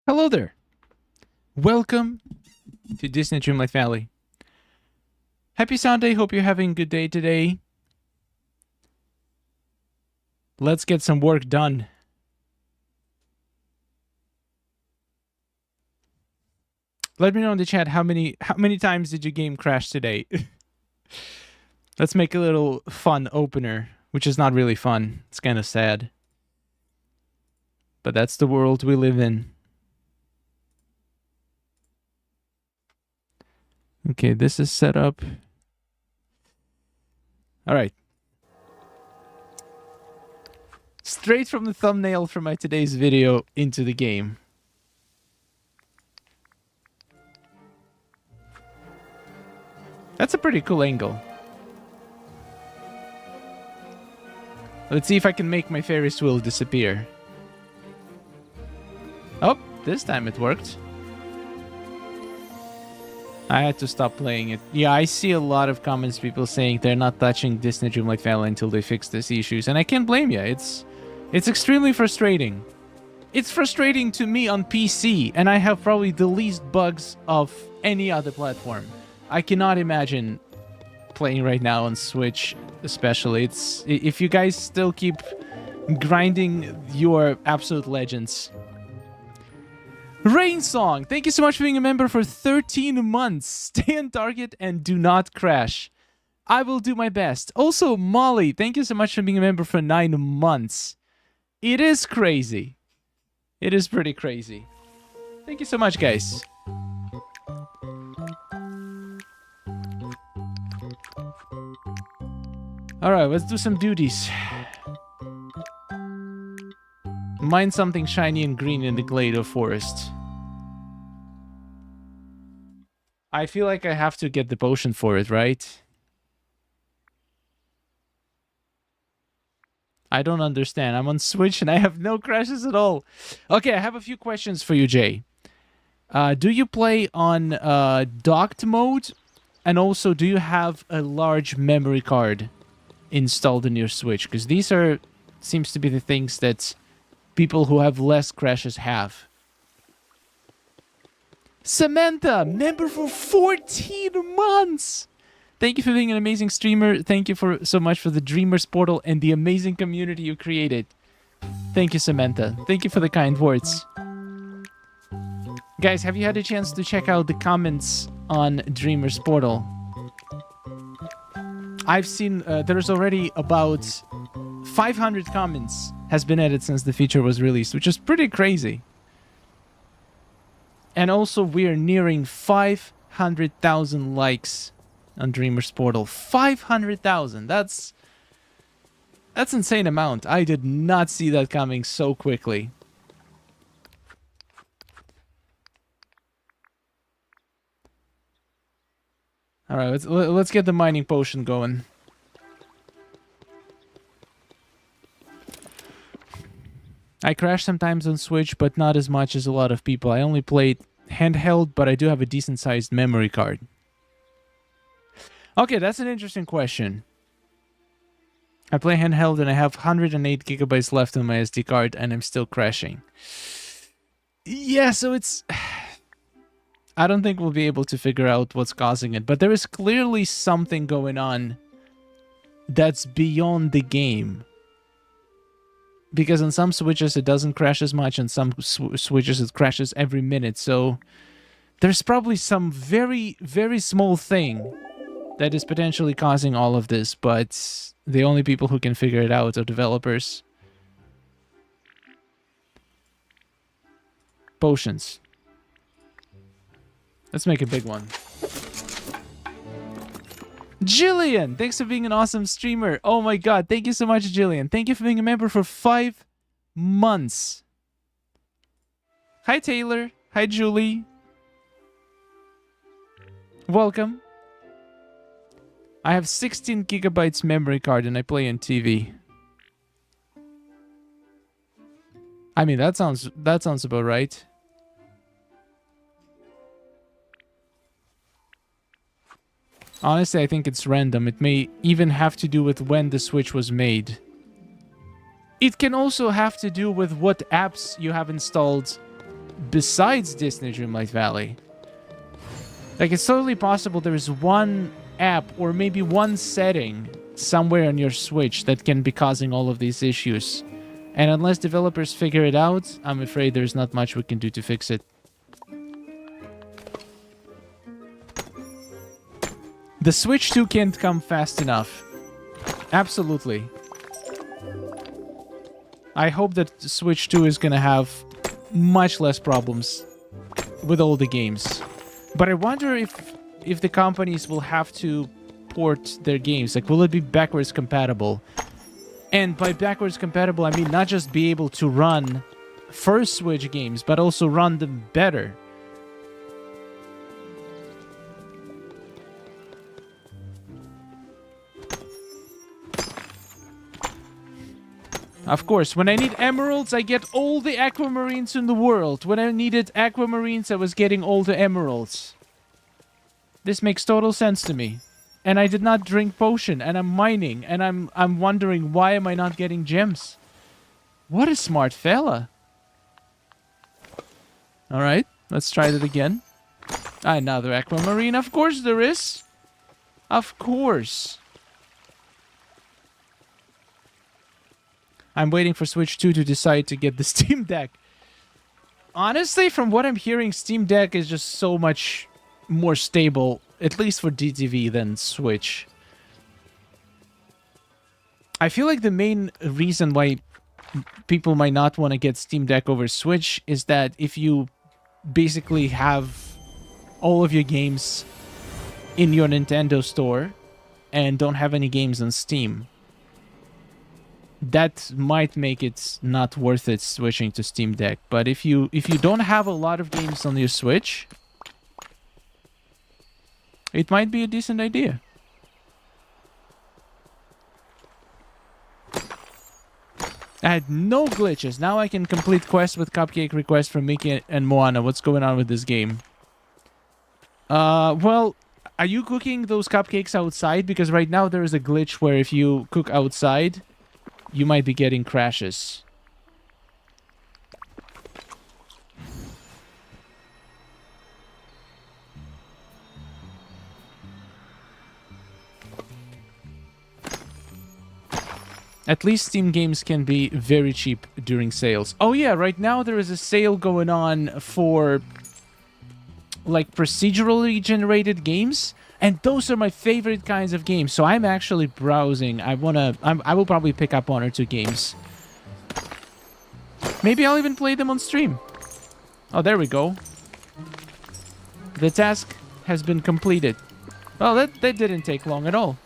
Hello there. Welcome to Disney Dreamlight Valley. Happy Sunday. Hope you're having a good day today. Let's get some work done. Let me know in the chat how many times did your game crash today? Let's make a little fun opener, which is not really fun. It's kind of sad. But that's the world we live in. Okay, this is set up. All right. Straight from the thumbnail for my today's video into the game. That's a pretty cool angle. Let's see if I can make my Ferris wheel disappear. Oh, this time it worked. I had to stop playing it. Yeah, I see a lot of comments, people saying they're not touching Disney Dreamlight Valley until they fix these issues, and I can't blame you. It's extremely frustrating. It's frustrating to me on PC, and I have probably the least bugs of any other platform. I cannot imagine playing right now on Switch, especially. If you guys still keep grinding, you are absolute legends. Rain Song, thank you so much for being a member for 13 months. Stay on target and do not crash. I will do my best. Also, Molly, thank you so much for being a member for 9 months. It is crazy. It is pretty crazy. Thank you so much, guys. Alright, let's do some duties. Mine something shiny and green in the glade of forest. I feel like I have to get the potion for it, right? I don't understand. I'm on Switch and I have no crashes at all. Okay, I have a few questions for you, Jay. Do you play on docked mode? And also, do you have a large memory card installed in your Switch? Because these seems to be the things that people who have less crashes have. Samantha, member for 14 months. Thank you for being an amazing streamer. Thank you so much for the Dreamers portal and the amazing community you created. Thank you, Samantha. Thank you for the kind words. Guys, have you had a chance to check out the comments on Dreamers portal? I've seen there's already about 500 comments has been added since the feature was released, which is pretty crazy. And also, we're nearing 500,000 likes on Dreamers portal. 500,000. That's insane amount. I did not see that coming so quickly. All right, let's get the mining potion going. I crash sometimes on Switch, but not as much as a lot of people. I only played handheld, but I do have a decent-sized memory card. Okay, that's an interesting question. I play handheld and I have 108 gigabytes left on my SD card and I'm still crashing. Yeah, so it's... I don't think we'll be able to figure out what's causing it, but there is clearly something going on that's beyond the game. Because on some Switches it doesn't crash as much, and some Switches it crashes every minute, so there's probably some very, very small thing that is potentially causing all of this, but the only people who can figure it out are developers. Potions. Let's make a big one. Jillian, thanks for being an awesome streamer. Oh my god, thank you so much, Jillian. Thank you for being a member for 5 months. Hi, Taylor. Hi, Julie. Welcome. I have 16 gigabytes memory card and I play on TV. I mean, that sounds about right. Honestly, I think it's random. It may even have to do with when the Switch was made. It can also have to do with what apps you have installed besides Disney Dreamlight Valley. Like, it's totally possible there is one app or maybe one setting somewhere on your Switch that can be causing all of these issues. And unless developers figure it out, I'm afraid there's not much we can do to fix it. The Switch 2 can't come fast enough. Absolutely. I hope that the Switch 2 is gonna have much less problems with all the games. But I wonder if the companies will have to port their games. Like, will it be backwards compatible? And by backwards compatible, I mean not just be able to run first Switch games, but also run them better. Of course, when I need emeralds, I get all the aquamarines in the world. When I needed aquamarines, I was getting all the emeralds. This makes total sense to me. And I did not drink potion, and I'm mining, and I'm wondering why am I not getting gems? What a smart fella. Alright, let's try that again. Another aquamarine, of course there is. Of course. I'm waiting for Switch 2 to decide to get the Steam Deck. Honestly, from what I'm hearing, Steam Deck is just so much more stable, at least for DTV, than Switch. I feel like the main reason why people might not want to get Steam Deck over Switch is that if you basically have all of your games in your Nintendo store and don't have any games on Steam, that might make it not worth it switching to Steam Deck. But if you don't have a lot of games on your Switch, it might be a decent idea. I had no glitches. Now I can complete quests with cupcake requests from Mickey and Moana. What's going on with this game? Well, are you cooking those cupcakes outside? Because right now there is a glitch where if you cook outside, you might be getting crashes. At least Steam games can be very cheap during sales. Oh yeah, right now there is a sale going on for like procedurally generated games, and those are my favorite kinds of games. So I'm actually browsing. I will probably pick up 1 or 2 games. Maybe I'll even play them on stream. Oh, there we go. The task has been completed. Well, that didn't take long at all.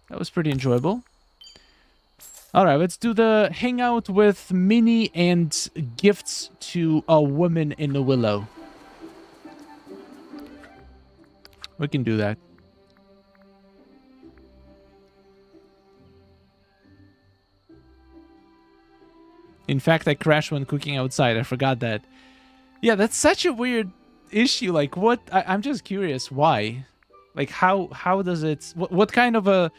That was pretty enjoyable. Alright, let's do the hangout with Minnie and gifts to a woman in the willow. We can do that. In fact, I crashed when cooking outside. I forgot that. Yeah, that's such a weird issue. Like, what? I'm just curious. Why? Like, how does it... What kind of a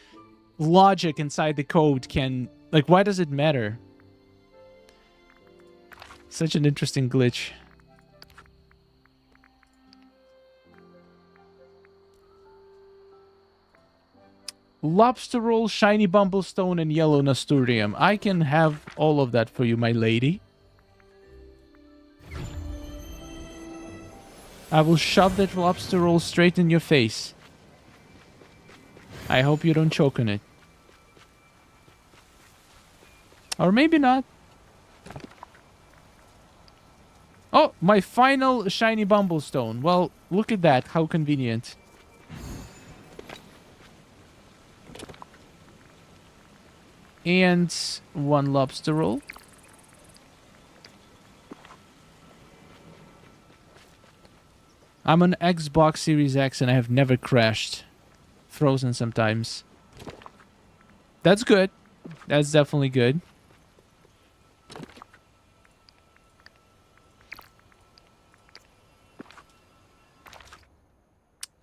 logic inside the code can... Like, why does it matter? Such an interesting glitch. Lobster roll, shiny bumblestone, and yellow nasturtium. I can have all of that for you, my lady. I will shove that lobster roll straight in your face. I hope you don't choke on it. Or maybe not. Oh, my final shiny bumblestone. Well, look at that. How convenient. And 1 lobster roll. I'm on Xbox Series X and I have never crashed. Frozen sometimes. That's good. That's definitely good.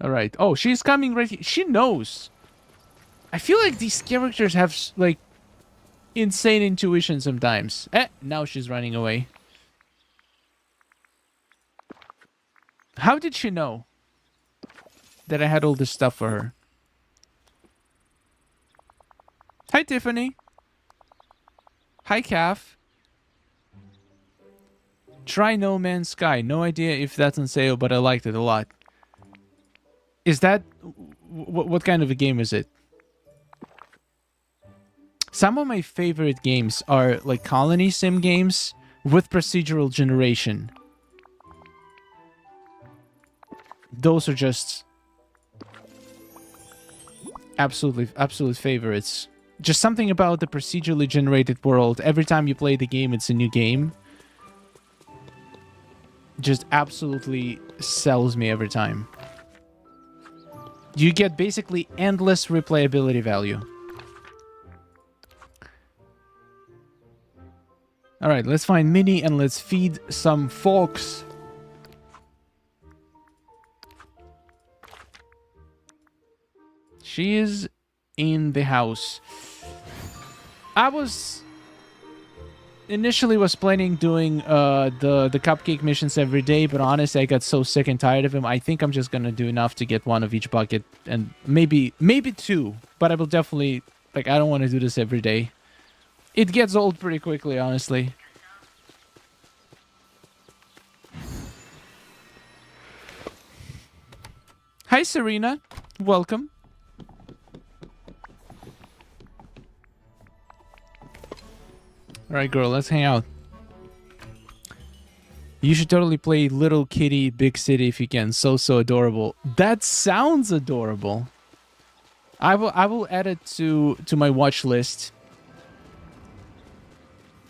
Alright. Oh, she's coming right here. She knows. I feel like these characters have, like, insane intuition sometimes. Now she's running away. How did she know that I had all this stuff for her? Hi, Tiffany. Hi, Calf. Try No Man's Sky. No idea if that's on sale, but I liked it a lot. Is that... What kind of a game is it? Some of my favorite games are like colony sim games with procedural generation. Those are just absolute favorites. Just something about the procedurally generated world. Every time you play the game, it's a new game. Just absolutely sells me every time. You get basically endless replayability value. Alright, let's find Minnie and let's feed some folks. She is in the house. I was... Initially was planning doing the cupcake missions every day, but honestly I got so sick and tired of them. I think I'm just gonna do enough to get one of each bucket, and maybe two, but I will definitely, like, I don't want to do this every day. It gets old pretty quickly, honestly. Hi, Serena. Welcome. Alright, girl, let's hang out. You should totally play Little Kitty Big City if you can. So adorable. That sounds adorable. I will add it to my watch list.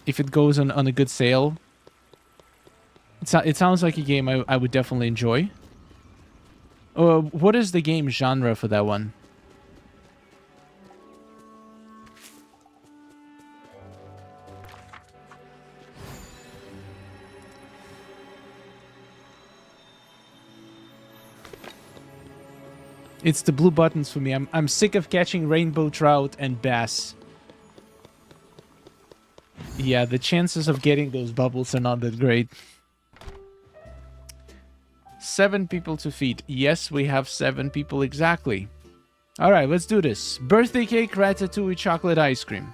If it goes on a good sale. It sounds like a game I would definitely enjoy. What is the game genre for that one? It's the blue buttons for me. I'm sick of catching rainbow trout and bass. Yeah, the chances of getting those bubbles are not that great. 7 people to feed. Yes, we have 7 people exactly. Alright, let's do this. Birthday cake, ratatouille, chocolate ice cream.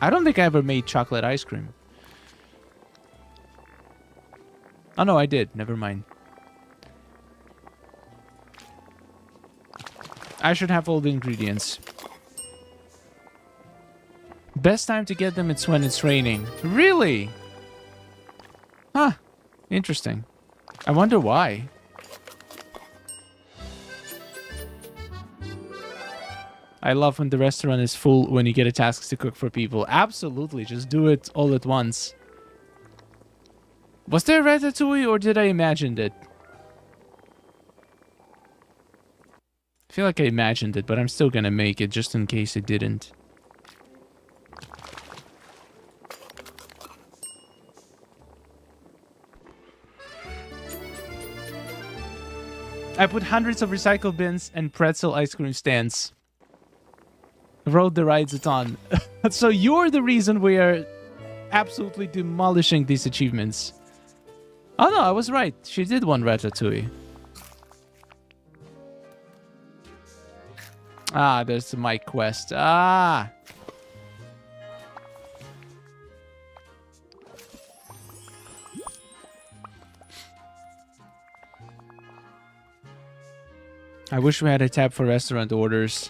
I don't think I ever made chocolate ice cream. Oh no, I did. Never mind. I should have all the ingredients. Best time to get them is when it's raining. Really? Huh. Interesting. I wonder why. I love when the restaurant is full when you get a task to cook for people. Absolutely. Just do it all at once. Was there ratatouille or did I imagine it? I feel like I imagined it, but I'm still gonna make it just in case it didn't. I put hundreds of recycle bins and pretzel ice cream stands. Rode the rides a ton. So you're the reason we are absolutely demolishing these achievements. Oh no, I was right. She did want ratatouille. Ah, there's the mic quest. Ah! I wish we had a tab for restaurant orders.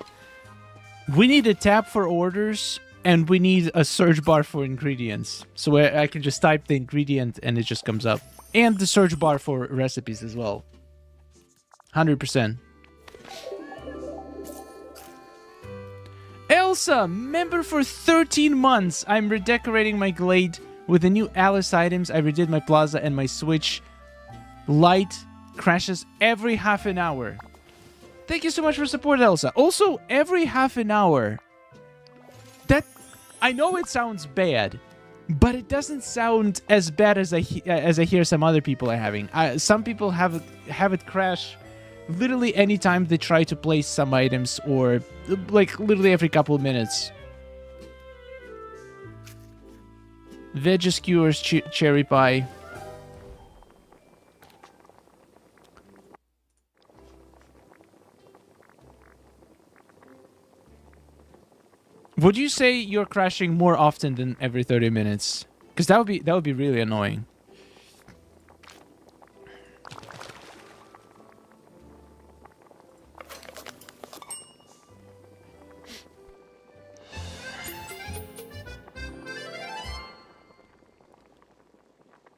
We need a tab for orders, and we need a search bar for ingredients. So I can just type the ingredient and it just comes up. And the search bar for recipes as well. 100%. Elsa, member for 13 months. I'm redecorating my glade with the new Alice items. I redid my Plaza and my Switch. Light crashes every half an hour. Thank you so much for support, Elsa. Also, every half an hour. That, I know it sounds bad, but it doesn't sound as bad as I hear some other people are having. Some people have it crash literally anytime they try to place some items, or like literally every couple of minutes. Veggie skewers, cherry pie. Would you say you're crashing more often than every 30 minutes? Because that would be really annoying.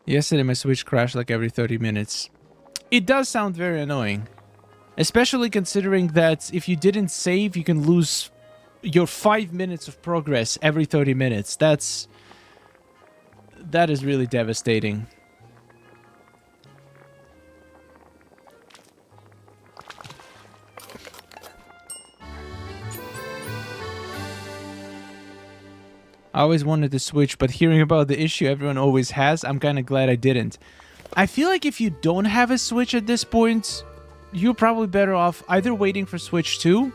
Yesterday my Switch crashed like every 30 minutes. It does sound very annoying. Especially considering that if you didn't save, you can lose your 5 minutes of progress every 30 minutes. That is really devastating. I always wanted to Switch, but hearing about the issue everyone always has, I'm kind of glad I didn't. I feel like if you don't have a Switch at this point, you're probably better off either waiting for Switch 2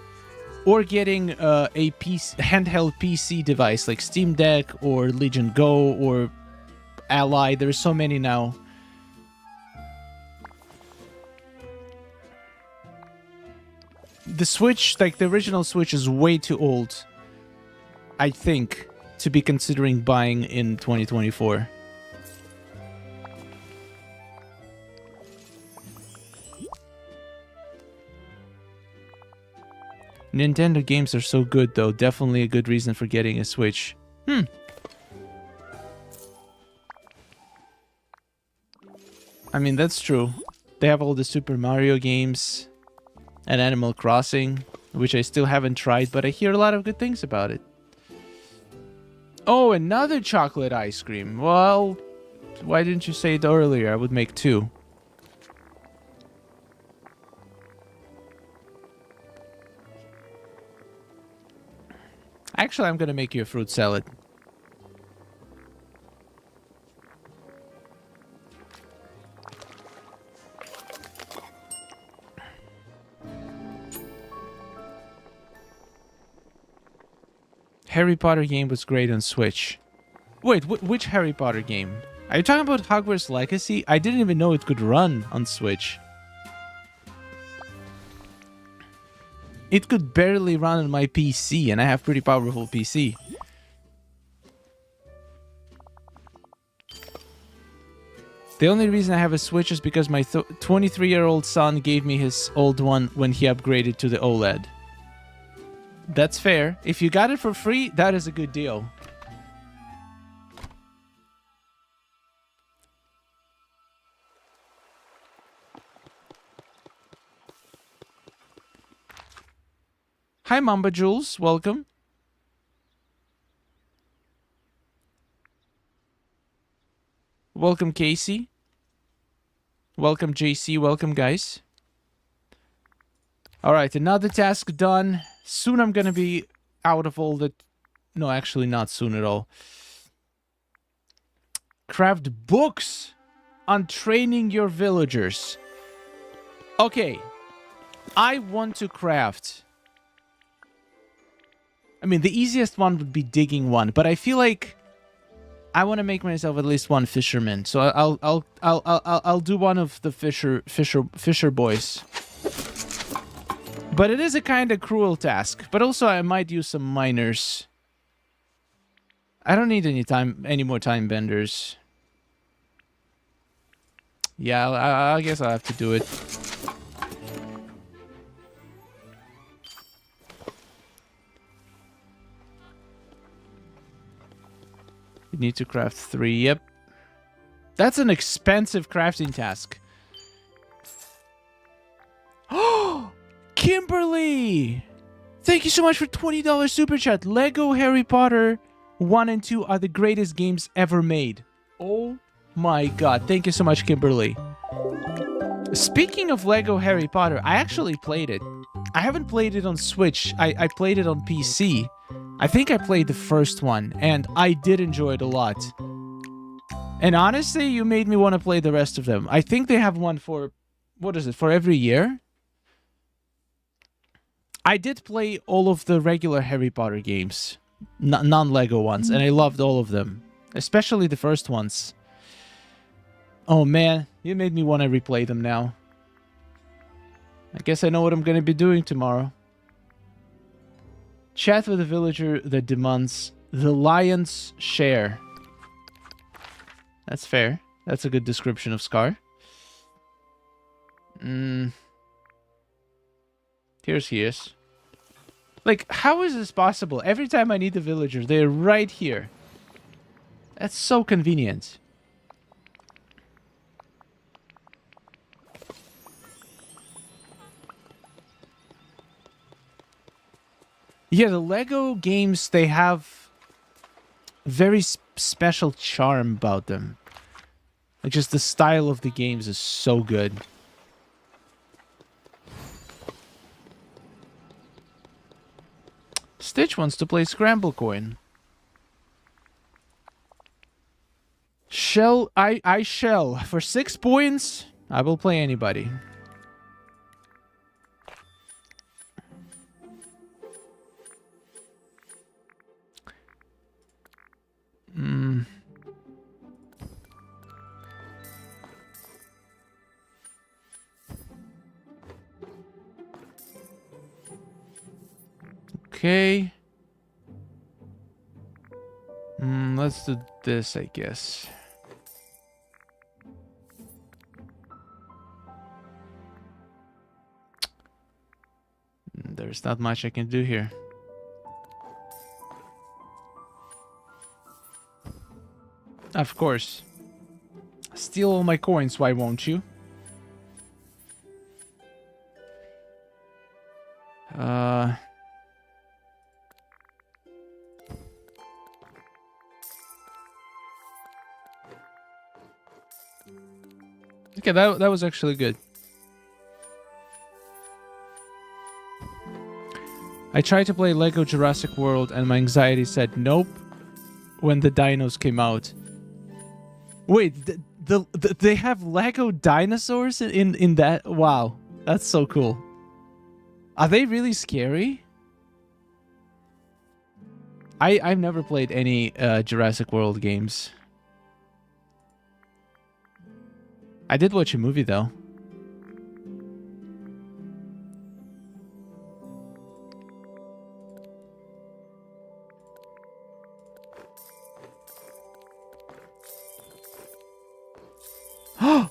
or getting a handheld PC device like Steam Deck or Legion Go or Ally. There's so many now. The Switch, like the original Switch, is way too old, I think, to be considering buying in 2024. Nintendo games are so good, though. Definitely a good reason for getting a Switch. I mean, that's true. They have all the Super Mario games and Animal Crossing, which I still haven't tried, but I hear a lot of good things about it. Oh, another chocolate ice cream. Well, why didn't you say it earlier? I would make 2. Actually, I'm gonna make you a fruit salad. Harry Potter game was great on Switch. Wait, which Harry Potter game? Are you talking about Hogwarts Legacy? I didn't even know it could run on Switch. It could barely run on my PC, and I have pretty powerful PC. The only reason I have a Switch is because my 23-year-old son gave me his old one when he upgraded to the OLED. That's fair. If you got it for free, that is a good deal. Hi, Mamba Jules. Welcome. Welcome, Casey. Welcome, JC. Welcome, guys. All right, another task done. Soon I'm going to be out of all the... No, actually not soon at all. Craft books on training your villagers. Okay. I want to craft... I mean, the easiest one would be digging one, but I feel like I want to make myself at least one fisherman. So I'll do one of the fisher boys. But it is a kind of cruel task. But also, I might use some miners. I don't need any more time benders. Yeah, I guess I'll have to do it. You need to craft 3. Yep. That's an expensive crafting task. Oh, Kimberly! Thank you so much for $20 super chat. Lego Harry Potter 1 and 2 are the greatest games ever made. Oh my god. Thank you so much, Kimberly. Speaking of Lego Harry Potter, I actually played it. I haven't played it on Switch. I played it on PC. I think I played the first one, and I did enjoy it a lot. And honestly, you made me want to play the rest of them. I think they have one for... What is it? For every year? I did play all of the regular Harry Potter games. Non-Lego ones, and I loved all of them. Especially the first ones. Oh man, you made me want to replay them now. I guess I know what I'm going to be doing tomorrow. Chat with a villager that demands the lion's share. That's fair. That's a good description of Scar. Here's he is. Like, how is this possible? Every time I need a villager, they're right here. That's so convenient. Yeah, the Lego games, they have very special charm about them. Like, just the style of the games is so good. Stitch wants to play Scramble Coin. I shall. For 6 points, I will play anybody. Okay. Let's do this, I guess. There's not much I can do here. Of course. Steal all my coins, why won't you? Okay, that was actually good. I tried to play Lego Jurassic World and my anxiety said nope when the dinos came out. Wait, they have Lego dinosaurs in that? Wow, that's so cool. Are they really scary? I've never played any Jurassic World games. I did watch a movie though.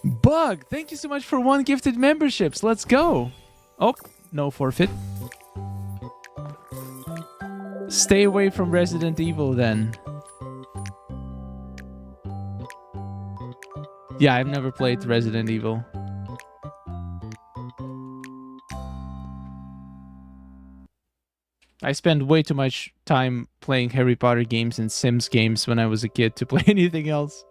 Bug, thank you so much for 1 gifted memberships. Let's go. Oh, no forfeit. Stay away from Resident Evil then. Yeah, I've never played Resident Evil. I spent way too much time playing Harry Potter games and Sims games when I was a kid to play anything else.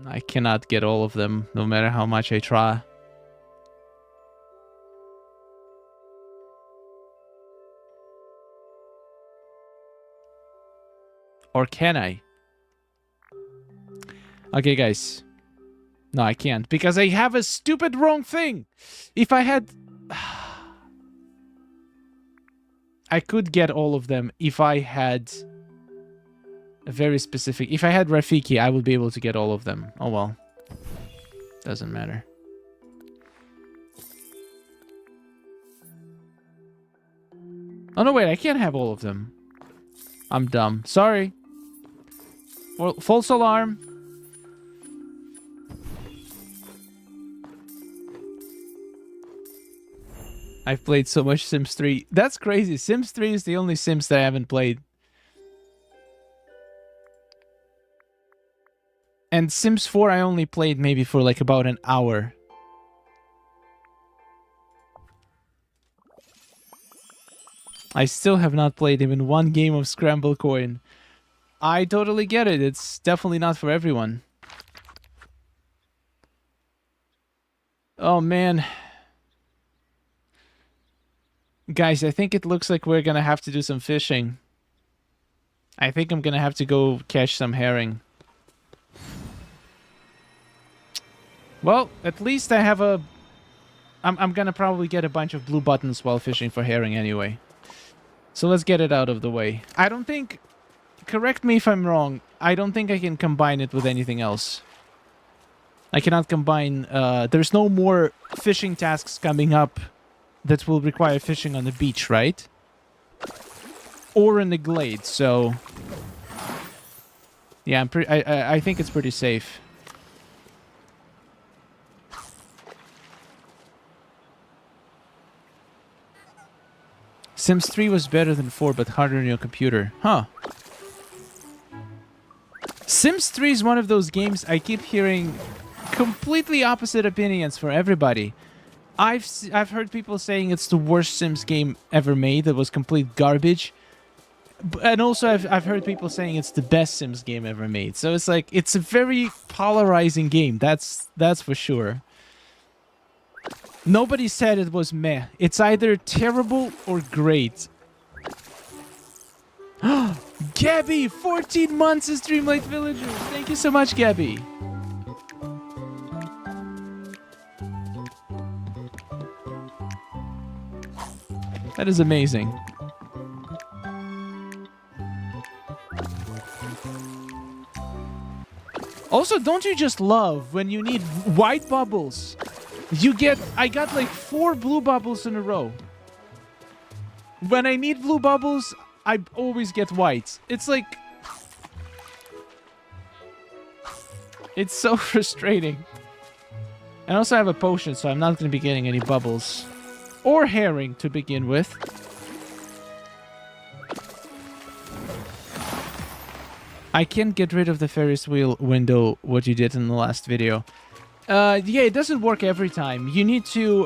I cannot get all of them, no matter how much I try. Or can I? Okay, guys. No, I can't, because I have a stupid wrong thing. If I had... I could get all of them if I had... a very specific... If I had Rafiki, I would be able to get all of them. Oh well. Doesn't matter. Oh no, wait, I can't have all of them. I'm dumb. Sorry. False alarm. I've played so much Sims 3. That's crazy. Sims 3 is the only Sims that I haven't played. And Sims 4 I only played maybe for like about an hour. I still have not played even 1 game of Scramble Coin. I totally get it. It's definitely not for everyone. Oh man. Guys, I think it looks like we're gonna have to do some fishing. I think I'm gonna have to go catch some herring. Well, at least I have a... I'm gonna probably get a bunch of blue buttons while fishing for herring anyway. So let's get it out of the way. I don't think... Correct me if I'm wrong. I don't think I can combine it with anything else. I cannot combine... there's no more fishing tasks coming up that will require fishing on the beach, right? Or in the glade, so... Yeah, I think it's pretty safe. Sims 3 was better than 4, but harder on your computer. Huh. Sims 3 is one of those games I keep hearing completely opposite opinions for everybody. I've heard people saying it's the worst Sims game ever made. That was complete garbage. And also I've heard people saying it's the best Sims game ever made. So it's like, it's a very polarizing game. That's for sure. Nobody said it was meh. It's either terrible or great. Gabby, 14 months as Dreamlight Villagers. Thank you so much, Gabby. That is amazing. Also, don't you just love when you need white bubbles? I got like 4 blue bubbles in a row. When I need blue bubbles, I always get white. It's like... It's so frustrating. And also I have a potion, so I'm not going to be getting any bubbles. Or herring to begin with. I can't get rid of the Ferris wheel window, what you did in the last video. Yeah, it doesn't work every time. You need to...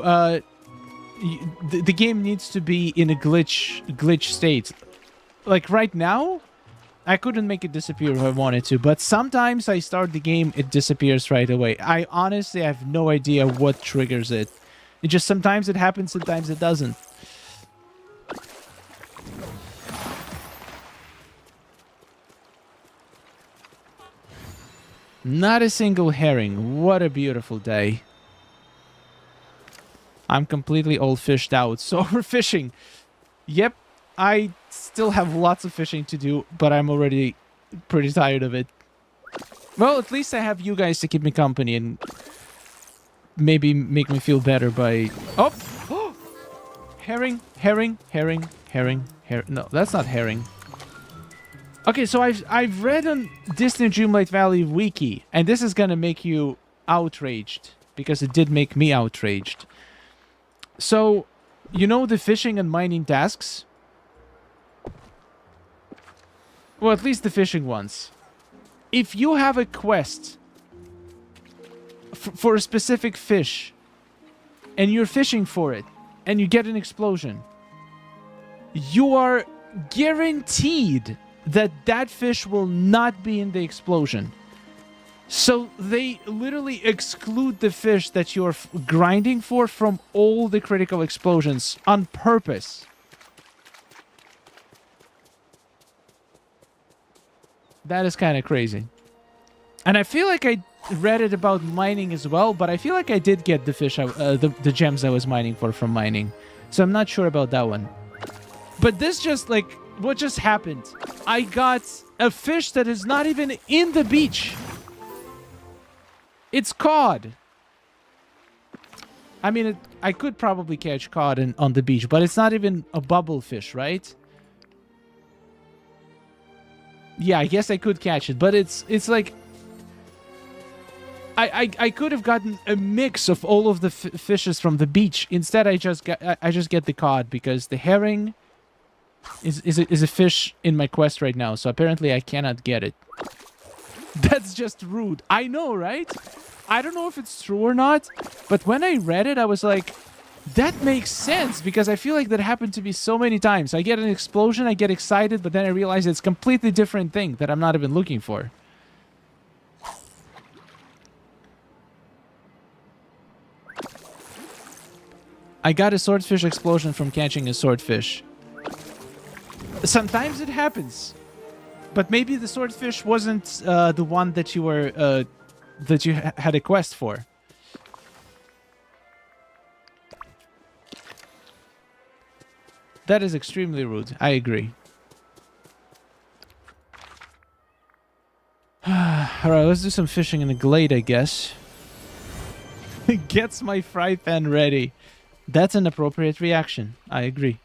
the game needs to be in a glitch state. Like right now, I couldn't make it disappear if I wanted to, but sometimes I start the game, it disappears right away. I honestly have no idea what triggers it. It just sometimes it happens, sometimes it doesn't. Not a single herring. What a beautiful day. I'm completely all fished out. So we're fishing. Yep, I still have lots of fishing to do, but I'm already pretty tired of it. Well, at least I have you guys to keep me company and maybe make me feel better by... Oh! Herring, herring, herring, herring, herring. No, that's not herring. Okay, so I've read on Disney Dreamlight Valley wiki, and this is gonna make you outraged, because it did make me outraged. So, you know the fishing and mining tasks? Well, at least the fishing ones. If you have a quest for a specific fish, and you're fishing for it, and you get an explosion, you are guaranteed that that fish will not be in the explosion. So they literally exclude the fish that you're grinding for from all the critical explosions on purpose. That is kind of crazy. And I feel like I read it about mining as well, but I feel like I did get the fish, the gems I was mining for from mining. So I'm not sure about that one. But this just like... What just happened? I got a fish that is not even in the beach. It's cod. I mean, I could probably catch cod on the beach, but it's not even a bubble fish, right? Yeah, I guess I could catch it, but it's like... I could have gotten a mix of all of the fishes from the beach. Instead, I just get the cod because the herring... Is a fish in my quest right now, so apparently I cannot get it. That's just rude. I know, right? I don't know if it's true or not, but when I read it, I was like, that makes sense, because I feel like that happened to me so many times. I get an explosion, I get excited, but then I realize it's a completely different thing that I'm not even looking for. I got a swordfish explosion from catching a swordfish. Sometimes it happens, but maybe the swordfish wasn't the one that you were had a quest for. That is extremely rude. I agree. Alright, let's do some fishing in the glade, I guess. Gets my fry pan ready. That's an appropriate reaction. I agree.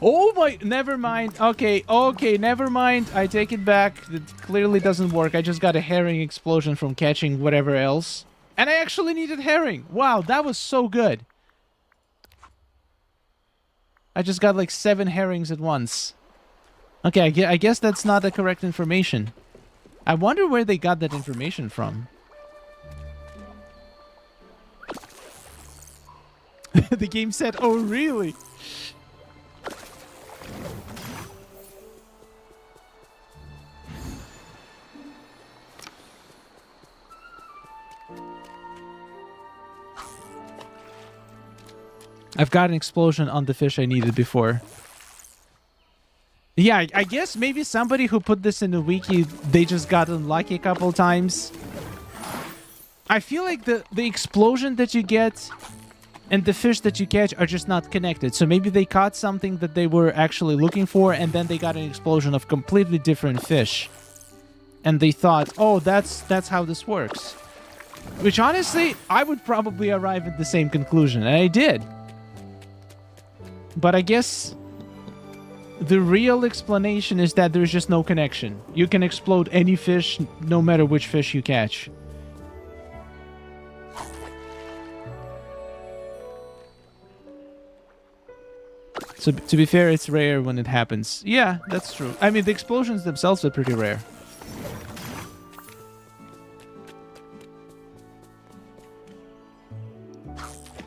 Oh my, never mind. Okay, never mind. I take it back. It clearly doesn't work. I just got a herring explosion from catching whatever else. And I actually needed herring. Wow, that was so good. I just got like 7 herrings at once. Okay, I guess that's not the correct information. I wonder where they got that information from. The game said, oh really? I've got an explosion on the fish I needed before. Yeah, I guess maybe somebody who put this in the wiki, they just got unlucky a couple times. I feel like the explosion that you get and the fish that you catch are just not connected. So maybe they caught something that they were actually looking for, and then they got an explosion of completely different fish. And they thought, oh, that's how this works. Which honestly, I would probably arrive at the same conclusion, and I did. But I guess the real explanation is that there's just no connection. You can explode any fish, no matter which fish you catch. So, to be fair, it's rare when it happens. Yeah, that's true. I mean, the explosions themselves are pretty rare.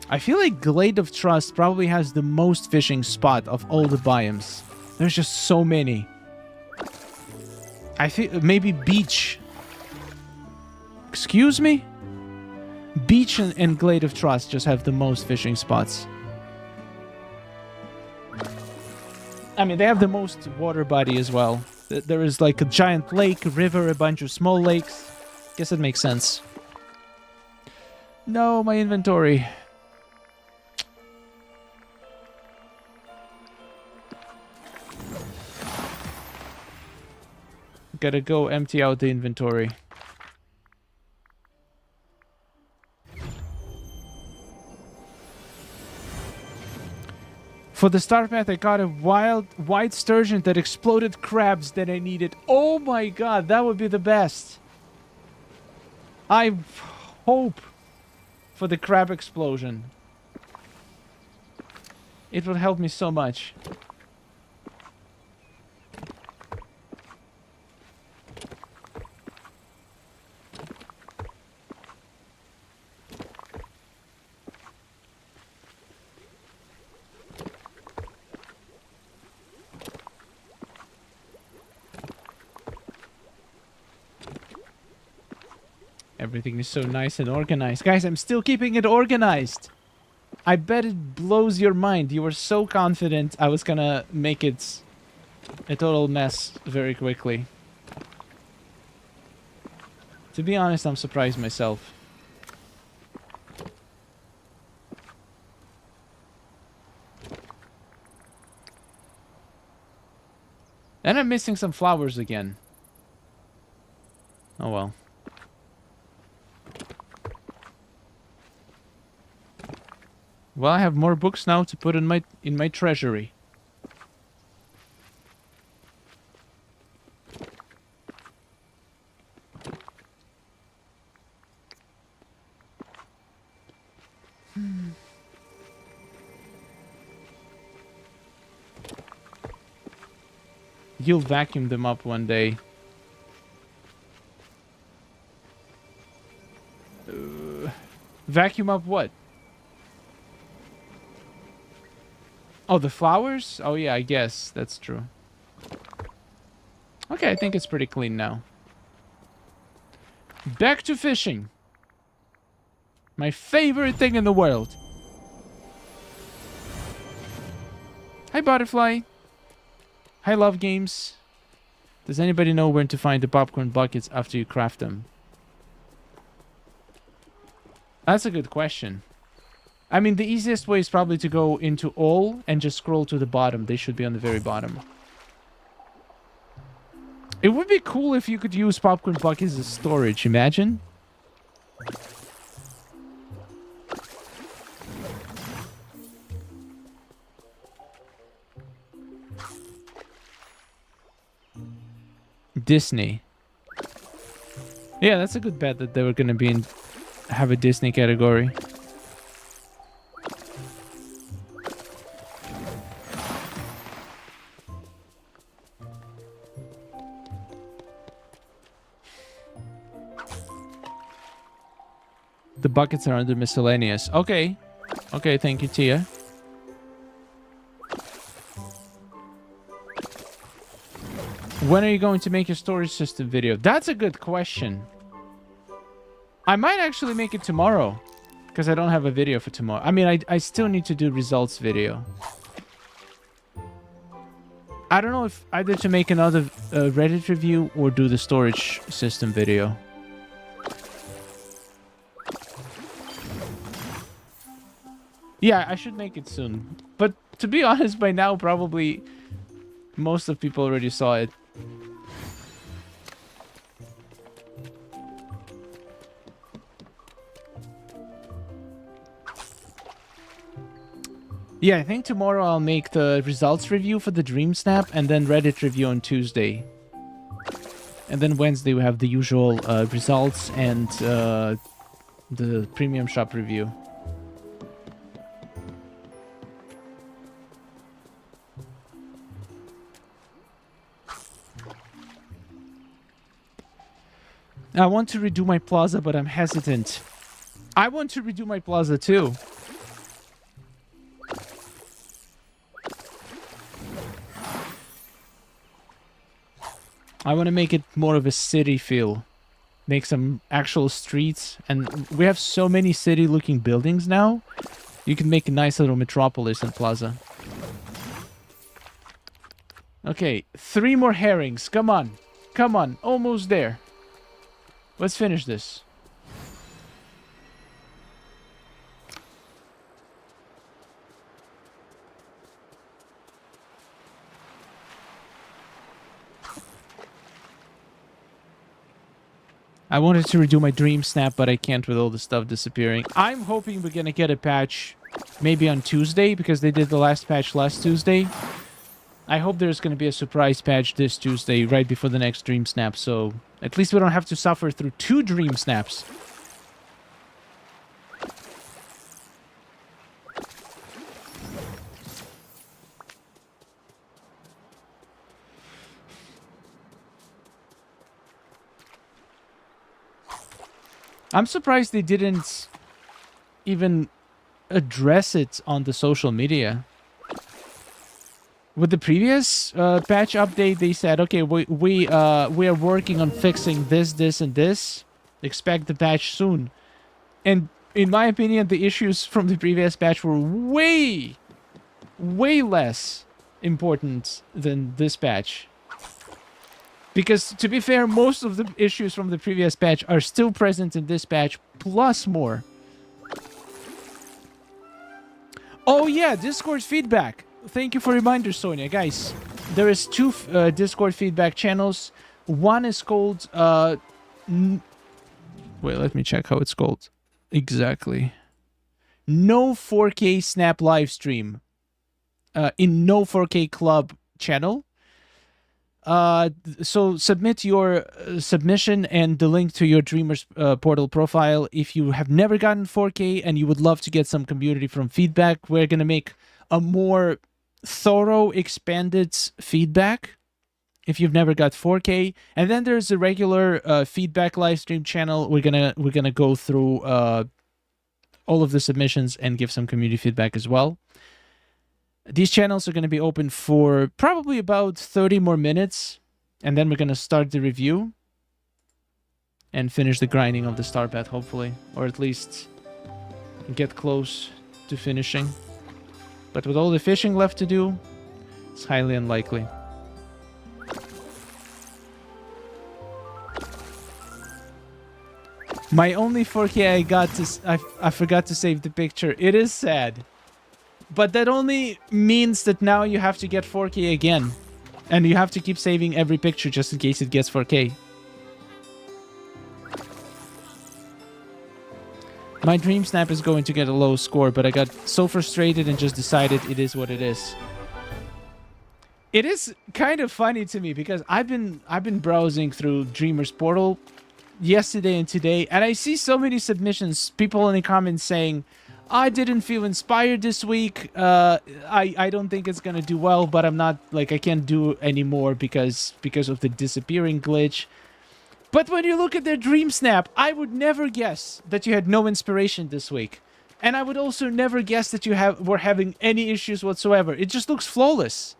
I feel like Glade of Trust probably has the most fishing spot of all the biomes. There's just so many. I think maybe Beach. Excuse me? Beach and Glade of Trust just have the most fishing spots. I mean, they have the most water body as well. There is like a giant lake, a river, a bunch of small lakes. Guess it makes sense. No, my inventory. Gotta go empty out the inventory. For the start path, I caught a white sturgeon that exploded crabs that I needed. Oh my god, that would be the best. I hope for the crab explosion. It would help me so much. Everything is so nice and organized. Guys, I'm still keeping it organized. I bet it blows your mind. You were so confident I was gonna make it a total mess very quickly. To be honest, I'm surprised myself. And I'm missing some flowers again. Oh well. Well, I have more books now to put in my treasury. You'll vacuum them up one day. Vacuum up what? Oh, the flowers? Oh yeah, I guess. That's true. Okay, I think it's pretty clean now. Back to fishing. My favorite thing in the world. Hi, Butterfly. Hi, Love Games. Does anybody know where to find the popcorn buckets after you craft them? That's a good question. I mean, the easiest way is probably to go into all and just scroll to the bottom. They should be on the very bottom. It would be cool if you could use popcorn buckets as storage. Imagine. Disney. Yeah, that's a good bet that they were gonna be in, have a Disney category. The buckets are under miscellaneous. Okay. Okay, thank you, Tia. When are you going to make your storage system video? That's a good question. I might actually make it tomorrow, because I don't have a video for tomorrow. I mean, I still need to do results video. I don't know if either to make another Reddit review or do the storage system video. Yeah, I should make it soon. But to be honest, by now, probably most of people already saw it. Yeah, I think tomorrow I'll make the results review for the Dreamsnap and then Reddit review on Tuesday. And then Wednesday we have the usual results and the premium shop review. I want to redo my Plaza, but I'm hesitant. I want to redo my Plaza too. I want to make it more of a city feel. Make some actual streets. And we have so many city-looking buildings now. You can make a nice little metropolis in Plaza. Okay, 3 more herrings. Come on. Come on. Almost there. Let's finish this. I wanted to redo my Dreamsnap, but I can't with all the stuff disappearing. I'm hoping we're gonna get a patch maybe on Tuesday, because they did the last patch last Tuesday. I hope there's gonna be a surprise patch this Tuesday, right before the next Dreamsnap, so at least we don't have to suffer through 2 Dreamsnaps. I'm surprised they didn't even address it on the social media. With the previous patch update, they said, okay, we are working on fixing this, this, and this. Expect the patch soon. And in my opinion, the issues from the previous patch were way less important than this patch. Because, to be fair, most of the issues from the previous patch are still present in this patch, plus more. Oh yeah, Discord feedback. Thank you for reminder, Sonia. Guys, there is 2 Discord feedback channels. One is called... wait, let me check how it's called. Exactly. No 4K Snap Livestream. In No 4K Club channel. So submit your submission and the link to your Dreamers portal profile if you have never gotten 4K and you would love to get some community from feedback. We're going to make a more thorough, expanded feedback if you've never got 4K. And then there's a regular feedback live stream channel. We're gonna go through all of the submissions and give some community feedback as well. These channels are going to be open for probably about 30 more minutes, and then we're going to start the review and finish the grinding of the star path, hopefully, or at least get close to finishing. But with all the fishing left to do, it's highly unlikely. My only 4K I got to... I forgot to save the picture. It is sad. But that only means that now you have to get 4K again. And you have to keep saving every picture just in case it gets 4K. My Dreamsnap is going to get a low score, but I got so frustrated and just decided it is what it is. It is kind of funny to me because I've been browsing through Dreamer's Portal yesterday and today, and I see so many submissions, people in the comments saying, I didn't feel inspired this week. I don't think it's gonna do well, but I'm not like I can't do anymore because of the disappearing glitch. But when you look at their Dreamsnap, I would never guess that you had no inspiration this week. And I would also never guess that you were having any issues whatsoever. It just looks flawless.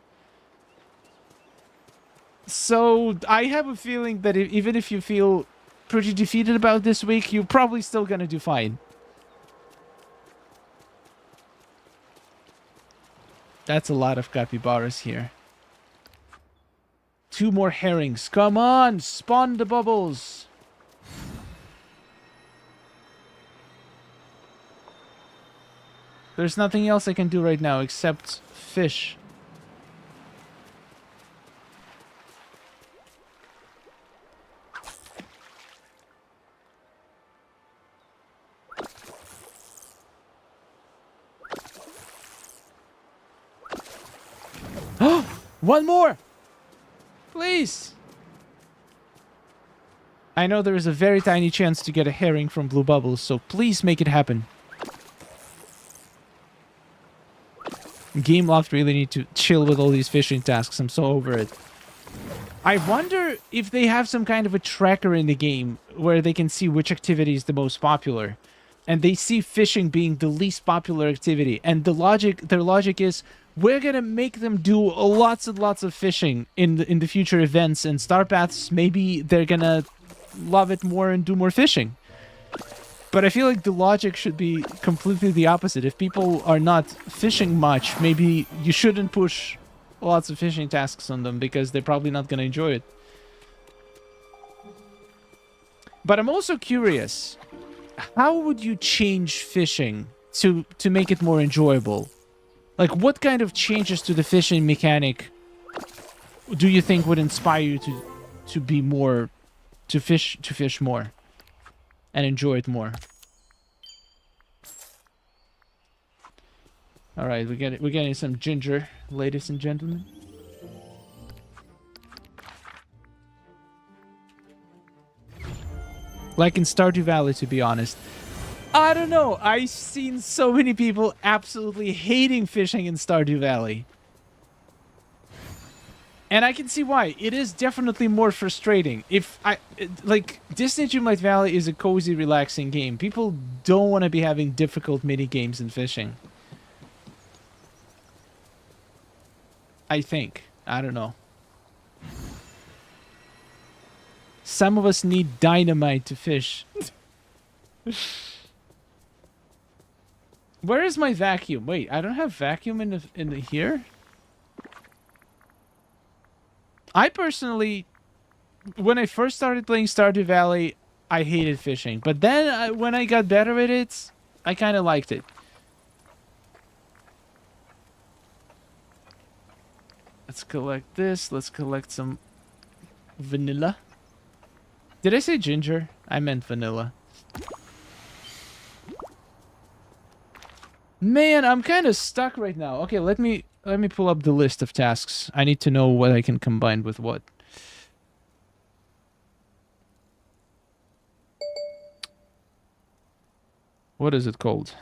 So I have a feeling that even if you feel pretty defeated about this week, you're probably still gonna do fine. That's a lot of capybaras here. 2 more herrings. Come on, spawn the bubbles. There's nothing else I can do right now except fish. One more! Please! I know there is a very tiny chance to get a herring from blue bubbles, so please make it happen. Game Loft really need to chill with all these fishing tasks. I'm so over it. I wonder if they have some kind of a tracker in the game where they can see which activity is the most popular. And they see fishing being the least popular activity. And their logic is, we're gonna make them do lots and lots of fishing in the future events, and Star Paths, maybe they're gonna love it more and do more fishing. But I feel like the logic should be completely the opposite. If people are not fishing much, maybe you shouldn't push lots of fishing tasks on them because they're probably not gonna enjoy it. But I'm also curious, how would you change fishing to make it more enjoyable? Like, what kind of changes to the fishing mechanic do you think would inspire you to be more, to fish more and enjoy it more? All right, we're getting some ginger, ladies and gentlemen. Like in Stardew Valley, to be honest. I don't know. I've seen so many people absolutely hating fishing in Stardew Valley. And I can see why. It is definitely more frustrating. Like, Disney Dreamlight Valley is a cozy, relaxing game. People don't want to be having difficult mini games in fishing. I think. I don't know. Some of us need dynamite to fish. Where is my vacuum? Wait, I don't have vacuum in the here? I personally, when I first started playing Stardew Valley, I hated fishing. But then when I got better at it, I kind of liked it. Let's collect this. Let's collect some vanilla. Did I say ginger? I meant vanilla. Man, I'm kind of stuck right now. Okay, let me pull up the list of tasks. I need to know what I can combine with what. What is it called?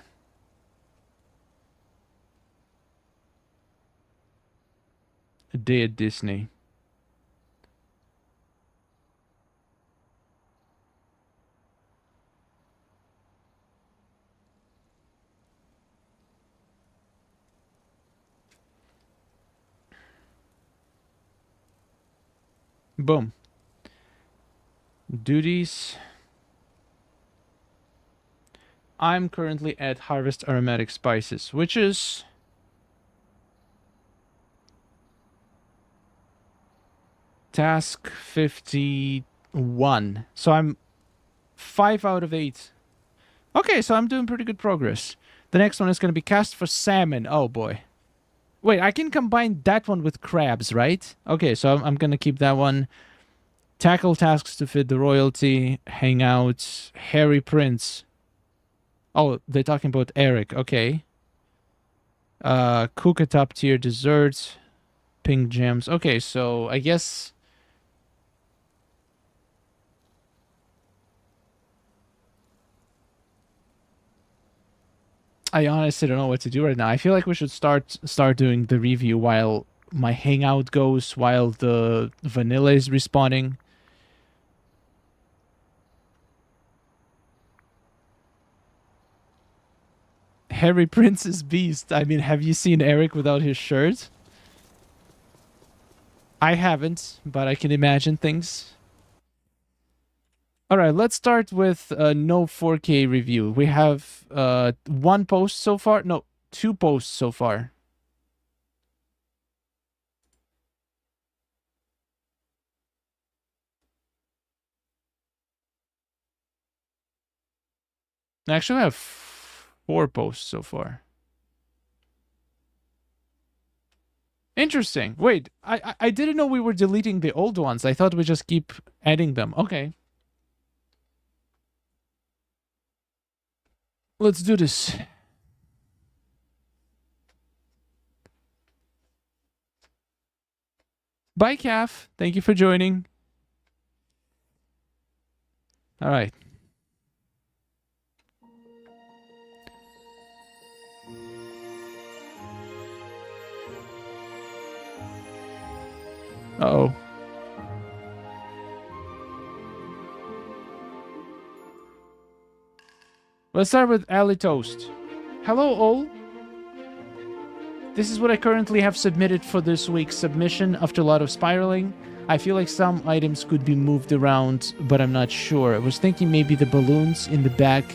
A Day at Disney. Boom. Duties. I'm currently at Harvest Aromatic Spices, which is task 51. So I'm 5 out of 8. Okay, so I'm doing pretty good progress. The next one is going to be cast for salmon. Oh, boy. Wait, I can combine that one with crabs, right? Okay, so I'm going to keep that one. Tackle tasks to fit the royalty. Hangouts. Harry Prince. Oh, they're talking about Eric. Okay. Cook a top tier dessert. Pink gems. Okay, so I guess... I honestly don't know what to do right now. I feel like we should start doing the review while my hangout goes, while the vanilla is respawning. Harry Prince's Beast. I mean, have you seen Eric without his shirt? I haven't, but I can imagine things. All right, let's start with no 4K review. We have 1 post so far. No, 2 posts so far. Actually, I have 4 posts so far. Interesting. Wait, I didn't know we were deleting the old ones. I thought we just keep adding them. Okay. Let's do this. Bye, Calf. Thank you for joining. All right. Uh-oh. Let's start with Ali Toast. Hello, all. This is what I currently have submitted for this week's submission after a lot of spiraling. I feel like some items could be moved around, but I'm not sure. I was thinking maybe the balloons in the back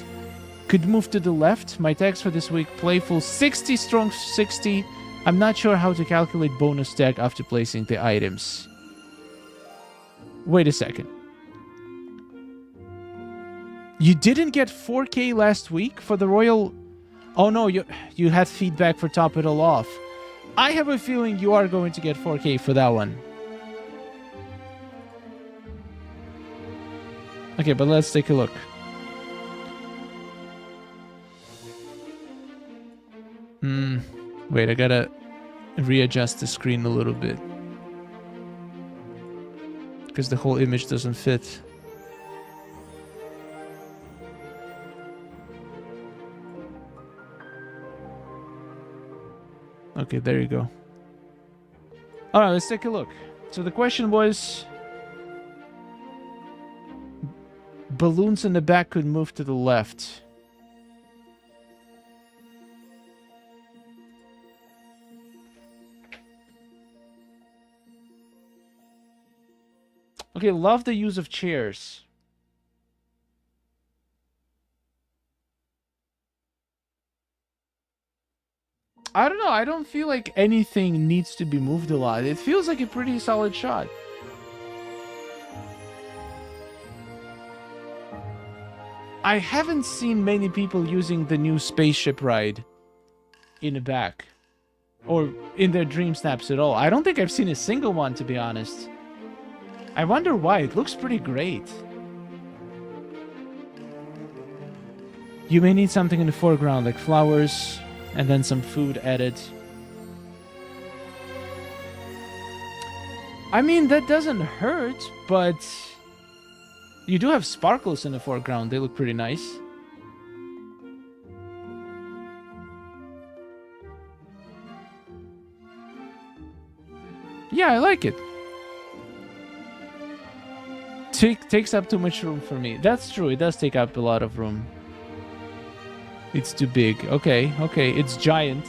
could move to the left. My text for this week, playful 60, strong 60. I'm not sure how to calculate bonus stack after placing the items. Wait a second. You didn't get 4K last week for the Royal... Oh no, you had feedback for Top It All Off. I have a feeling you are going to get 4K for that one. Okay, but let's take a look. Wait, I gotta readjust the screen a little bit. Because the whole image doesn't fit. Okay, there you go. Alright, let's take a look. So the question was... balloons in the back could move to the left. Okay, love the use of chairs. I don't know. I don't feel like anything needs to be moved a lot. It feels like a pretty solid shot. I haven't seen many people using the new spaceship ride in the back. Or in their Dreamsnaps at all. I don't think I've seen a single one, to be honest. I wonder why. It looks pretty great. You may need something in the foreground, like flowers, and then some food added. I mean, that doesn't hurt, but... you do have sparkles in the foreground. They look pretty nice. Yeah, I like it. Takes up too much room for me. That's true. It does take up a lot of room. It's too big. Okay, okay. It's giant.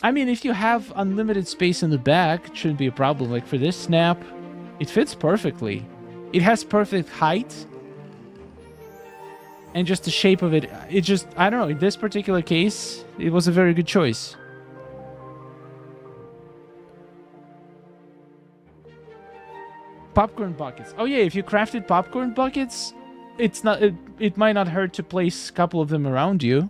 I mean, if you have unlimited space in the back, it shouldn't be a problem. Like for this snap, it fits perfectly. It has perfect height. And just the shape of it, it just, I don't know, in this particular case, it was a very good choice. Popcorn buckets. Oh yeah, if you crafted popcorn buckets, it's not. It might not hurt to place a couple of them around you.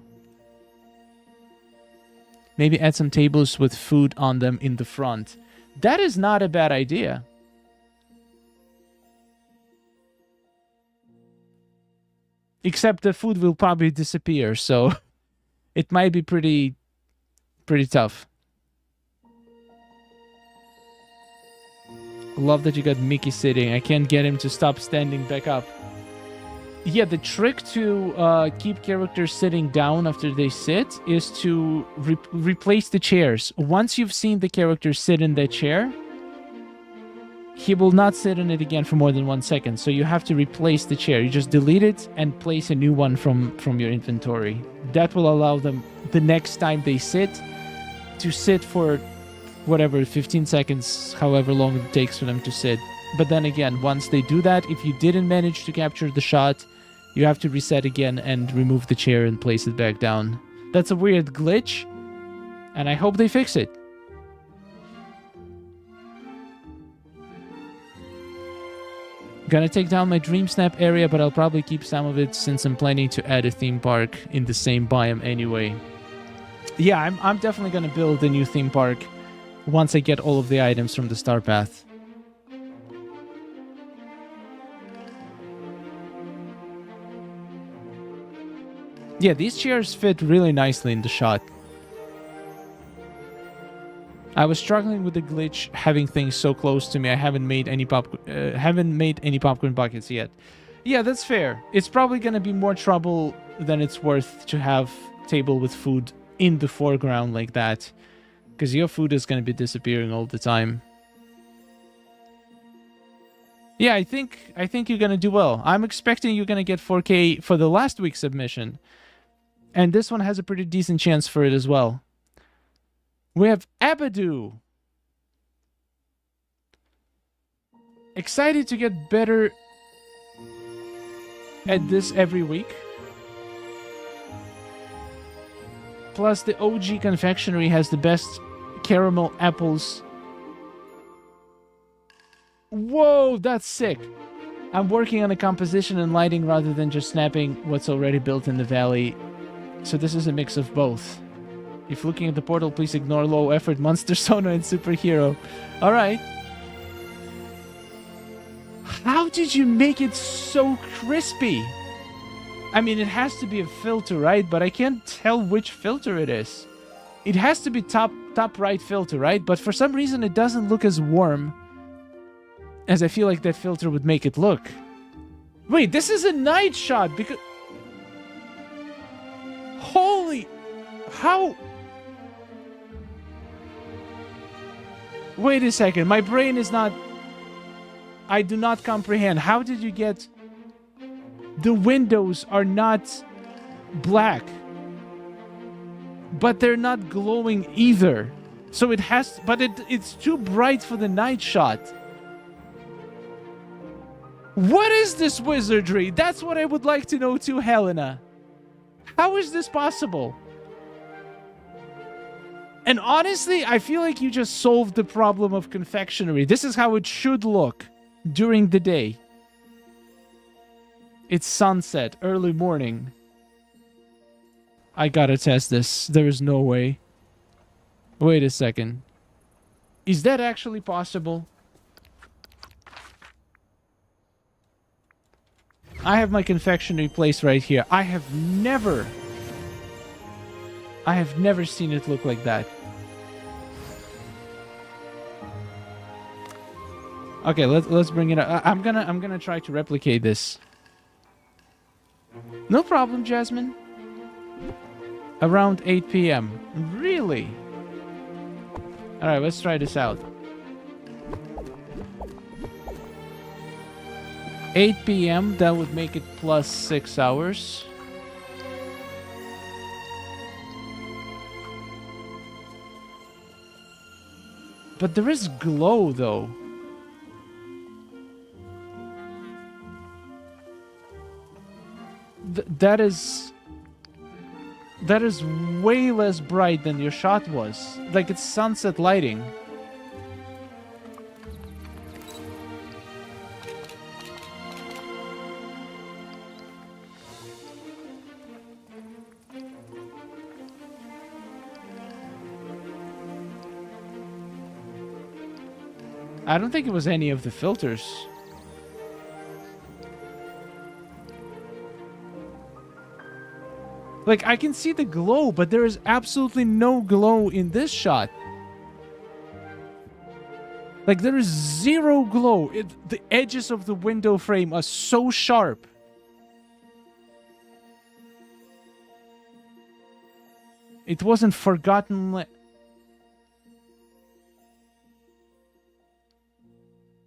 Maybe add some tables with food on them in the front. That is not a bad idea. Except the food will probably disappear, so it might be pretty tough. Love that you got Mickey sitting. I can't get him to stop standing back up. Yeah, the trick to keep characters sitting down after they sit is to replace the chairs. Once you've seen the character sit in that chair, he will not sit in it again for more than 1 second. So you have to replace the chair. You just delete it and place a new one from your inventory. That will allow them, the next time they sit, to sit for whatever, 15 seconds, however long it takes for them to sit. But then again, once they do that, if you didn't manage to capture the shot, you have to reset again and remove the chair and place it back down. That's a weird glitch, and I hope they fix it. Gonna take down my Dreamsnap area, but I'll probably keep some of it since I'm planning to add a theme park in the same biome anyway. Yeah, I'm definitely gonna build a new theme park once I get all of the items from the Star Path. Yeah, these chairs fit really nicely in the shot. I was struggling with the glitch having things so close to me. I haven't made any popcorn buckets yet. Yeah, that's fair. It's probably gonna be more trouble than it's worth to have table with food in the foreground like that, because your food is gonna be disappearing all the time. Yeah, I think you're gonna do well. I'm expecting you're gonna get 4K for the last week's submission. And this one has a pretty decent chance for it as well. We have Abadu. Excited to get better at this every week. Plus, the OG Confectionery has the best caramel apples. Whoa, that's sick. I'm working on a composition and lighting rather than just snapping what's already built in the valley. So this is a mix of both. If looking at the portal, please ignore low effort monster sono and superhero. Alright. How did you make it so crispy? I mean, it has to be a filter, right? But I can't tell which filter it is. It has to be top right filter, right? But for some reason, it doesn't look as warm as I feel like that filter would make it look. Wait, this is a night shot because... Holy... How... Wait a second, my brain is not... I do not comprehend. How did you get... The windows are not black, but they're not glowing either. So it has... But it's too bright for the night shot. What is this wizardry? That's what I would like to know too, Helena. How is this possible? And honestly, I feel like you just solved the problem of confectionery. This is how it should look during the day. It's sunset, early morning. I gotta test this. There is no way. Wait a second. Is that actually possible? I have my confectionery place right here. I have never seen it look like that. Okay, let's bring it up. I'm gonna try to replicate this. No problem, Jasmine. Around 8 p.m. Really? Alright, let's try this out. 8 p.m., that would make it plus 6 hours. But there is glow, though. That is way less bright than your shot was. Like, it's sunset lighting. I don't think it was any of the filters. Like, I can see the glow, but there is absolutely no glow in this shot. Like, there is zero glow. The edges of the window frame are so sharp. It wasn't Forgotten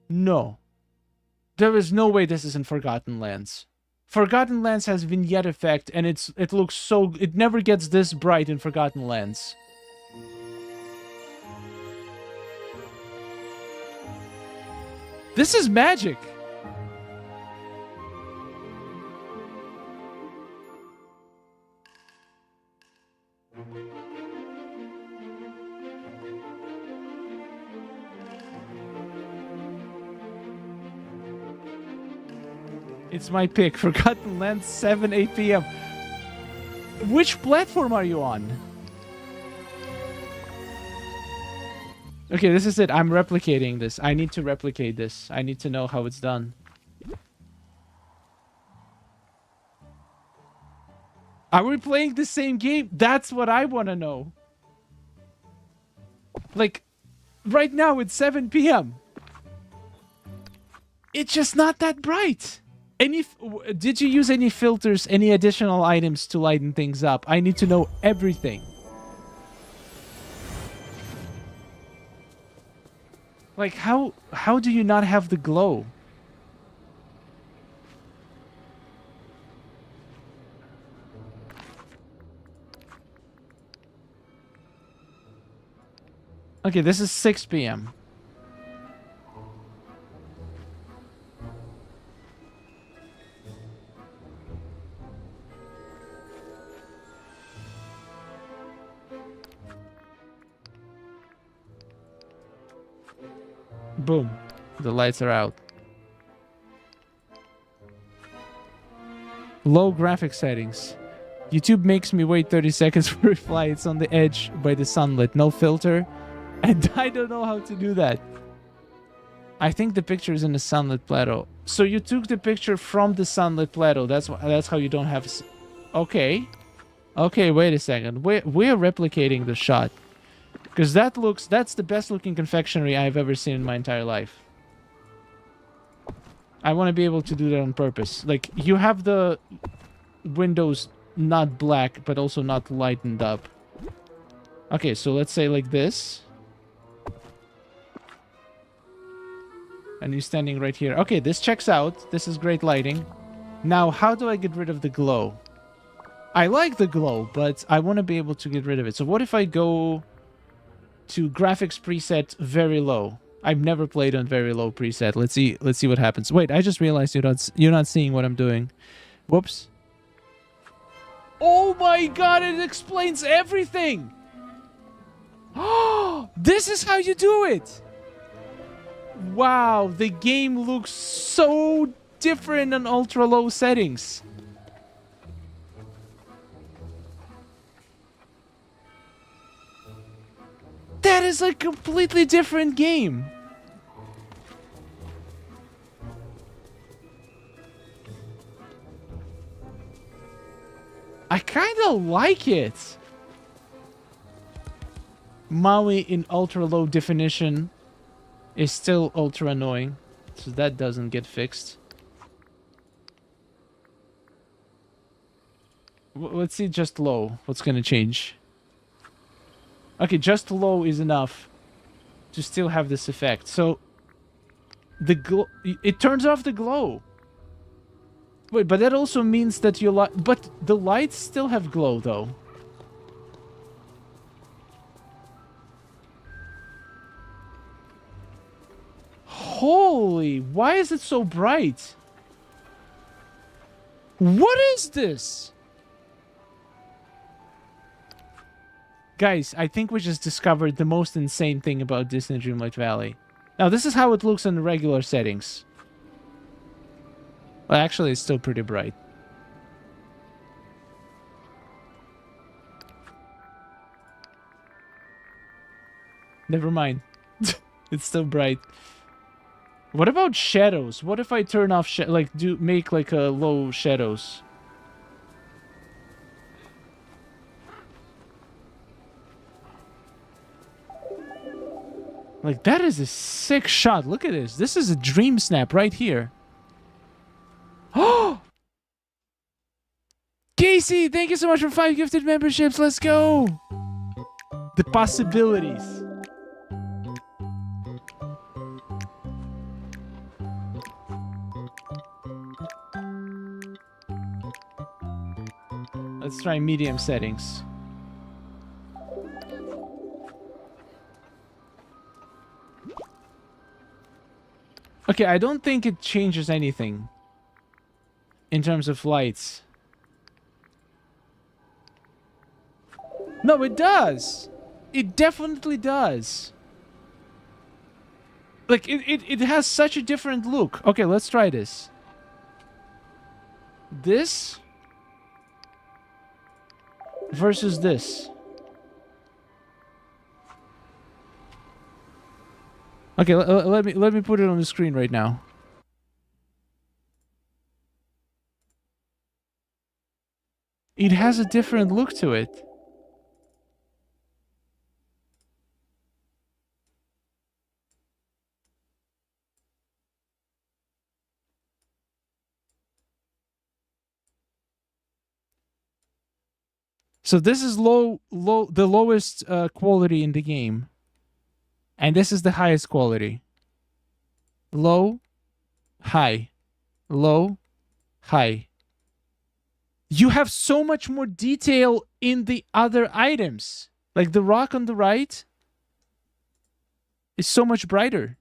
No. There is no way this isn't Forgotten Lands. Forgotten Lands has vignette effect, and it looks so... It never gets this bright in Forgotten Lands. This is magic! It's my pick. Forgotten Lands, 7, 8 p.m. Which platform are you on? Okay, this is it. I'm replicating this. I need to replicate this. I need to know how it's done. Are we playing the same game? That's what I want to know. Like, right now it's 7 p.m. It's just not that bright. Did you use any filters, any additional items to lighten things up? I need to know everything. Like, how do you not have the glow? Okay, this is 6 p.m. Boom. The lights are out. Low graphic settings. YouTube makes me wait 30 seconds for reply. It's on the edge by the sunlit. No filter. And I don't know how to do that. I think the picture is in the sunlit plateau. So you took the picture from the sunlit plateau. That's how you don't have... Okay. Okay, wait a second. We're replicating the shot. Because that's the best looking confectionery I've ever seen in my entire life. I want to be able to do that on purpose. Like, you have the windows not black, but also not lightened up. Okay, so let's say like this. And you're standing right here. Okay, this checks out. This is great lighting. Now, how do I get rid of the glow? I like the glow, but I want to be able to get rid of it. So what if I go... to graphics preset very low? I've never played on very low preset. Let's see what happens. Wait, I just realized you're not seeing what I'm doing. Whoops. Oh my god, it explains everything. Oh, this is how you do it. Wow, the game looks so different on ultra low settings. That is a completely different game. I kind of like it. Maui in ultra low definition is still ultra annoying, so that doesn't get fixed. Let's see just low. What's gonna change? Okay, just low is enough to still have this effect. So the glow, it turns off the glow. Wait, but that also means that you but the lights still have glow though. Holy, why is it so bright? What is this? Guys, I think we just discovered the most insane thing about Disney Dreamlight Valley. Now, this is how it looks in the regular settings. Well, actually, it's still pretty bright. Never mind. It's still bright. What about shadows? What if I turn off make like a low shadows? Like, that is a sick shot. Look at this. This is a dream snap right here. Oh! Casey, thank you so much for 5 gifted memberships. Let's go. The possibilities. Let's try medium settings. Okay, I don't think it changes anything in terms of lights. No, it does. It definitely does. Like, it has such a different look. Okay, let's try this. This versus this. Okay, let me put it on the screen right now. It has a different look to it. So this is the lowest quality in the game. And this is the highest quality. Low, high. Low, high. You have so much more detail in the other items. Like the rock on the right is so much brighter.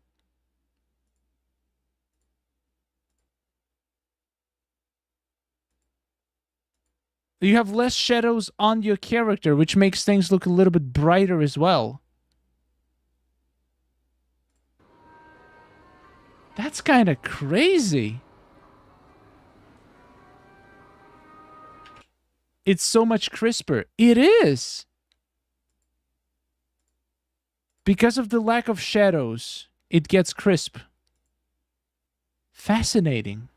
You have less shadows on your character, which makes things look a little bit brighter as well. That's kind of crazy. It's so much crisper. It is. Because of the lack of shadows, it gets crisp. Fascinating.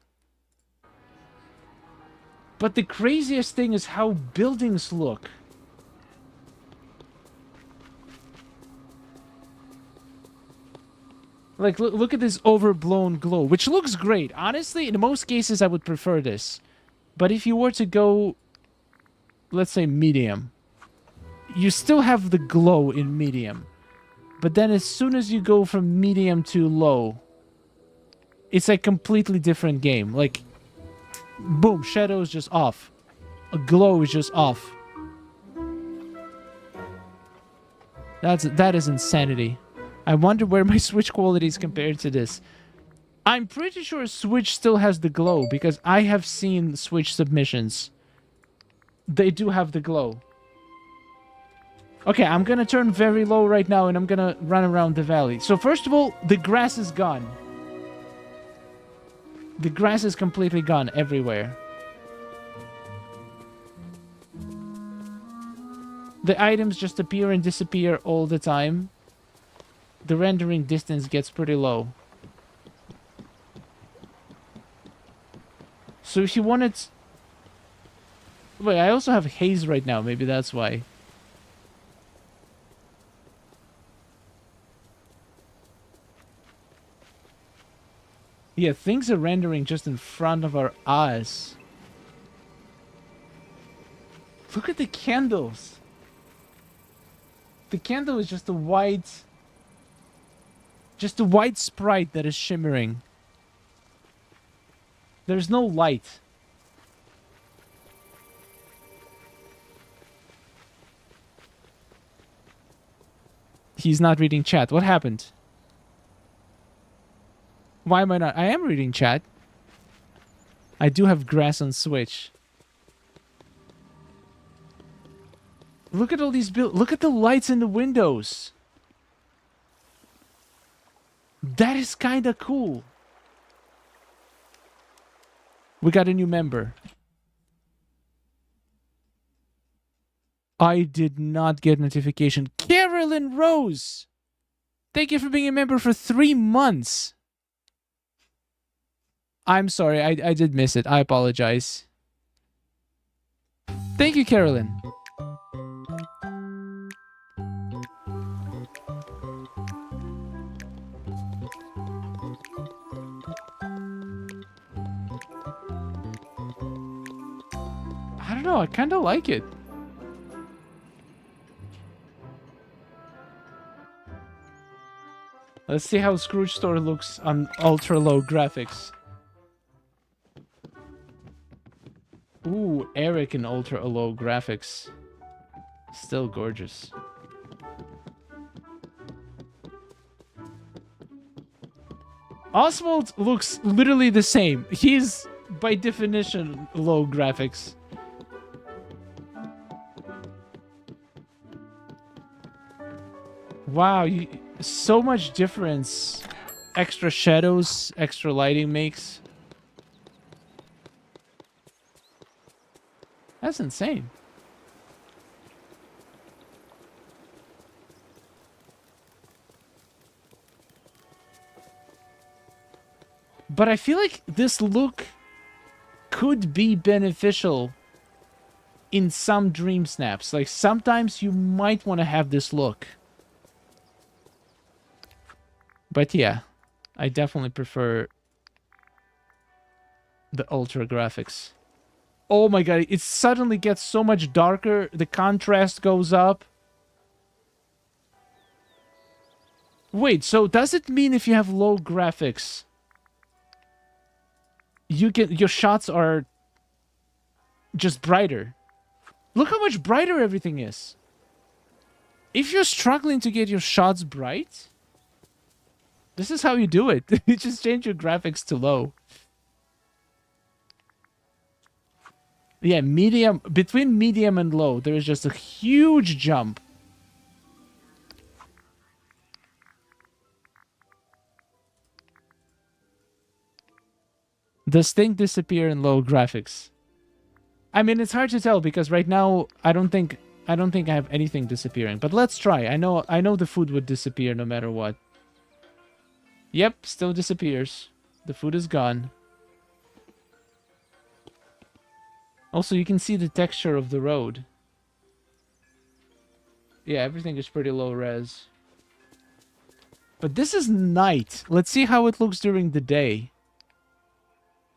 But the craziest thing is how buildings look. Like, look at this overblown glow, which looks great. Honestly, in most cases, I would prefer this. But if you were to go, let's say, medium, you still have the glow in medium. But then as soon as you go from medium to low, it's a completely different game. Like, boom, shadow is just off. A glow is just off. That is insanity. I wonder where my Switch quality is compared to this. I'm pretty sure Switch still has the glow because I have seen Switch submissions. They do have the glow. Okay, I'm gonna turn very low right now and I'm gonna run around the valley. So first of all, the grass is gone. The grass is completely gone everywhere. The items just appear and disappear all the time. The rendering distance gets pretty low. So if you wanted... Wait, I also have haze right now. Maybe that's why. Yeah, things are rendering just in front of our eyes. Look at the candles. The candle is just a white... Just a white sprite that is shimmering. There's no light. He's not reading chat. What happened? Why am I not? I am reading chat. I do have grass on Switch. Look at all these look at the lights in the windows. That is kind of cool. We got a new member. I did not get notification. Carolyn Rose! Thank you for being a member for 3 months. I'm sorry, I did miss it. I apologize. Thank you, Carolyn. I don't know, I kind of like it. Let's see how Scrooge Store looks on ultra-low graphics. Ooh, Eric in ultra-low graphics. Still gorgeous. Oswald looks literally the same. He's, by definition, low graphics. Wow, so much difference. Extra shadows, extra lighting makes. That's insane. But I feel like this look could be beneficial in some Dreamsnaps. Like, sometimes you might want to have this look. But yeah, I definitely prefer the ultra graphics. Oh my god, it suddenly gets so much darker. The contrast goes up. Wait, so does it mean if you have low graphics, your shots are just brighter? Look how much brighter everything is. If you're struggling to get your shots bright, this is how you do it. You just change your graphics to low. Yeah, medium. Between medium and low, there is just a huge jump. Does thing disappear in low graphics? I mean, it's hard to tell because right now I don't think I have anything disappearing. But let's try. I know the food would disappear no matter what. Yep, still disappears. The food is gone. Also, you can see the texture of the road. Yeah, everything is pretty low res. But this is night. Let's see how it looks during the day.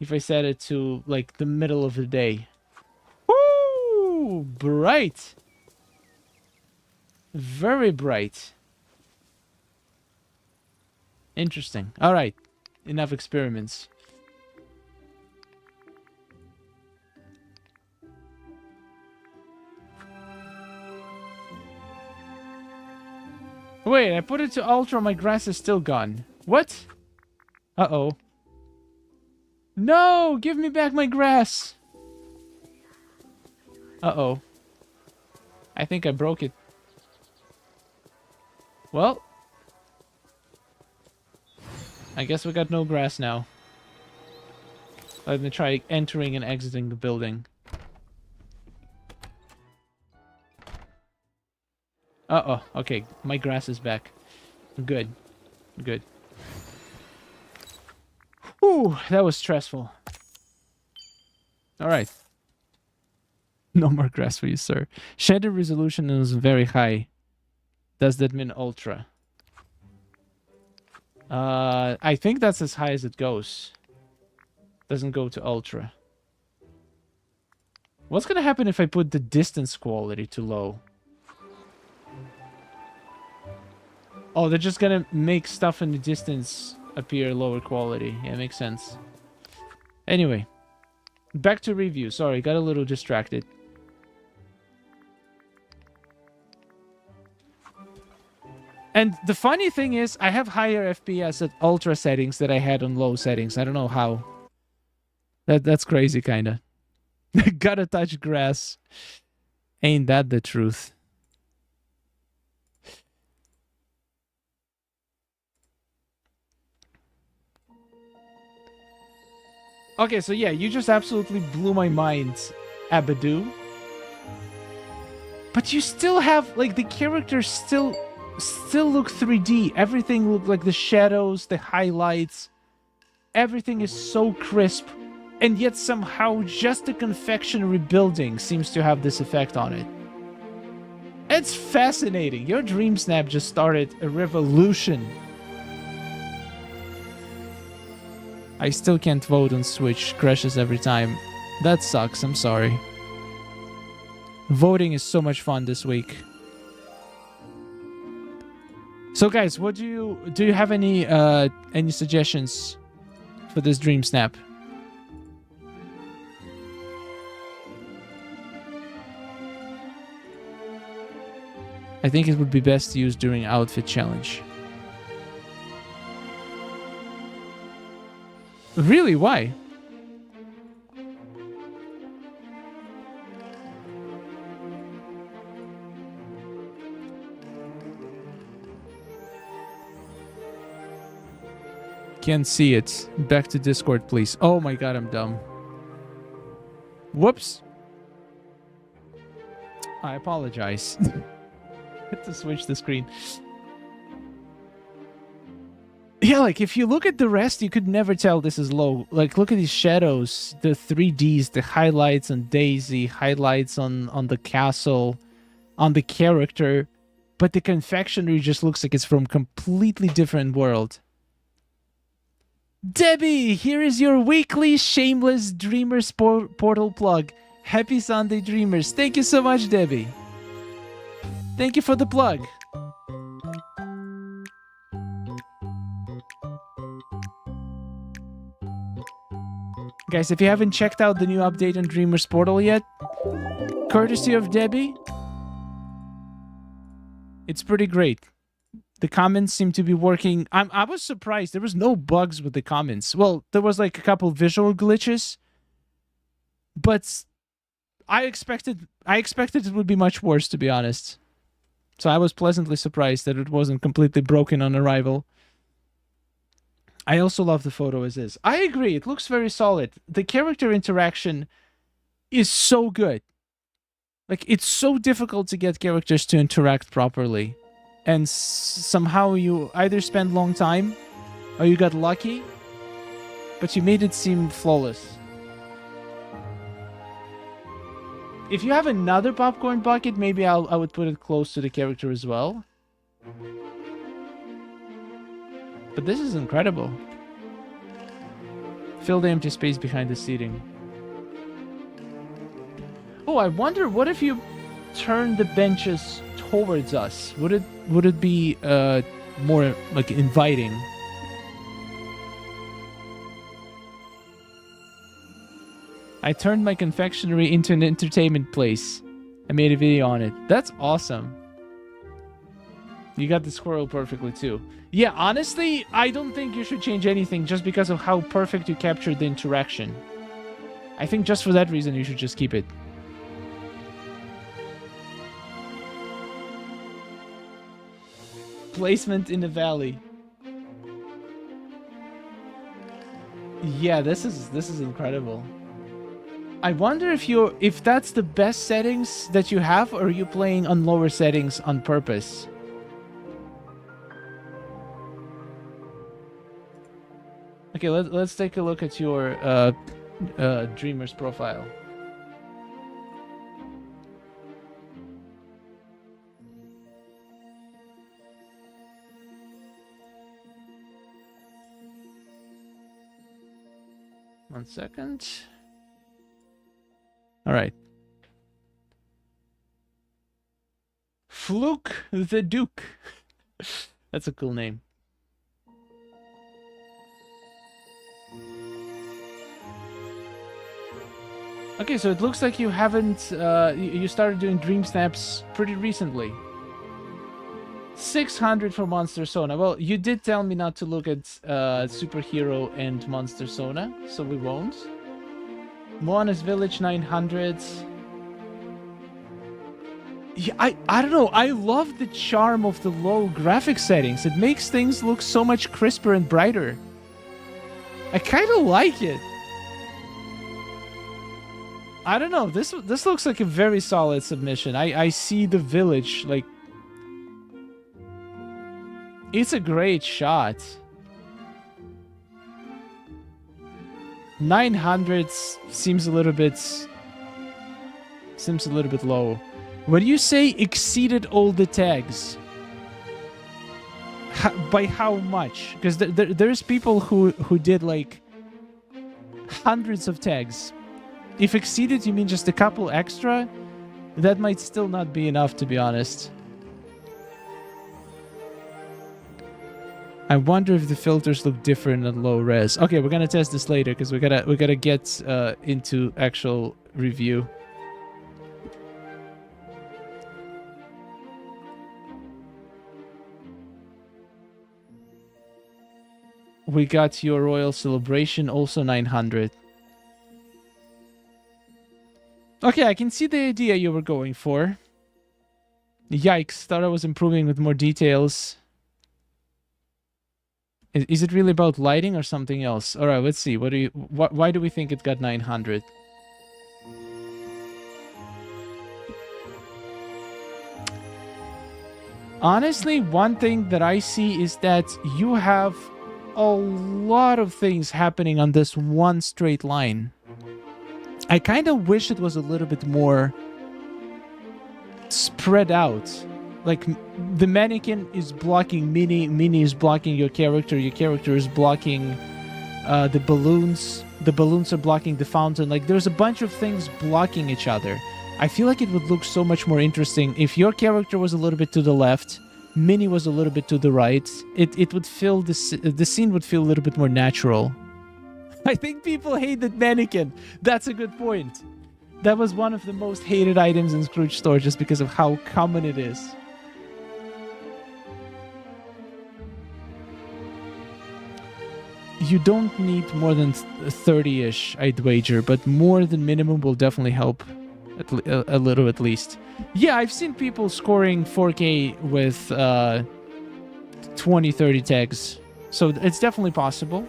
If I set it to, like, the middle of the day. Woo! Bright! Very bright. Interesting. Alright. Enough experiments. Wait, I put it to ultra, my grass is still gone. What? Uh-oh. No! Give me back my grass! Uh-oh. I think I broke it. Well. I guess we got no grass now. Let me try entering and exiting the building. Uh-oh. Okay, my grass is back. Good. Good. Whew, that was stressful. Alright. No more grass for you, sir. Shader resolution is very high. Does that mean ultra? I think that's as high as it goes. Doesn't go to ultra. What's gonna happen if I put the distance quality to low? Oh, they're just gonna make stuff in the distance appear lower quality. Yeah, makes sense. Anyway. Back to review. Sorry, got a little distracted. And the funny thing is, I have higher FPS at ultra settings than I had on low settings. I don't know how. That's crazy, kinda. Gotta touch grass. Ain't that the truth? Okay, so yeah, you just absolutely blew my mind, Abadoo. But you still have, like, the characters still look 3D. Everything look like the shadows, the highlights. everything is so crisp, and yet somehow just the confectionery building seems to have this effect on it. It's fascinating. Your Dreamsnap just started a revolution. I still can't vote on Switch. Crashes every time. That sucks. I'm sorry. Voting is so much fun this week. So guys, what do you have any suggestions for this Dreamsnap? I think it would be best to use during outfit challenge. Really? Why? Can't see it. Back to Discord, please. Oh my god, I'm dumb. Whoops. I apologize. To switch the screen. Yeah, like if you look at the rest, you could never tell this is low. Like look at these shadows, the 3Ds, the highlights on Daisy, highlights on the castle, on the character, but the confectionery just looks like it's from a completely different world. Debbie, here is your weekly shameless Dreamers portal plug. Happy Sunday, Dreamers. Thank you so much, Debbie. Thank you for the plug. Guys, if you haven't checked out the new update on Dreamers Portal yet, courtesy of Debbie, it's pretty great. The comments seem to be working. I was surprised. There was no bugs with the comments. Well, there was like a couple visual glitches, but I expected it would be much worse, to be honest. So I was pleasantly surprised that it wasn't completely broken on arrival. I also love the photo as is. I agree. It looks very solid. The character interaction is so good. Like, it's so difficult to get characters to interact properly. And somehow you either spend long time or you got lucky, but you made it seem flawless. If you have another popcorn bucket, maybe I would put it close to the character as well. But this is incredible. Fill the empty space behind the seating. Oh, I wonder what if you turn the benches towards us? Would it be more like inviting? I turned my confectionery into an entertainment place. I made a video on it. That's awesome. You got the squirrel perfectly too. Yeah, honestly, I don't think you should change anything just because of how perfect you captured the interaction. I think just for that reason you should just keep it. Placement in the valley. Yeah, this is incredible. I wonder if that's the best settings that you have, or are you playing on lower settings on purpose? Okay, let's take a look at your Dreamer's profile. One second. All right. Fluke the Duke. That's a cool name. Okay, so it looks like you haven't... you started doing Dreamsnaps pretty recently. 600 for Monster Sona. Well, you did tell me not to look at Superhero and Monster Sona, so we won't. Moana's Village 900. Yeah, I don't know. I love the charm of the low graphic settings. It makes things look so much crisper and brighter. I kind of like it. I don't know. This looks like a very solid submission. I see the village, like... It's a great shot. 900 seems a little bit low. When you say exceeded all the tags, by how much? Because there's people who did like hundreds of tags. If exceeded you mean just a couple extra, that might still not be enough, to be honest. I wonder if the filters look different at low res. Okay, we're gonna test this later because we gotta get into actual review. We got your Royal Celebration, also 900. Okay, I can see the idea you were going for. Yikes, thought I was improving with more details. Is it really about lighting or something else? All right, let's see. Why do we think it got 900? Honestly, one thing that I see is that you have a lot of things happening on this one straight line. I kind of wish it was a little bit more spread out. Like, the mannequin is blocking Minnie is blocking your character is blocking the balloons are blocking the fountain. Like, there's a bunch of things blocking each other. I feel like it would look so much more interesting if your character was a little bit to the left, Minnie was a little bit to the right. It would feel, the scene would feel a little bit more natural. I think people hate that mannequin. That's a good point. That was one of the most hated items in Scrooge store just because of how common it is. You don't need more than 30-ish, I'd wager, but more than minimum will definitely help a little at least. Yeah, I've seen people scoring 4K with 20, 30 tags, so it's definitely possible.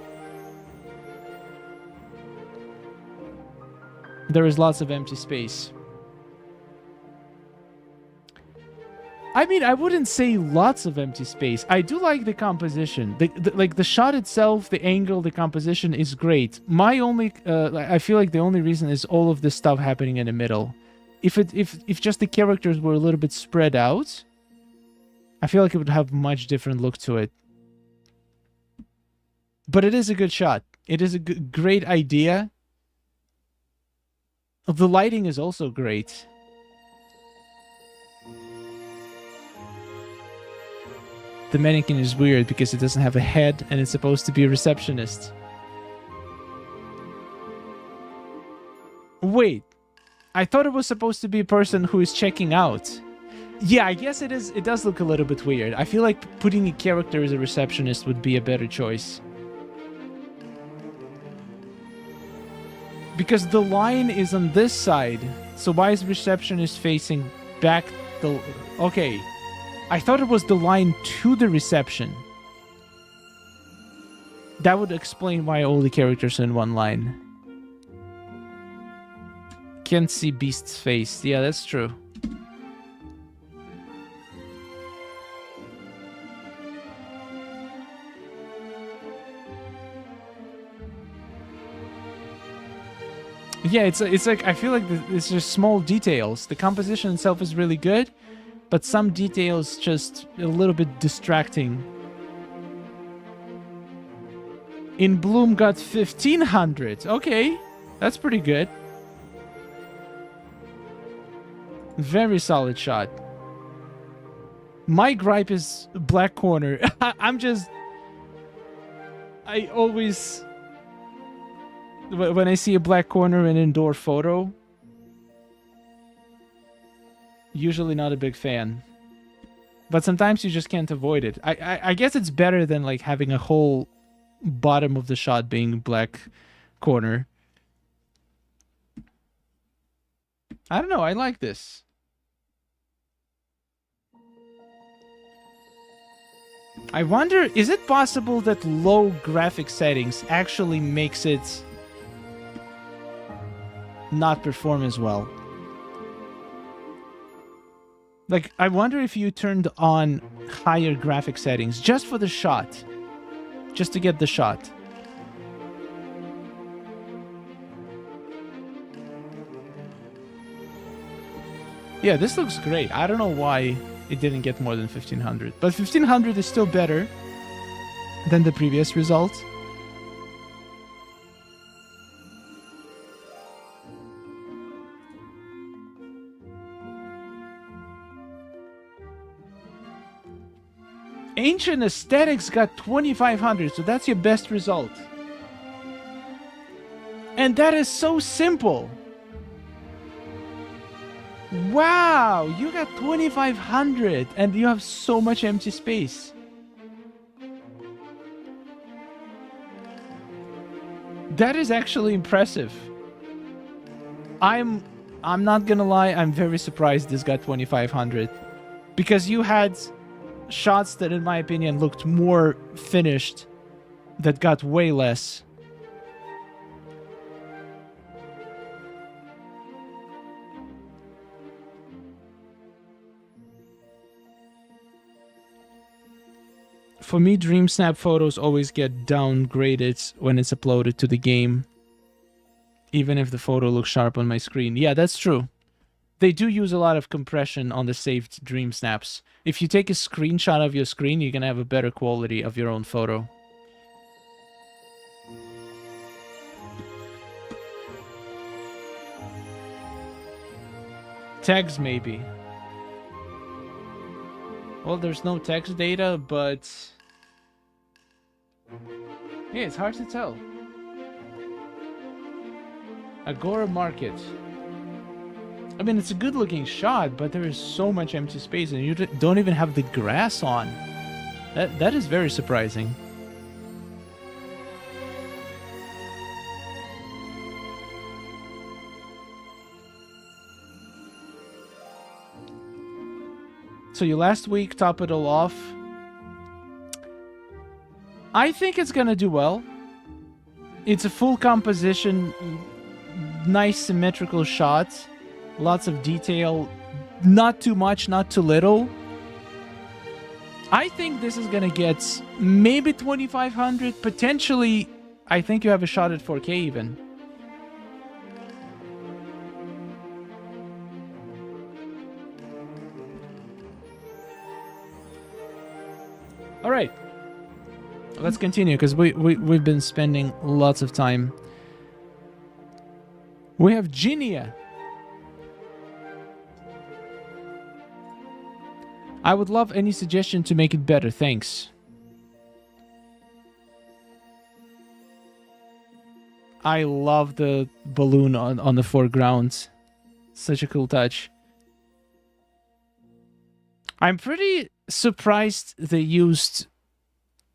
There is lots of empty space. I mean, I wouldn't say lots of empty space. I do like the composition. Like the shot itself, the angle, the composition is great. My only, I feel like the only reason is all of this stuff happening in the middle. If just the characters were a little bit spread out, I feel like it would have much different look to it. But it is a good shot. It is a great idea. The lighting is also great. The mannequin is weird because it doesn't have a head and it's supposed to be a receptionist. Wait, I thought it was supposed to be a person who is checking out. Yeah, I guess it is. It does look a little bit weird. I feel like putting a character as a receptionist would be a better choice. Because the line is on this side. So why is receptionist facing back the... Okay. I thought it was the line to the reception. That would explain why all the characters are in one line. Can't see Beast's face. Yeah, that's true. Yeah, it's like, I feel like it's just small details. The composition itself is really good, but some details just a little bit distracting. In Bloom got 1500. Okay, that's pretty good. Very solid shot. My gripe is black corner. I always... When I see a black corner in indoor photo, usually not a big fan. But sometimes you just can't avoid it. I guess it's better than like having a whole bottom of the shot being black corner. I don't know, I like this. I wonder, is it possible that low graphic settings actually makes it not perform as well? Like, I wonder if you turned on higher graphic settings just for the shot. Just to get the shot. Yeah, this looks great. I don't know why it didn't get more than 1500. But 1500 is still better than the previous result. Ancient Aesthetics got 2500, so that's your best result. And that is so simple. Wow, you got 2500 and you have so much empty space. That is actually impressive. I'm not gonna lie, I'm very surprised this got 2500 because you had shots that in my opinion looked more finished that got way less. For me, Dreamsnap photos always get downgraded when it's uploaded to the game, even if the photo looks sharp on my screen. Yeah, that's true. They do use a lot of compression on the saved Dreamsnaps. If you take a screenshot of your screen, you can have a better quality of your own photo. Tags, maybe. Well, there's no text data, but yeah, it's hard to tell. Agora Market. I mean, it's a good-looking shot, but there is so much empty space, and you don't even have the grass on. That is very surprising. So you last week top it all off. I think it's gonna do well. It's a full composition, nice symmetrical shot, lots of detail, not too much, not too little. I think this is gonna get maybe 2500, potentially. I think you have a shot at 4K even. All right, let's continue because we've been spending lots of time. We have Ginia. I would love any suggestion to make it better, thanks. I love the balloon on the foreground. Such a cool touch. I'm pretty surprised they used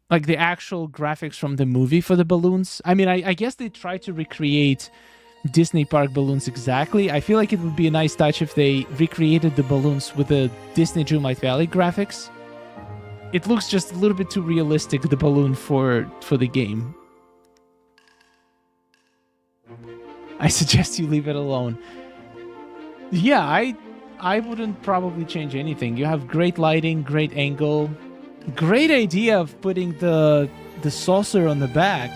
like the actual graphics from the movie for the balloons. I mean, I guess they tried to recreate Disney Park balloons exactly. I feel like it would be a nice touch if they recreated the balloons with the Disney Dreamlight Valley graphics. It looks just a little bit too realistic, the balloon for the game. I suggest you leave it alone. Yeah, I wouldn't probably change anything. You have great lighting, great angle. Great idea of putting the saucer on the back.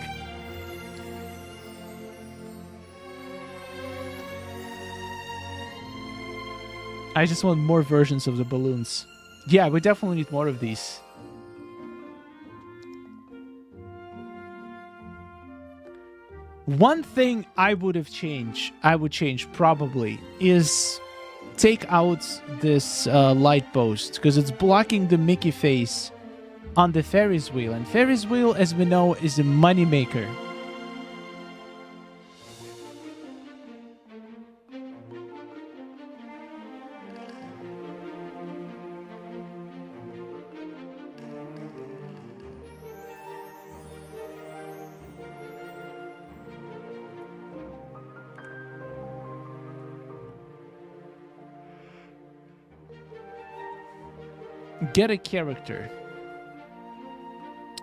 I just want more versions of the balloons. Yeah, we definitely need more of these. One thing I would change probably, is take out this light post, because it's blocking the Mickey face on the Ferris wheel. And Ferris wheel, as we know, is a moneymaker. Get a character.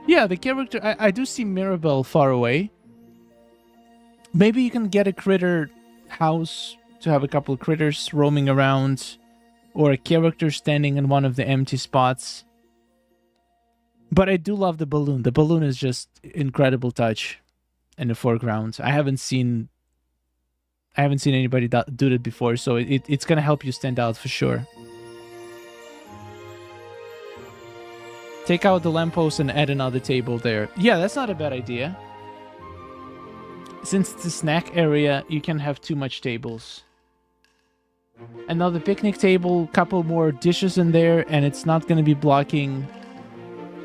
Yeah, the character... I do see Mirabelle far away. Maybe you can get a critter house to have a couple of critters roaming around. Or a character standing in one of the empty spots. But I do love the balloon. The balloon is just incredible touch in the foreground. I haven't seen I haven't seen anybody do that before, so it's gonna help you stand out for sure. Take out the lamppost and add another table there. Yeah, that's not a bad idea. Since it's a snack area, you can have too much tables. Another picnic table, couple more dishes in there, and it's not going to be blocking.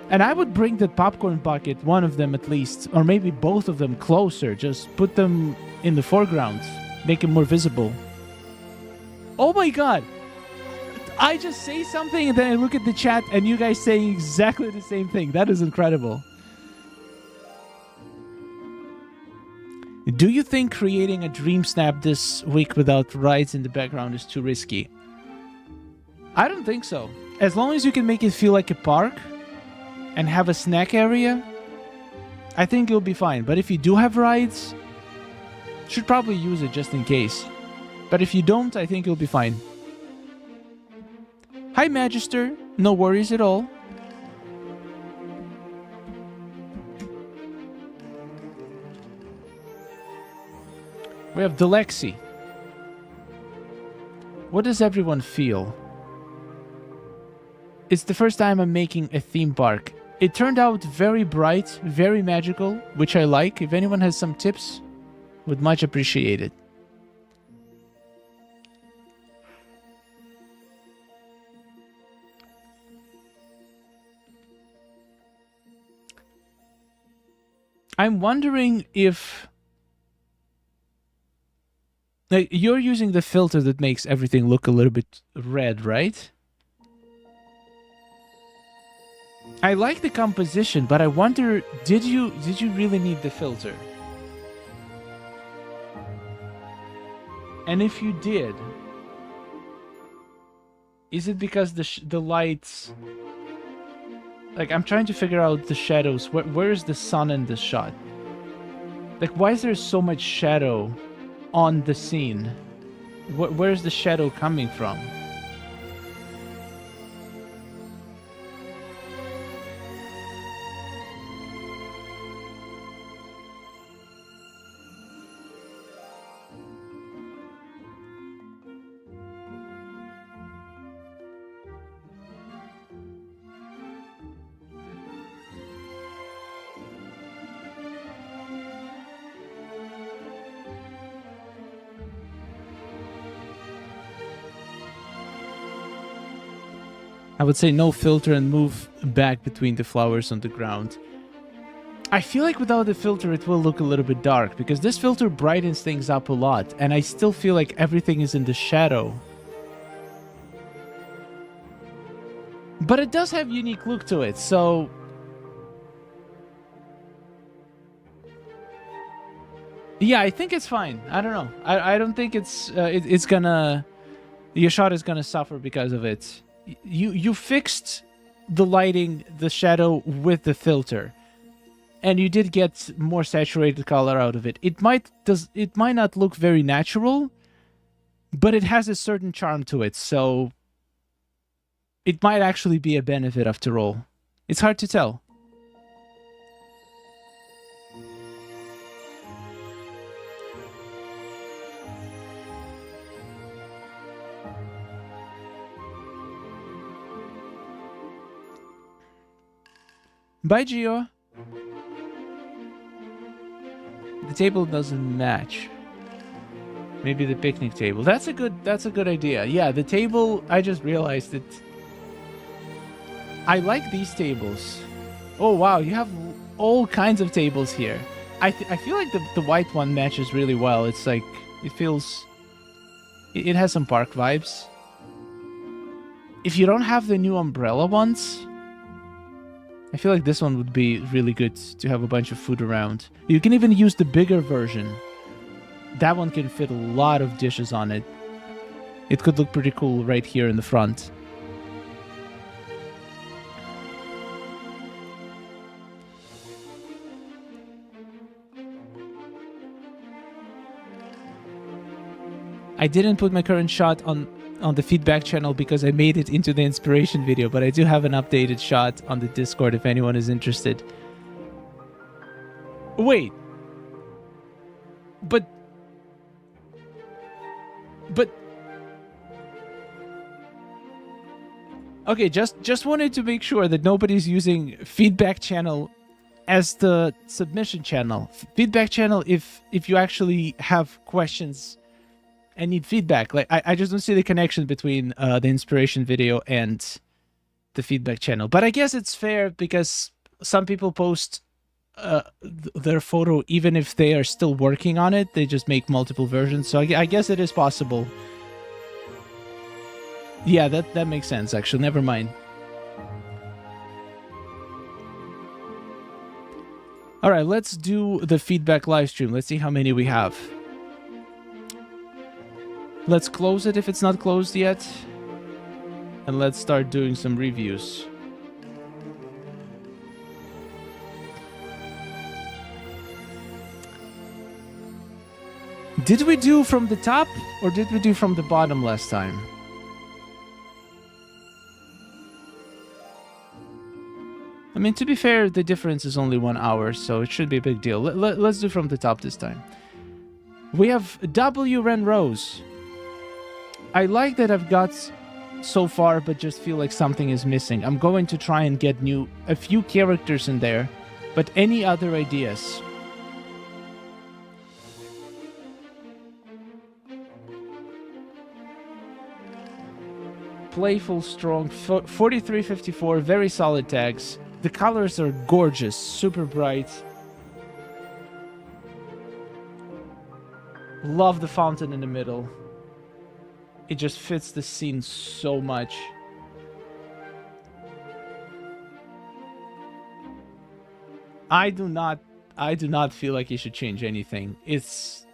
And I would bring the popcorn bucket, one of them at least, or maybe both of them closer. Just put them in the foreground. Make them more visible. Oh my god! I just say something and then I look at the chat and you guys saying exactly the same thing. That is incredible. Do you think creating a dream snap this week without rides in the background is too risky? I don't think so. As long as you can make it feel like a park and have a snack area, I think you'll be fine. But if you do have rides, should probably use it just in case. But if you don't, I think you'll be fine. Hi, Magister. No worries at all. We have Delexi. What does everyone feel? It's the first time I'm making a theme park. It turned out very bright, very magical, which I like. If anyone has some tips, would much appreciate it. I'm wondering if... Like, you're using the filter that makes everything look a little bit red, right? I like the composition, but I wonder, did you really need the filter? And if you did, is it because the lights... Like, I'm trying to figure out the shadows. Where is the sun in this shot? Like, why is there so much shadow on the scene? Where's the shadow coming from? I would say no filter and move back between the flowers on the ground. I feel like without the filter it will look a little bit dark, because this filter brightens things up a lot, and I still feel like everything is in the shadow. But it does have a unique look to it, so... Yeah, I think it's fine. I don't know. I don't think it's gonna... Your shot is gonna suffer because of it. You fixed the lighting, the shadow with the filter, and you did get more saturated color out of it. It might not look very natural, but it has a certain charm to it, so it might actually be a benefit after all. It's hard to tell. Bye, Gio. The table doesn't match. Maybe the picnic table. That's a good idea. Yeah, the table, I just realized that I like these tables. Oh wow, you have all kinds of tables here. I feel like the white one matches really well. It's like it has some park vibes. If you don't have the new umbrella ones, I feel like this one would be really good to have a bunch of food around. You can even use the bigger version. That one can fit a lot of dishes on it. It could look pretty cool right here in the front. I didn't put my current shot on the feedback channel because I made it into the inspiration video, but I do have an updated shot on the Discord if anyone is interested. Wait. But But okay, just wanted to make sure that nobody's using feedback channel as the submission channel. Feedback channel if you actually have questions and need feedback. Like I just don't see the connection between the inspiration video and the feedback channel. But I guess it's fair because some people post their photo even if they are still working on it. They just make multiple versions. So I guess it is possible. Yeah, that makes sense, actually. Never mind. All right, let's do the feedback live stream. Let's see how many we have. Let's close it if it's not closed yet. And let's start doing some reviews. Did we do from the top or did we do from the bottom last time? I mean, to be fair, the difference is only 1 hour, so it should be a big deal. Let's do from the top this time. We have W. Ren Rose. I like that I've got so far, but just feel like something is missing. I'm going to try and get a few characters in there, but any other ideas? Playful, strong, 4354, very solid tags. The colors are gorgeous, super bright. Love the fountain in the middle. It just fits the scene so much. I do not feel like you should change anything. It's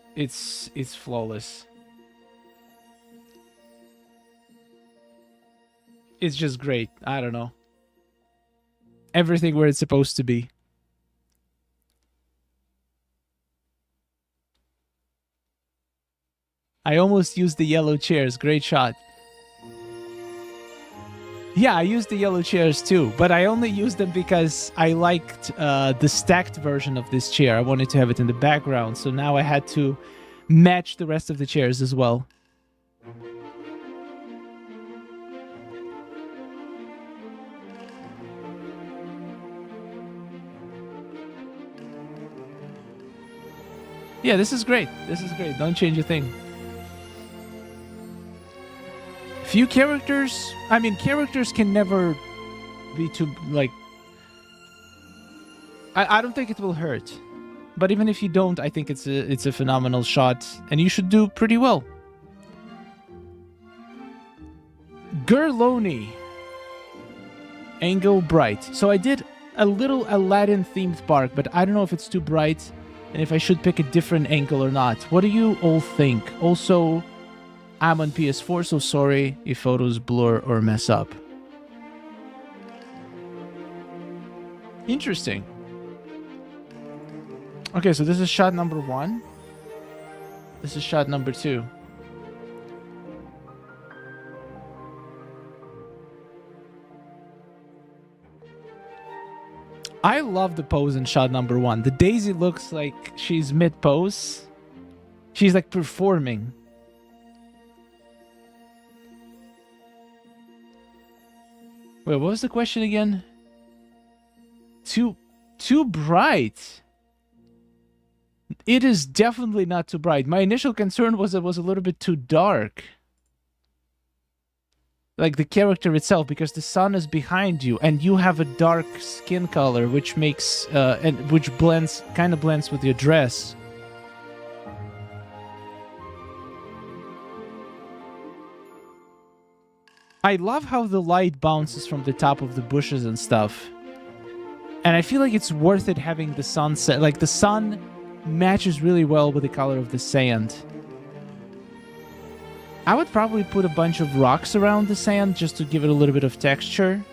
flawless. It's just great. I don't know. Everything where it's supposed to be. I almost used the yellow chairs. Great shot. Yeah, I used the yellow chairs too, but I only used them because I liked the stacked version of this chair. I wanted to have it in the background, so now I had to match the rest of the chairs as well. Yeah, this is great. This is great. Don't change a thing. Few characters. I mean, characters can never be too, like... I don't think it will hurt. But even if you don't, I think it's a phenomenal shot. And you should do pretty well. Gurloni. Angle bright. So I did a little Aladdin-themed park, but I don't know if it's too bright. And if I should pick a different angle or not. What do you all think? Also, I'm on PS4, so sorry if photos blur or mess up. Interesting. Okay, so this is shot number 1. This is shot number 2. I love the pose in shot number 1. The Daisy looks like she's mid-pose. She's like performing. Wait, what was the question again? Too bright. It is definitely not too bright. My initial concern was it was a little bit too dark. Like the character itself, because the sun is behind you and you have a dark skin color, which makes which kind of blends with your dress. I love how the light bounces from the top of the bushes and stuff. And I feel like it's worth it having the sunset. Like the sun matches really well with the color of the sand. I would probably put a bunch of rocks around the sand just to give it a little bit of texture.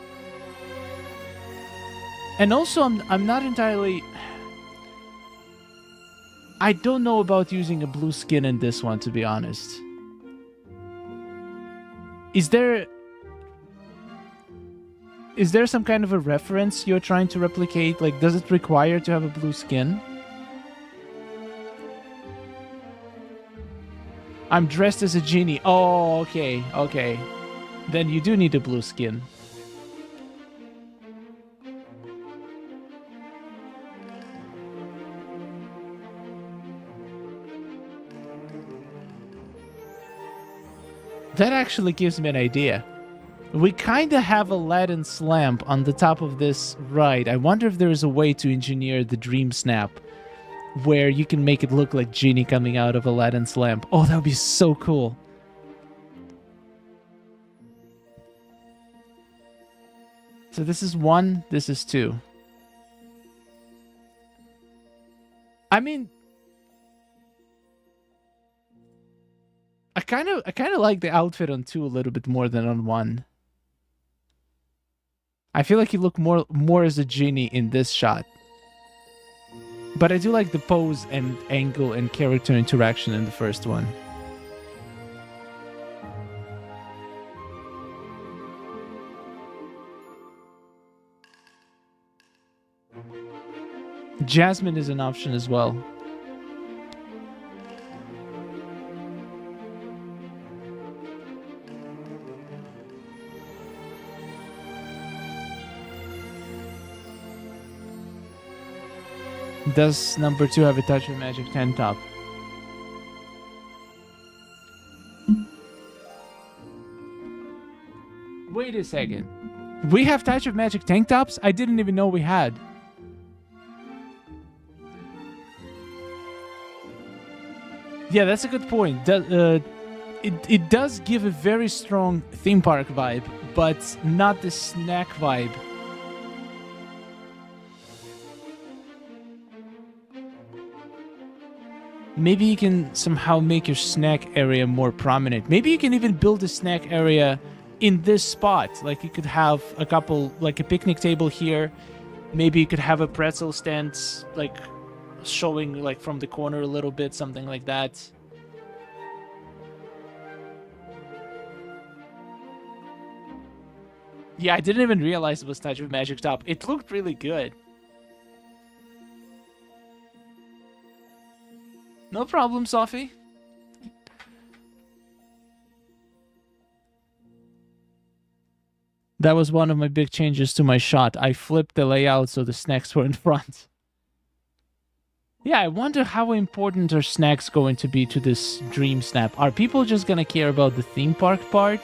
And also, I'm not entirely... I don't know about using a blue skin in this one, to be honest. Is there some kind of a reference you're trying to replicate? Like, does it require to have a blue skin? I'm dressed as a genie. Oh, okay, okay. Then you do need a blue skin. That actually gives me an idea. We kind of have Aladdin's lamp on the top of this ride. I wonder if there is a way to engineer the Dream Snap where you can make it look like Genie coming out of Aladdin's lamp. Oh, that would be so cool. So this is 1, this is 2. I mean, I kind of like the outfit on 2 a little bit more than on 1. I feel like you look more as a genie in this shot. But I do like the pose and angle and character interaction in the first one. Jasmine is an option as well. Does number 2 have a touch of magic tank top? Wait a second. We have touch of magic tank tops? I didn't even know we had. Yeah, that's a good point. It does give a very strong theme park vibe, but not the snack vibe. Maybe you can somehow make your snack area more prominent. Maybe you can even build a snack area in this spot. Like you could have a couple, like a picnic table here. Maybe you could have a pretzel stand, like showing like from the corner a little bit, something like that. Yeah, I didn't even realize it was Touch of Magic Top. It looked really good. No problem, Sophie. That was one of my big changes to my shot. I flipped the layout so the snacks were in front. Yeah, I wonder how important are snacks going to be to this Dream Snap. Are people just going to care about the theme park part?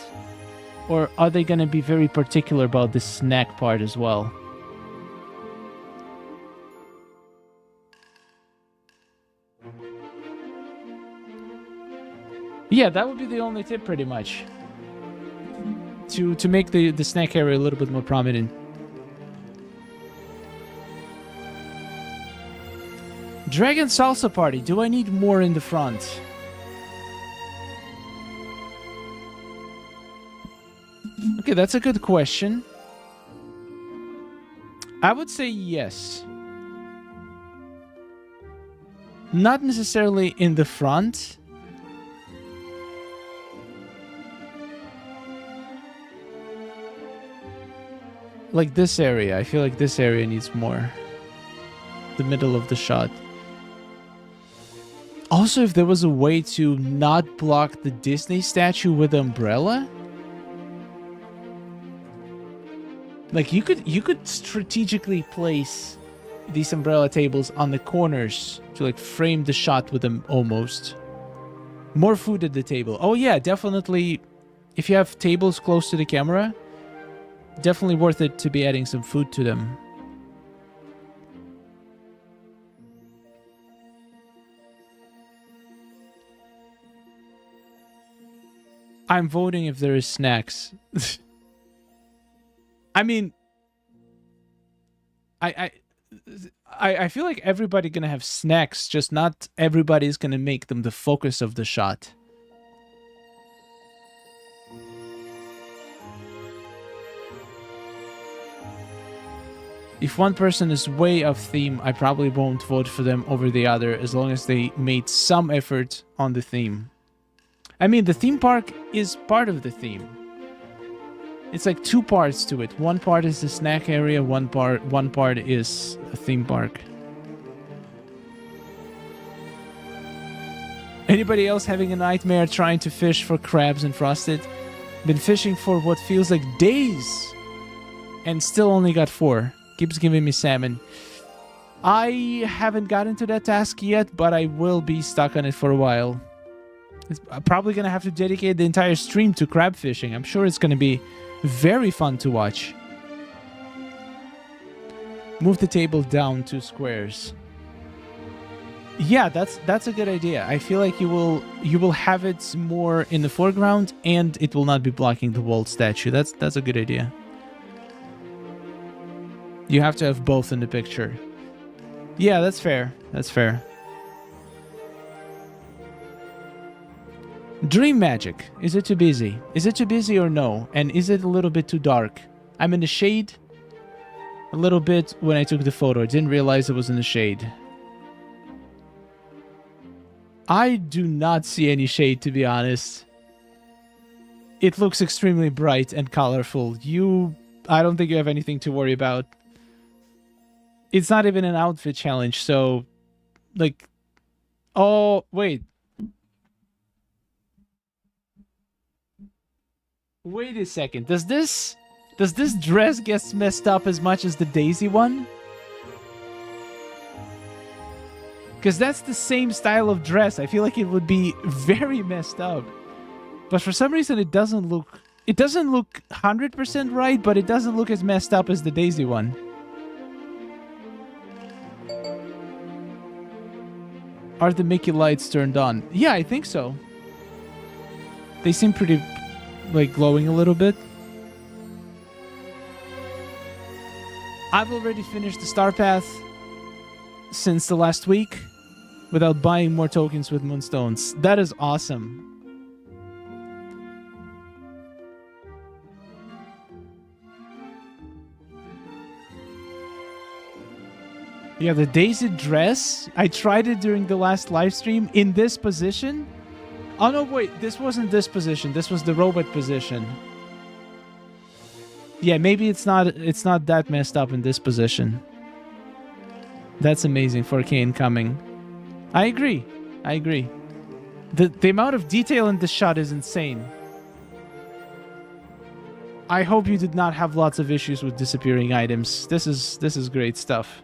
Or are they going to be very particular about the snack part as well? Yeah, that would be the only tip pretty much. To make the snack area a little bit more prominent. Dragon Salsa Party. Do I need more in the front? Okay, that's a good question. I would say yes. Not necessarily in the front. Like this area. I feel like this area needs more. The middle of the shot. Also, if there was a way to not block the Disney statue with the umbrella. Like you could strategically place these umbrella tables on the corners to like frame the shot with them almost. More food at the table. Oh yeah, definitely. If you have tables close to the camera, definitely worth it to be adding some food to them. I'm voting if there is snacks. I mean, I feel like everybody gonna have snacks, just not everybody's gonna make them the focus of the shot. If one person is way off theme, I probably won't vote for them over the other as long as they made some effort on the theme. I mean, the theme park is part of the theme. It's like two parts to it. One part is the snack area, one part is a theme park. Anybody else having a nightmare trying to fish for crabs in Frosted? Been fishing for what feels like days and still only got 4. Keeps giving me salmon. I haven't gotten to that task yet, but I will be stuck on it for a while. I'm probably going to have to dedicate the entire stream to crab fishing. I'm sure it's going to be very fun to watch. Move the table down 2 squares. Yeah, that's a good idea. I feel like you will have it more in the foreground and it will not be blocking the wall statue. That's a good idea. You have to have both in the picture. Yeah, that's fair. That's fair. Dream magic. Is it too busy? Is it too busy or no? And is it a little bit too dark? I'm in the shade a little bit when I took the photo. I didn't realize it was in the shade. I do not see any shade, to be honest. It looks extremely bright and colorful. I don't think you have anything to worry about. It's not even an outfit challenge, so, like, oh, wait. Wait a second. Does this dress get messed up as much as the Daisy one? Because that's the same style of dress. I feel like it would be very messed up. But for some reason, it doesn't look 100% right, but it doesn't look as messed up as the Daisy one. Are the Mickey lights turned on? Yeah, I think so. They seem pretty, like, glowing a little bit. I've already finished the Star Path since the last week without buying more tokens with Moonstones. That is awesome. Yeah, the Daisy dress, I tried it during the last live stream in this position. Oh no, wait, this wasn't this position. This was the robot position. Yeah, maybe it's not that messed up in this position. That's amazing. 4K incoming. I agree. I agree. The amount of detail in this shot is insane. I hope you did not have lots of issues with disappearing items. This is great stuff.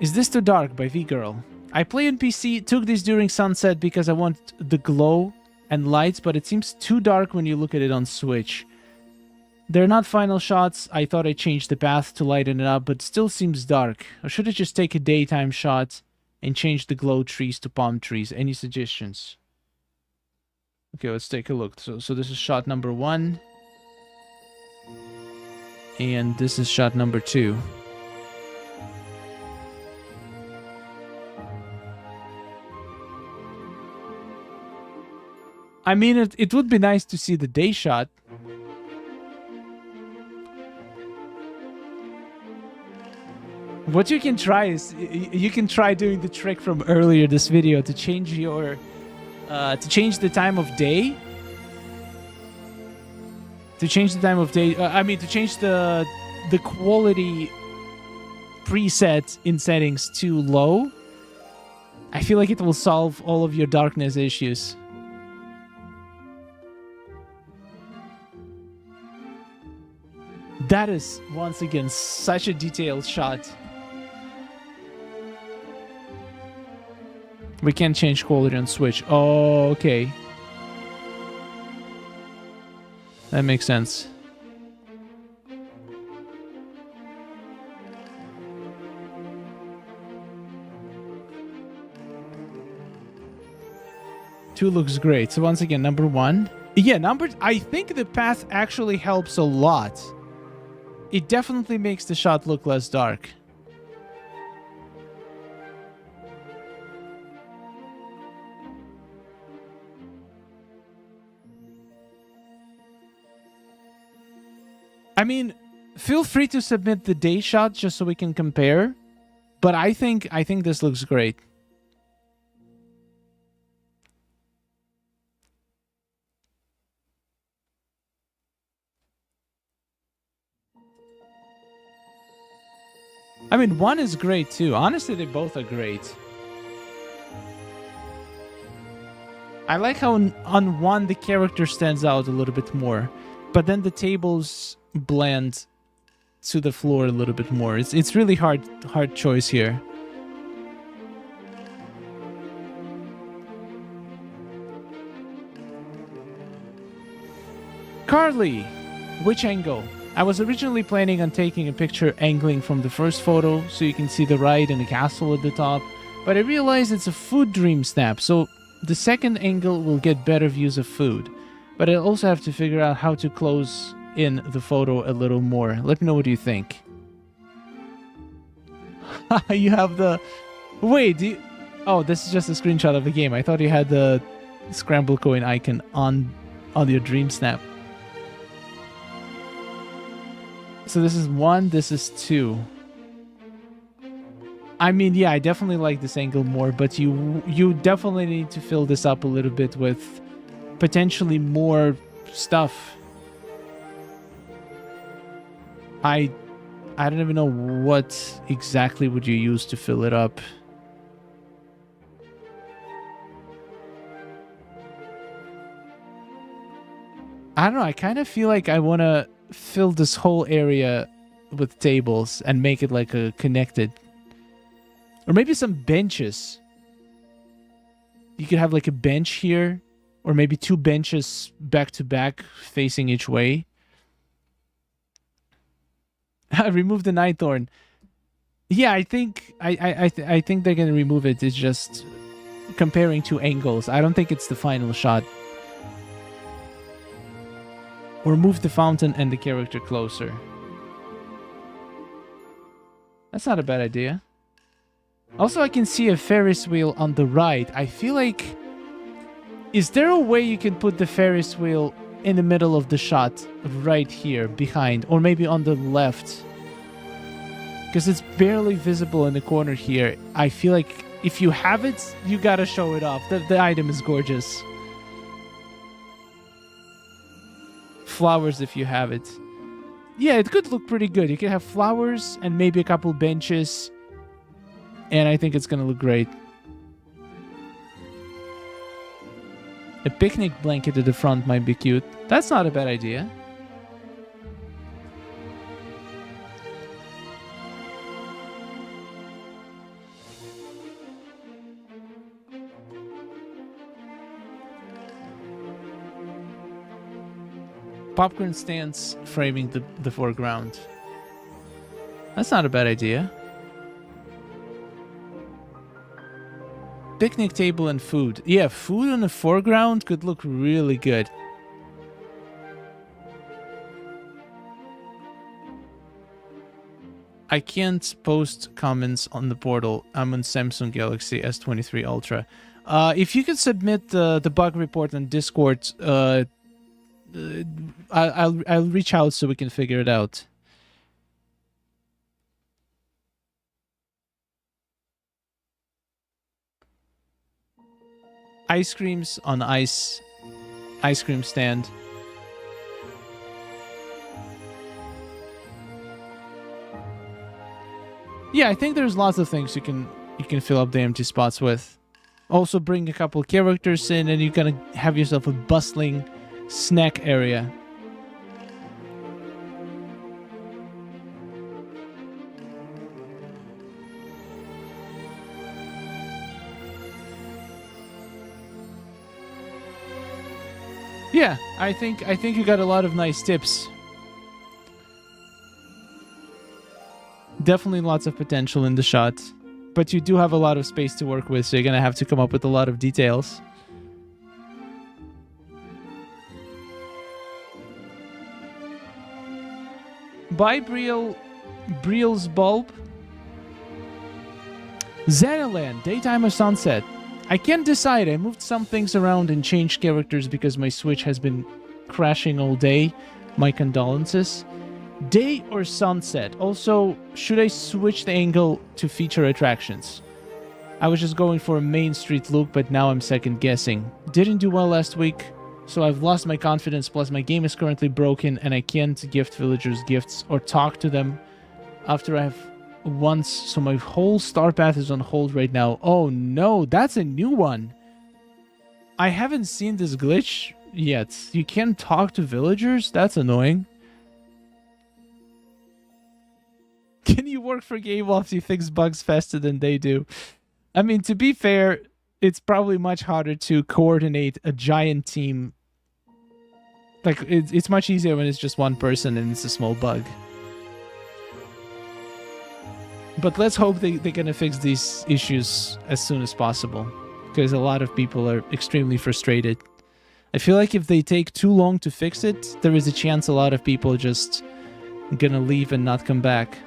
Is This Too Dark by V-Girl. I play on PC, took this during sunset because I want the glow and lights, but it seems too dark when you look at it on Switch. They're not final shots. I thought I changed the path to lighten it up, but still seems dark. Or should I just take a daytime shot and change the glow trees to palm trees? Any suggestions? Okay, let's take a look. So this is shot number 1. And this is shot number 2. I mean, it would be nice to see the day shot. What you can try is you can try doing the trick from earlier this video to change your the time of day. To change the time of day. To change the quality preset in settings to low. I feel like it will solve all of your darkness issues. That is, once again, such a detailed shot. We can't change quality on Switch. Oh, okay. That makes sense. Two looks great. So once again, number 1. Yeah, I think the path actually helps a lot. It definitely makes the shot look less dark. I mean, feel free to submit the day shot just so we can compare. But I think this looks great. I mean, one is great too. Honestly, they both are great. I like how on one the character stands out a little bit more, but then the tables blend to the floor a little bit more. It's really hard choice here. Carly, which angle? I was originally planning on taking a picture angling from the first photo so you can see the ride and the castle at the top, but I realized it's a food dream snap, so the second angle will get better views of food. But I also have to figure out how to close in the photo a little more. Let me know what you think. You have the... Wait, do you... Oh, this is just a screenshot of the game. I thought you had the Scramble coin icon on your Dream Snap. So this is 1, this is 2. I mean, yeah, I definitely like this angle more, but you definitely need to fill this up a little bit with potentially more stuff. I don't even know what exactly would you use to fill it up. I don't know, I kind of feel like I want to fill this whole area with tables and make it like a connected. Or maybe some benches. You could have like a bench here, or maybe 2 benches back to back facing each way. Remove the Nightthorn. Yeah, I think I think they're gonna remove it. It's just comparing 2 angles. I don't think it's the final shot. Or move the fountain and the character closer. That's not a bad idea. Also, I can see a Ferris wheel on the right. I feel like... Is there a way you can put the Ferris wheel in the middle of the shot? Right here, behind. Or maybe on the left. Because it's barely visible in the corner here. I feel like if you have it, you gotta show it off. The item is gorgeous. Flowers if you have it. Yeah, it could look pretty good. You could have flowers and maybe a couple benches. And I think it's going to look great. A picnic blanket at the front might be cute. That's not a bad idea. Popcorn stands framing the foreground. That's not a bad idea. Picnic table and food. Yeah, food in the foreground could look really good. I can't post comments on the portal. I'm on Samsung Galaxy S23 Ultra. If you could submit the bug report on Discord, I'll reach out so we can figure it out. Ice creams on ice cream stand. Yeah, I think there's lots of things you can fill up the empty spots with. Also bring a couple characters in and you're gonna have yourself a bustling snack area. Yeah, I think you got a lot of nice tips. Definitely lots of potential in the shot, but you do have a lot of space to work with, so you're gonna have to come up with a lot of details. Bye, Briel's bulb. Xanaland, daytime or sunset? I can't decide. I moved some things around and changed characters because my Switch has been crashing all day. My condolences. Day or sunset? Also, should I switch the angle to feature attractions? I was just going for a Main Street look, but now I'm second guessing. Didn't do well last week, so I've lost my confidence, plus my game is currently broken and I can't gift villagers gifts or talk to them after I've once, so my whole star path is on hold right now. Oh no, that's a new one. I haven't seen this glitch yet. You can't talk to villagers? That's annoying. Can you work for Gable if you fix bugs faster than they do? I mean, to be fair, it's probably much harder to coordinate a giant team. Like, it's much easier when it's just one person and it's a small bug. But let's hope they're going to fix these issues as soon as possible, because a lot of people are extremely frustrated. I feel like if they take too long to fix it, there is a chance a lot of people are just going to leave and not come back,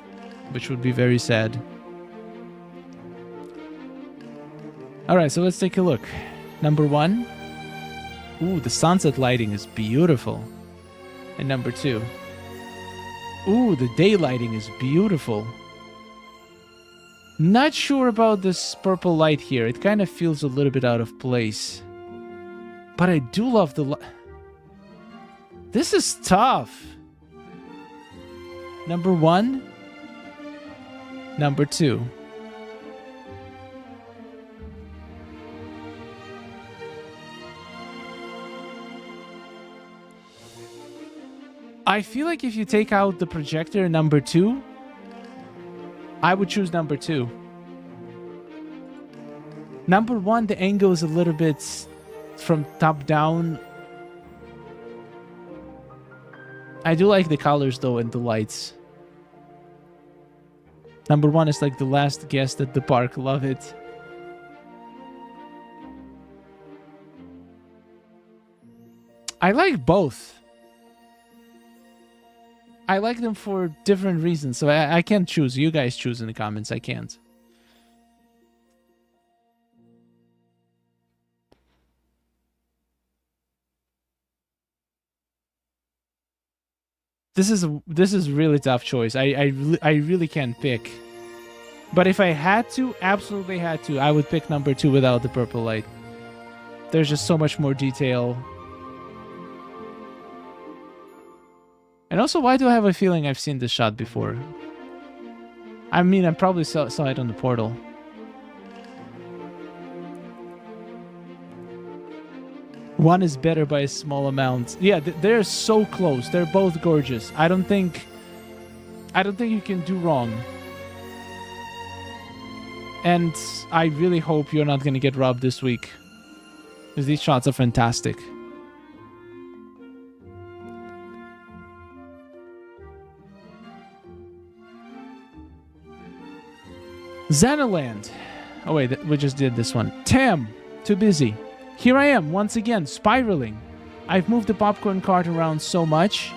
which would be very sad. Alright, so let's take a look. Number 1. Ooh, the sunset lighting is beautiful. And number 2. Ooh, the day lighting is beautiful. Not sure about this purple light here. It kind of feels a little bit out of place. But I do love the light. This is tough. Number 1. Number 2. I feel like if you take out the projector, number 2, I would choose number 2. Number 1, the angle is a little bit from top down. I do like the colors though and the lights. Number 1 is like the last guest at the park. Love it. I like both. I like them for different reasons, so I can't choose. You guys choose in the comments. I can't. This is a really tough choice. I really can't pick. But if I had to, absolutely had to, I would pick number 2 without the purple light. There's just so much more detail. And also, why do I have a feeling I've seen this shot before? I mean, I probably saw it on the portal. One is better by a small amount. Yeah, they're so close. They're both gorgeous. I don't think you can do wrong. And I really hope you're not going to get robbed this week, because these shots are fantastic. Xanaland. Oh wait, we just did this one. Tam, too busy. Here I am, once again, spiraling. I've moved the popcorn cart around so much.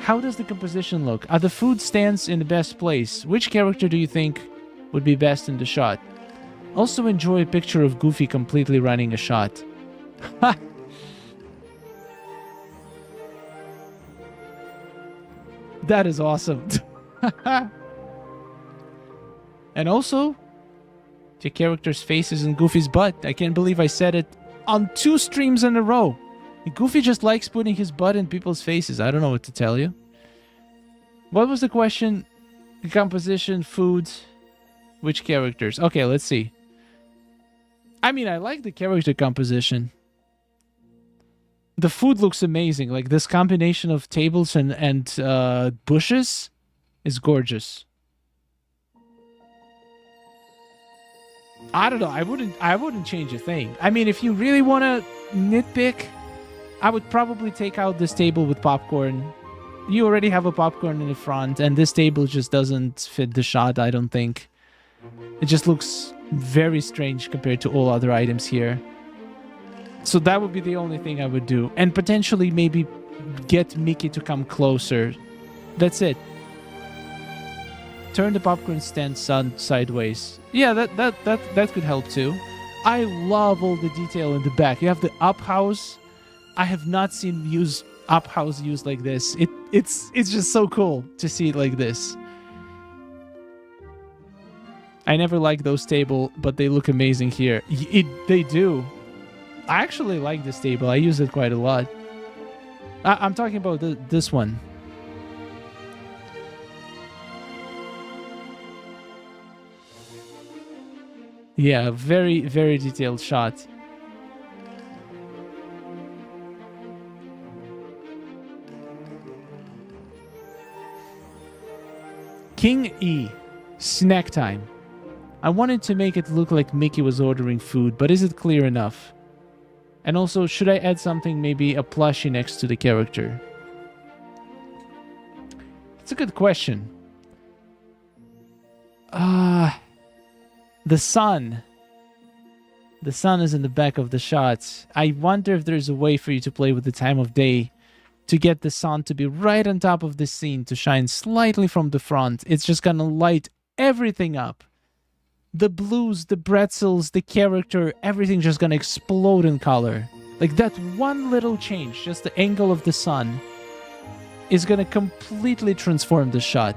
How does the composition look? Are the food stands in the best place? Which character do you think would be best in the shot? Also enjoy a picture of Goofy completely running a shot. Ha! That is awesome. And also, the character's face is in Goofy's butt. I can't believe I said it on 2 streams in a row. Goofy just likes putting his butt in people's faces. I don't know what to tell you. What was the question? The composition, food, which characters? Okay, let's see. I mean, I like the character composition. The food looks amazing. Like, this combination of tables and bushes is gorgeous. I don't know. I wouldn't change a thing. I mean, if you really want to nitpick, I would probably take out this table with popcorn. You already have a popcorn in the front, and this table just doesn't fit the shot, I don't think. It just looks very strange compared to all other items here. So that would be the only thing I would do. And potentially maybe get Mickey to come closer. That's it. Turn the popcorn stand sideways. Yeah, that could help too. I love all the detail in the back. You have the up house. I have not seen up house used like this. It's just so cool to see it like this. I never liked those tables, but they look amazing here. They do. I actually like this table. I use it quite a lot. I'm talking about this one. Yeah, very, very detailed shot. King E. Snack time. I wanted to make it look like Mickey was ordering food, but is it clear enough? And also, should I add something, maybe a plushie next to the character? It's a good question. The sun. The sun is in the back of the shot. I wonder if there's a way for you to play with the time of day to get the sun to be right on top of the scene, to shine slightly from the front. It's just gonna light everything up. The blues, the pretzels, the character, everything just gonna explode in color. Like that one little change, just the angle of the sun, is gonna completely transform the shot.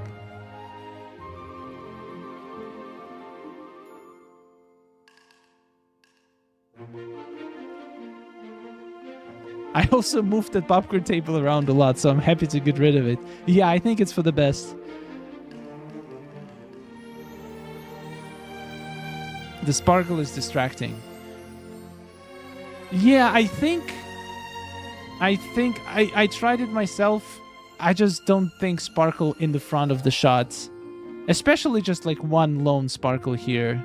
I also moved that popcorn table around a lot, so I'm happy to get rid of it. Yeah, I think it's for the best. The sparkle is distracting. Yeah, I think I tried it myself. I just don't think sparkle in the front of the shots. Especially just like one lone sparkle here.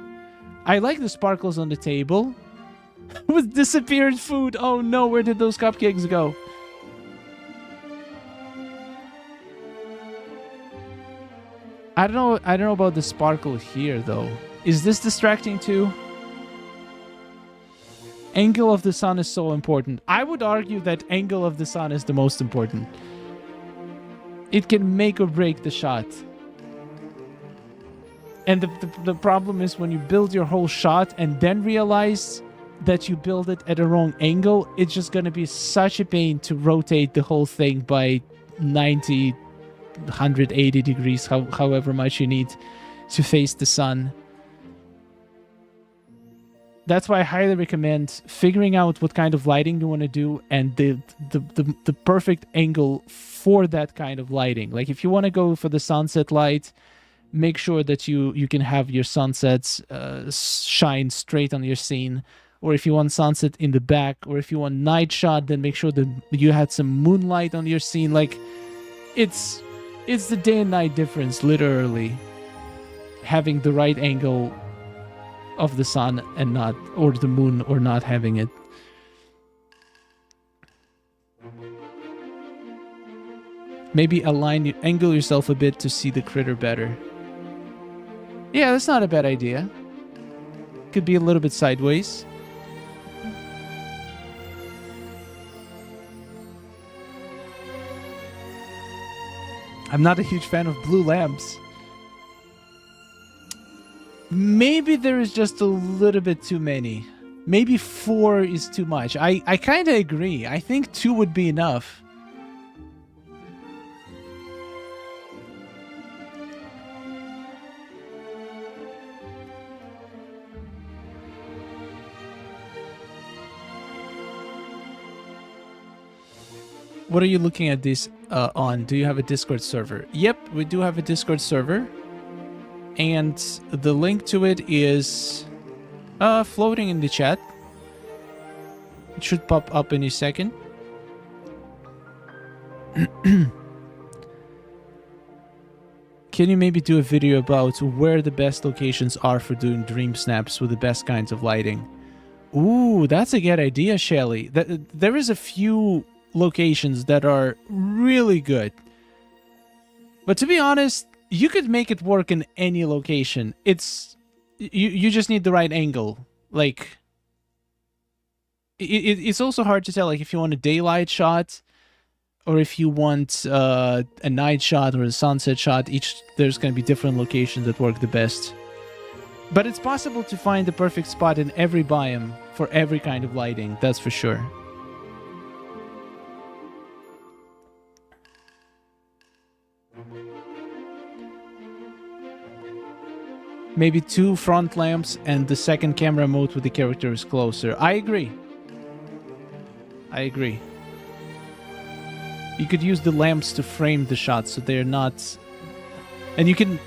I like the sparkles on the table. With disappeared food. Oh no, where did those cupcakes go? I don't know about the sparkle here though. Is this distracting too? Angle of the sun is so important. I would argue that angle of the sun is the most important. It can make or break the shot. And the problem is when you build your whole shot and then realize that you build it at a wrong angle, it's just going to be such a pain to rotate the whole thing by 90, 180 degrees, however much you need to face the sun. That's why I highly recommend figuring out what kind of lighting you want to do and the perfect angle for that kind of lighting. Like if you want to go for the sunset light, make sure that you can have your sunsets shine straight on your scene. Or if you want sunset in the back, or if you want night shot, then make sure that you had some moonlight on your scene. Like, it's the day and night difference, literally. Having the right angle of the sun and not, or the moon, or not having it. Maybe angle yourself a bit to see the critter better. Yeah, that's not a bad idea. Could be a little bit sideways. I'm not a huge fan of blue lamps. Maybe there is just a little bit too many. Maybe 4 is too much. I kind of agree. I think 2 would be enough. What are you looking at this on? Do you have a Discord server? Yep, we do have a Discord server. And the link to it is floating in the chat. It should pop up any second. Can you maybe do a video about where the best locations are for doing dream snaps with the best kinds of lighting? Ooh, that's a good idea, Shelly. There is a few locations that are really good. But to be honest, you could make it work in any location. You just need the right angle. Like, it's also hard to tell, like, if you want a daylight shot or if you want a night shot or a sunset shot. There's going to be different locations that work the best. But it's possible to find the perfect spot in every biome for every kind of lighting, that's for sure. Maybe 2 front lamps and the second camera mode with the character is closer. I agree. I agree. You could use the lamps to frame the shots so they're not... And you can...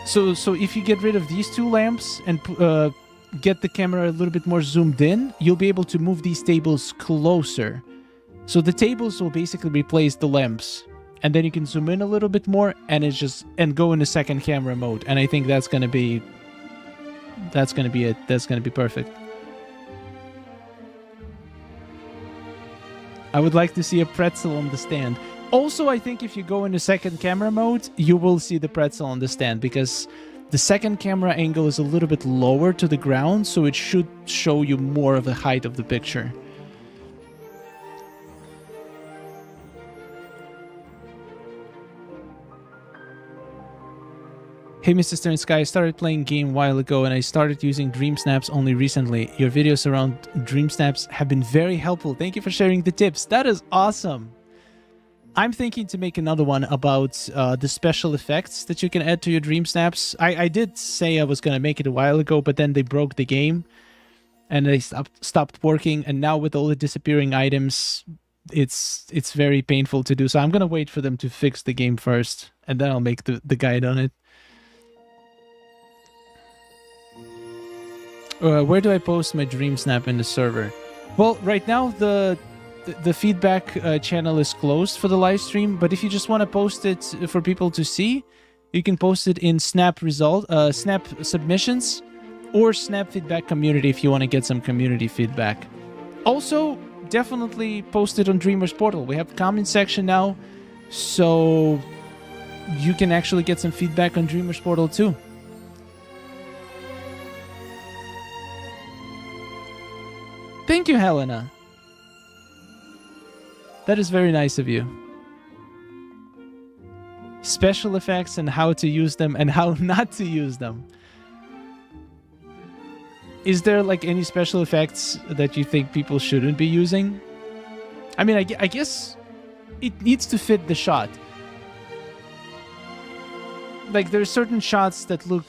So if you get rid of these 2 lamps and get the camera a little bit more zoomed in, you'll be able to move these tables closer. So the tables will basically replace the lamps. And then you can zoom in a little bit more and go in a second camera mode. And I think that's gonna be it. That's gonna be perfect. I would like to see a pretzel on the stand. Also, I think if you go into second camera mode, you will see the pretzel on the stand because the second camera angle is a little bit lower to the ground, so it should show you more of the height of the picture. Hey Mr. Stern Sky, I started playing game a while ago and I started using Dreamsnaps only recently. Your videos around Dreamsnaps have been very helpful. Thank you for sharing the tips. That is awesome. I'm thinking to make another one about the special effects that you can add to your Dreamsnaps. I did say I was going to make it a while ago, but then they broke the game and they stopped working. And now with all the disappearing items, it's very painful to do. So I'm going to wait for them to fix the game first and then I'll make the guide on it. Where do I post my Dreamsnap in the server? Well, right now the feedback channel is closed for the live stream, but if you just want to post it for people to see, you can post it in Snap submissions or Snap feedback community if you want to get some community feedback. Also, definitely post it on Dreamers Portal. We have the comment section now, so you can actually get some feedback on Dreamers Portal too. Thank you, Helena. That is very nice of you. Special effects and how to use them and how not to use them. Is there like any special effects that you think people shouldn't be using? I mean, I guess it needs to fit the shot. Like there's certain shots that look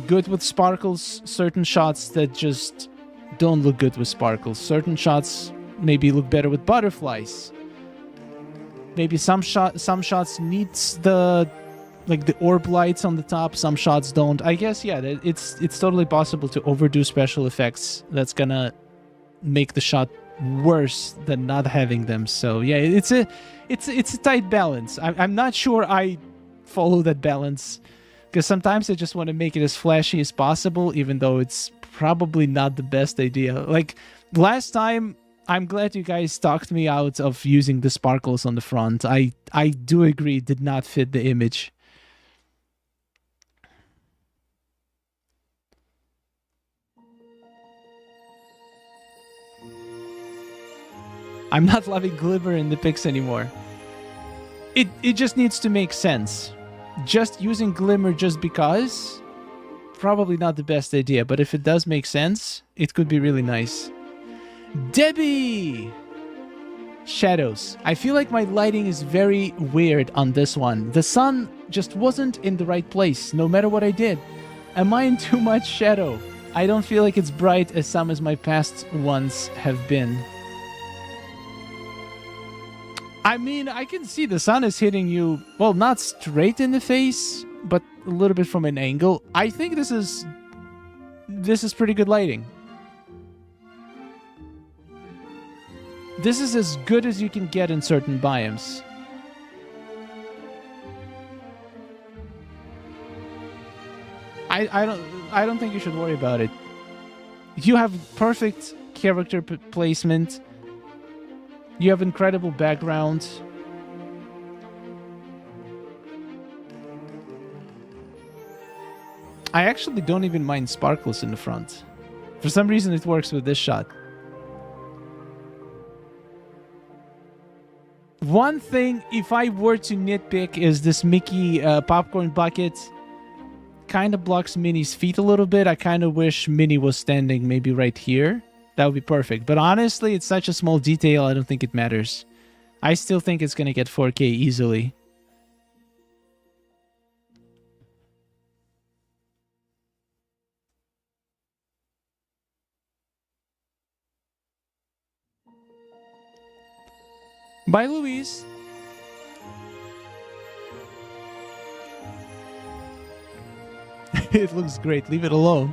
good with sparkles, certain shots that just don't look good with sparkles. Certain shots maybe look better with butterflies. Maybe some shots needs the orb lights on the top, some shots don't. I guess yeah, it's totally possible to overdo special effects. That's gonna make the shot worse than not having them. So yeah, it's a tight balance. I'm not sure I follow that balance because sometimes I just want to make it as flashy as possible, even though it's probably not the best idea. Like last time, I'm glad you guys talked me out of using the sparkles on the front. I do agree it did not fit the image. I'm not loving glimmer in the pics anymore. It just needs to make sense. Just using glimmer just because, probably not the best idea, but if it does make sense, it could be really nice. Debbie! Shadows. I feel like my lighting is very weird on this one. The sun just wasn't in the right place, no matter what I did. Am I in too much shadow? I don't feel like it's bright as some as my past ones have been. I mean, I can see the sun is hitting you, well, not straight in the face, but a little bit from an angle. I think this is pretty good lighting. This is as good as you can get in certain biomes. I don't think you should worry about it. You have perfect character placement. You have incredible background. I actually don't even mind sparkles in the front. For some reason it works with this shot. One thing, if I were to nitpick, is this Mickey popcorn bucket. Kind of blocks Minnie's feet a little bit. I kind of wish Minnie was standing maybe right here. That would be perfect. But honestly, it's such a small detail, I don't think it matters. I still think it's going to get 4K easily. Bye, Louise. It looks great. Leave it alone.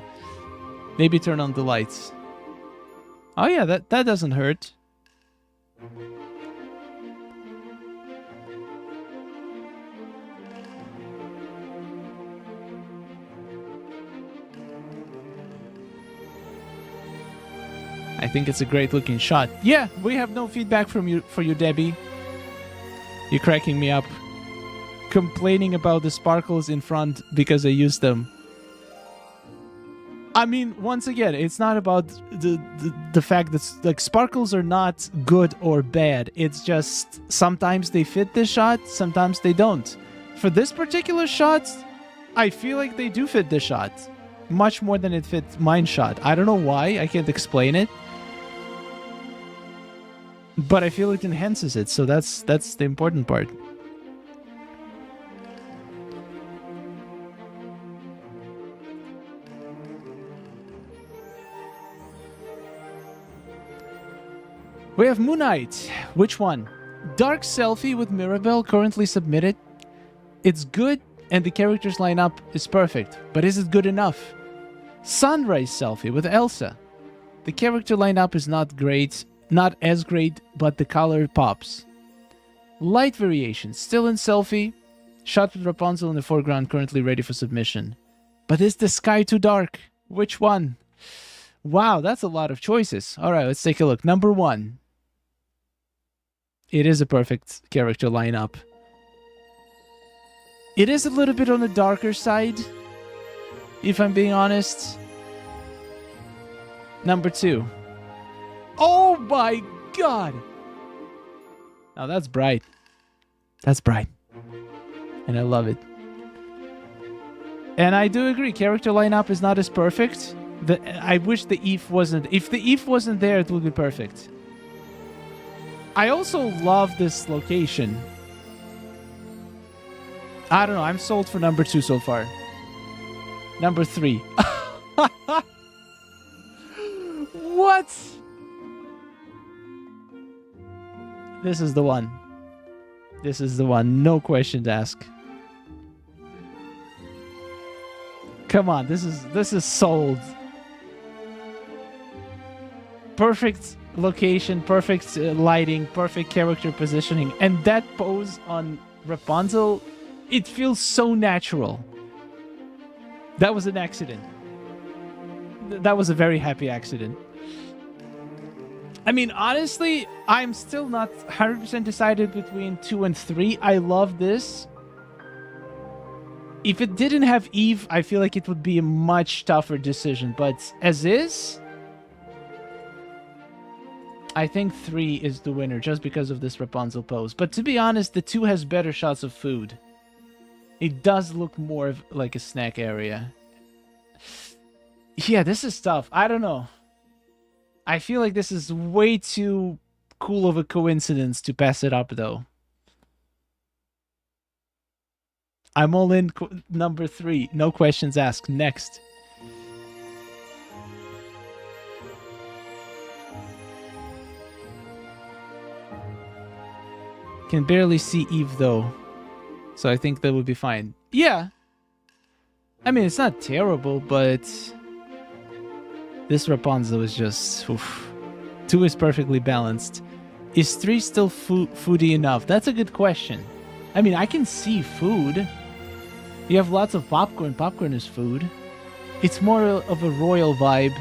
Maybe turn on the lights. Oh yeah, that doesn't hurt. I think it's a great looking shot. Yeah, we have no feedback from you for you, Debbie. You're cracking me up. Complaining about the sparkles in front because I used them. I mean, once again, it's not about the fact that like sparkles are not good or bad. It's just sometimes they fit this shot, sometimes they don't. For this particular shot, I feel like they do fit this shot much more than it fits mine shot. I don't know why. I can't explain it. But I feel it enhances it, so that's the important part. We have Moon Knight. Which one? Dark Selfie with Mirabelle currently submitted. It's good and the characters lineup is perfect, but is it good enough? Sunrise Selfie with Elsa. The character lineup is not great, not as great, but the color pops. Light Variation, still in Selfie. Shot with Rapunzel in the foreground, currently ready for submission. But is the sky too dark? Which one? Wow, that's a lot of choices. Alright, let's take a look. Number 1. It is a perfect character lineup. It is a little bit on the darker side, if I'm being honest. Number 2. Oh my god! Now that's bright. That's bright. And I love it. And I do agree, character lineup is not as perfect. I wish the Eve wasn't... If the Eve wasn't there, it would be perfect. I also love this location. I don't know, I'm sold for number 2 so far. Number 3. What? This is the one. This is the one. No questions asked. Come on, this is sold. Perfect location, perfect lighting, perfect character positioning, and that pose on Rapunzel, it feels so natural. That was an accident. That was a very happy accident. I mean, honestly, I'm still not 100% decided between 2 and 3. I love this. If it didn't have Eve, I feel like it would be a much tougher decision. But as is, I think 3 is the winner just because of this Rapunzel pose. But to be honest, the 2 has better shots of food. It does look more of like a snack area. Yeah, this is tough. I don't know. I feel like this is way too cool of a coincidence to pass it up, though. I'm all in number 3. No questions asked. Next. Can barely see Eve, though. So I think that would be fine. Yeah. I mean, it's not terrible, but... this Rapunzel is just... oof. 2 is perfectly balanced. Is 3 still foodie enough? That's a good question. I mean, I can see food. You have lots of popcorn. Popcorn is food. It's more of a royal vibe.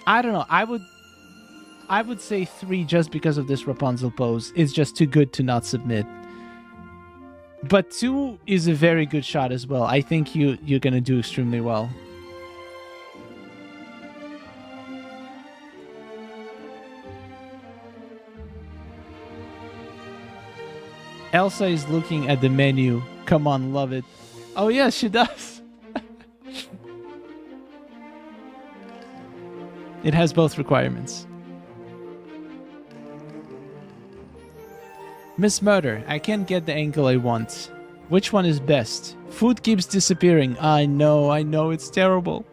I don't know. I would say 3 just because of this Rapunzel pose. It's just too good to not submit. But 2 is a very good shot as well. I think you're gonna do extremely well. Elsa is looking at the menu. Come on, love it. Oh yeah, she does. It has both requirements. Miss Murder, I can't get the angle I want. Which one is best? Food keeps disappearing. I know, it's terrible.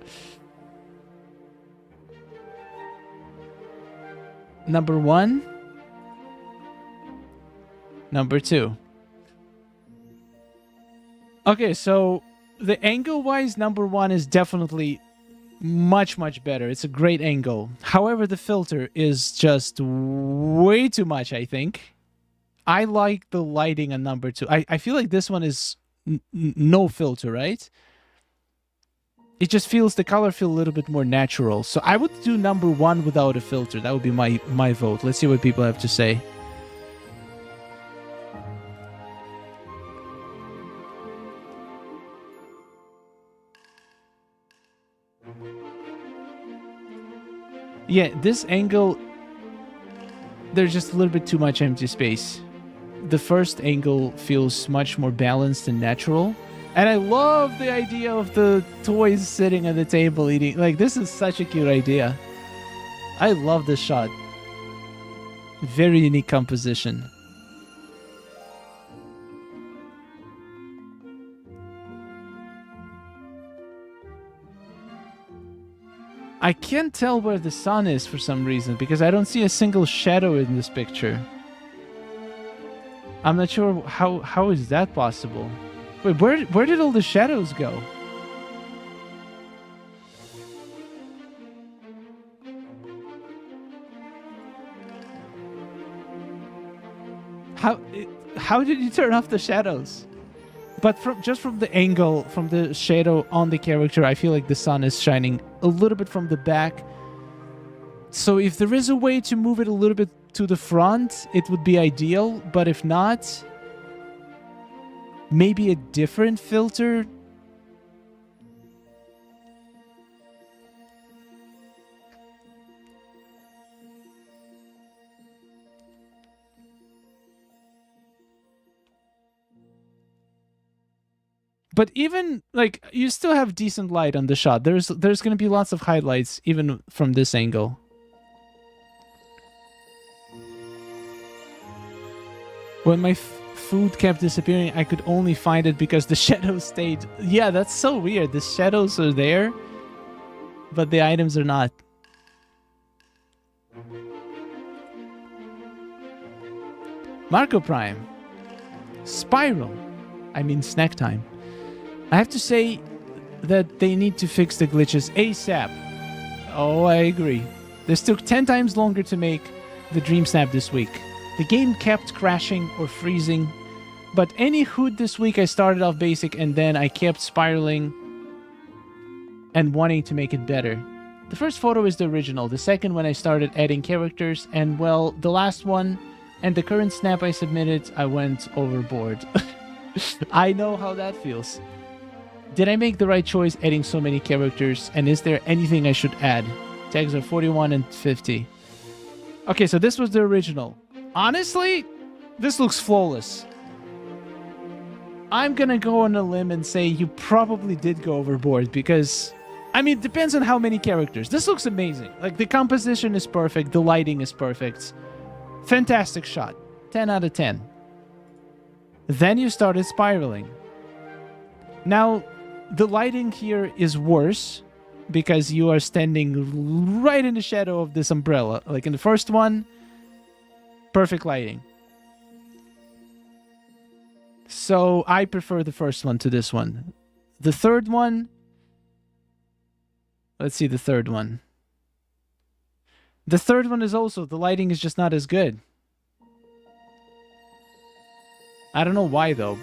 Number 1. Number 2. Okay, so the angle-wise, number one is definitely much, much better. It's a great angle. However, the filter is just way too much, I think. I like the lighting on number two. I feel like this one is no filter, right? It just feels, the color feel a little bit more natural. So I would do number one without a filter. That would be my vote. Let's see what people have to say. Yeah, this angle, there's just a little bit too much empty space. The first angle feels much more balanced and natural. And I love the idea of the toys sitting at the table eating. Like, this is such a cute idea. I love this shot. Very unique composition. I can't tell where the sun is for some reason, because I don't see a single shadow in this picture. I'm not sure how is that possible. Wait, where did all the shadows go? How did you turn off the shadows? But just from the angle, from the shadow on the character, I feel like the sun is shining a little bit from the back. So if there is a way to move it a little bit to the front, it would be ideal. But if not, maybe a different filter. But even, like, you still have decent light on the shot. There's going to be lots of highlights even from this angle. When my food kept disappearing, I could only find it because the shadows stayed. Yeah, that's so weird. The shadows are there, but the items are not. Marco Prime. Spiral. I mean, snack time. I have to say that they need to fix the glitches ASAP. Oh, I agree. This took 10 times longer to make the Dreamsnap this week. The game kept crashing or freezing, but any HUD this week I started off basic and then I kept spiraling and wanting to make it better. The first photo is the original, the second when I started adding characters, and well, the last one and the current snap I submitted, I went overboard. I know how that feels. Did I make the right choice adding so many characters, and is there anything I should add? Tags are 41 and 50. Okay, so this was the original. Honestly, this looks flawless. I'm gonna go on a limb and say you probably did go overboard because, I mean, it depends on how many characters. This looks amazing. Like, the composition is perfect, the lighting is perfect. Fantastic shot. 10 out of 10. Then you started spiraling. Now, the lighting here is worse because you are standing right in the shadow of this umbrella. Like in the first one, perfect lighting. So I prefer the first one to this one. The third one, let's see the third one. The third one is also, the lighting is just not as good. I don't know why though.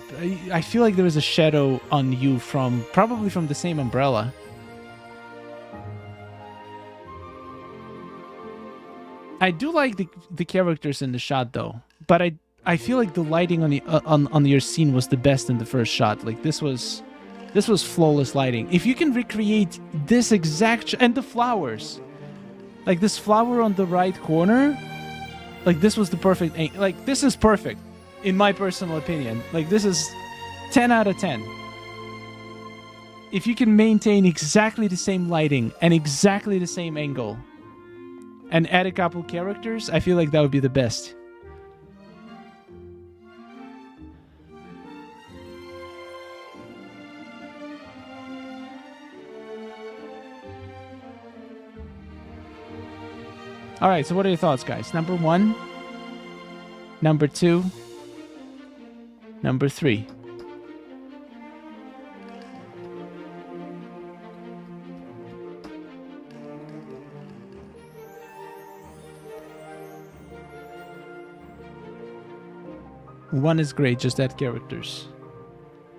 I feel like there is a shadow on you from, probably from the same umbrella. I do like the characters in the shot though, but I feel like the lighting on the on your scene was the best in the first shot. Like this was flawless lighting. If you can recreate this exact and the flowers, like this flower on the right corner, like this was the perfect. Like this is perfect. In my personal opinion, like this is 10 out of 10. If you can maintain exactly the same lighting and exactly the same angle and add a couple characters, I feel like that would be the best. All right, so what are your thoughts, guys? Number 1, number 2, number 3. One is great, just add characters.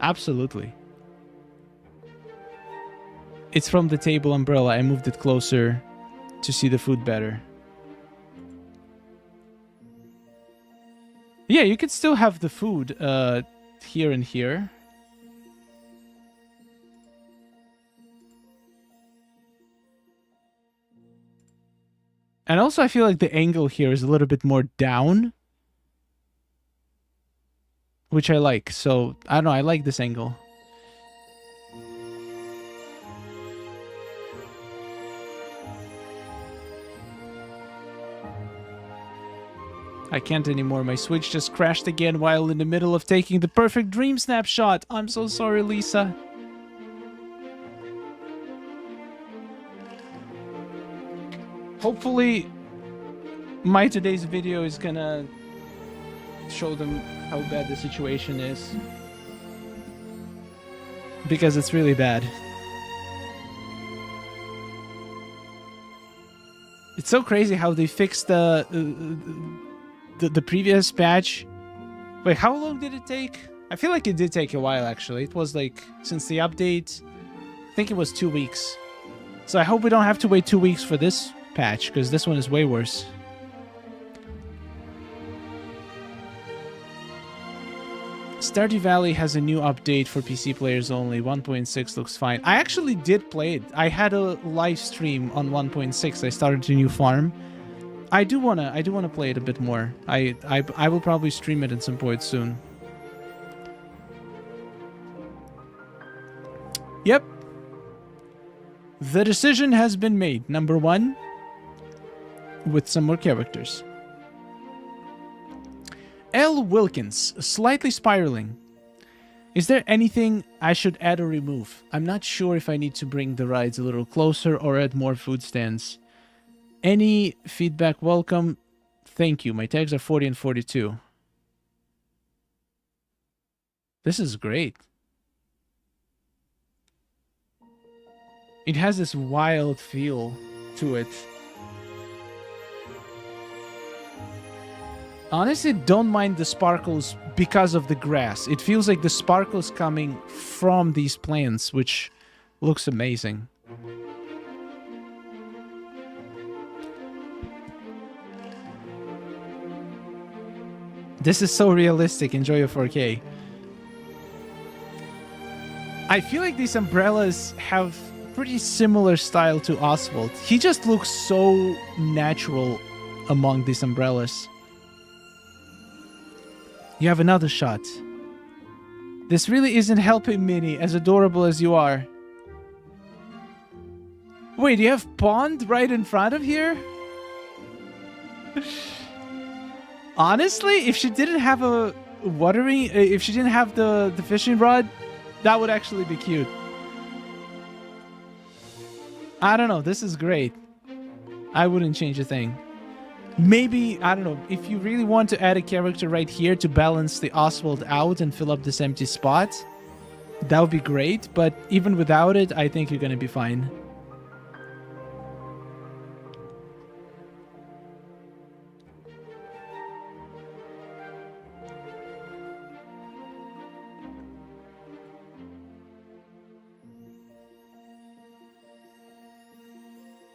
Absolutely. It's from the table umbrella. I moved it closer to see the food better. Yeah, you could still have the food here and here. And also I feel like the angle here is a little bit more down, which I like. So, I don't know, I like this angle. I can't anymore. My Switch just crashed again while in the middle of taking the perfect Dreamsnap shot. I'm so sorry, Lisa. Hopefully, my today's video is gonna show them how bad the situation is. Because it's really bad. It's so crazy how they fixed the previous patch. Wait, how long did it take? I feel like it did take a while, actually. It was like, since the update, I think it was 2 weeks. So I hope we don't have to wait 2 weeks for this patch, because this one is way worse. Stardew Valley has a new update for PC players only. 1.6 looks fine. I actually did play it. I had a live stream on 1.6. I started a new farm. I do wanna play it a bit more. I will probably stream it at some point soon. Yep. The decision has been made. Number 1, with some more characters. L. Wilkins, slightly spiraling. Is there anything I should add or remove? I'm not sure if I need to bring the rides a little closer or add more food stands. Any feedback welcome. Thank you. My tags are 40 and 42. This is great. It has this wild feel to it. Honestly, don't mind the sparkles because of the grass. It feels like the sparkles coming from these plants, which looks amazing. This is so realistic. Enjoy your 4K. I feel like these umbrellas have pretty similar style to Oswald. He just looks so natural among these umbrellas. You have another shot. This really isn't helping, Minnie, as adorable as you are. Wait, you have pond right in front of here? Honestly, if she didn't have a watering, if she didn't have the fishing rod, that would actually be cute. I don't know, this is great. I wouldn't change a thing. Maybe, I don't know, if you really want to add a character right here to balance the Oswald out and fill up this empty spot, that would be great, but even without it, I think you're gonna be fine.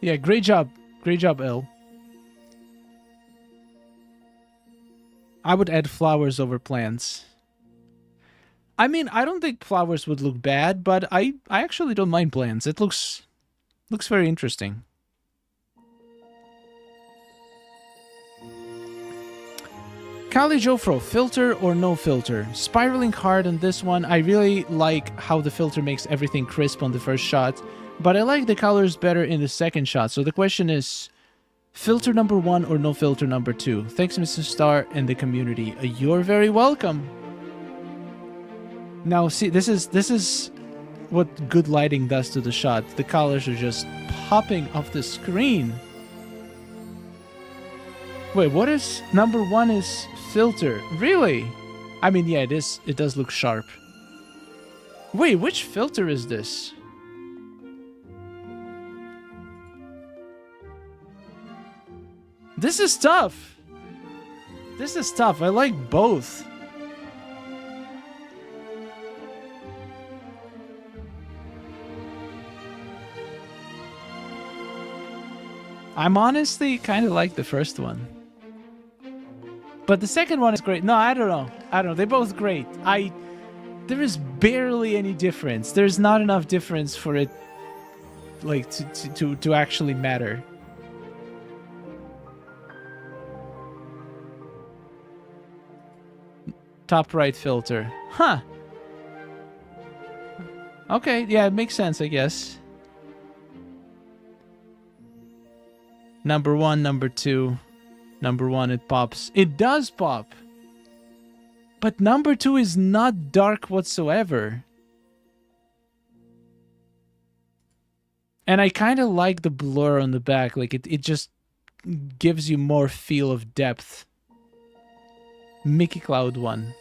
Yeah, great job. Great job, Elle. I would add flowers over plants. I mean, I don't think flowers would look bad, but I actually don't mind plants. It looks very interesting. Kali Jofro, filter or no filter? Spiraling hard on this one. I really like how the filter makes everything crisp on the first shot, but I like the colors better in the second shot. So the question is, filter number 1 or no filter number 2? Thanks, Mr. Star and the community. You're very welcome. Now, see, this is what good lighting does to the shot. The colors are just popping off the screen. Wait, what is number 1 is filter? Really? I mean, yeah, it does look sharp. Wait, which filter is this? This is tough. This is tough. I like both. I'm honestly kind of like the first one. But the second one is great. No, I don't know. They're both great. There is barely any difference. There's not enough difference for it, like, to actually matter. Top right filter. Huh. Okay, yeah, it makes sense, I guess. Number 1, number 2. Number 1, it pops. It does pop. But number 2 is not dark whatsoever. And I kind of like the blur on the back. Like, it just gives you more feel of depth. Mickey Cloud 1.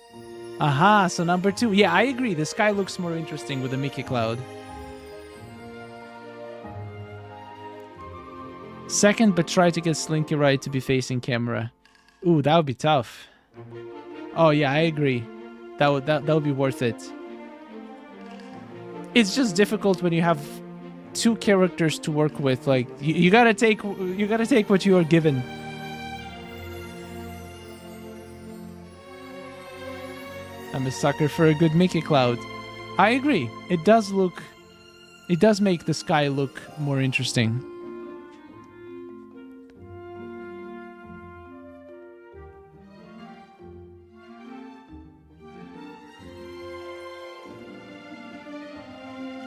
Aha, so number 2. Yeah, I agree. The sky looks more interesting with the Mickey Cloud. Second, but try to get Slinky right to be facing camera. Ooh, that would be tough. Oh yeah, I agree. That would be worth it. It's just difficult when you have 2 characters to work with. Like you gotta take what you are given. I'm a sucker for a good Mickey Cloud. I agree. It does make the sky look more interesting.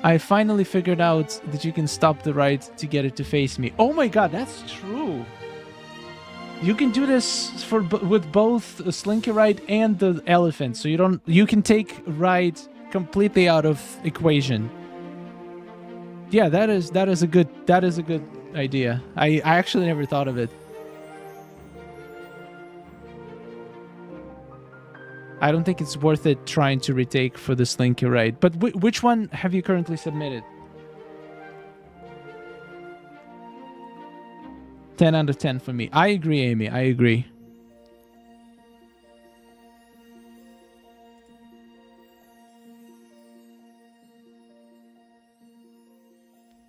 I finally figured out that you can stop the ride to get it to face me. Oh my god, that's true. You can do this with both the Slinky Ride and the elephant, so you can take ride completely out of equation. Yeah, that is a good idea. I actually never thought of it. I don't think it's worth it trying to retake for the Slinky Ride. But which one have you currently submitted? 10 out of 10 for me. I agree, Amy. I agree.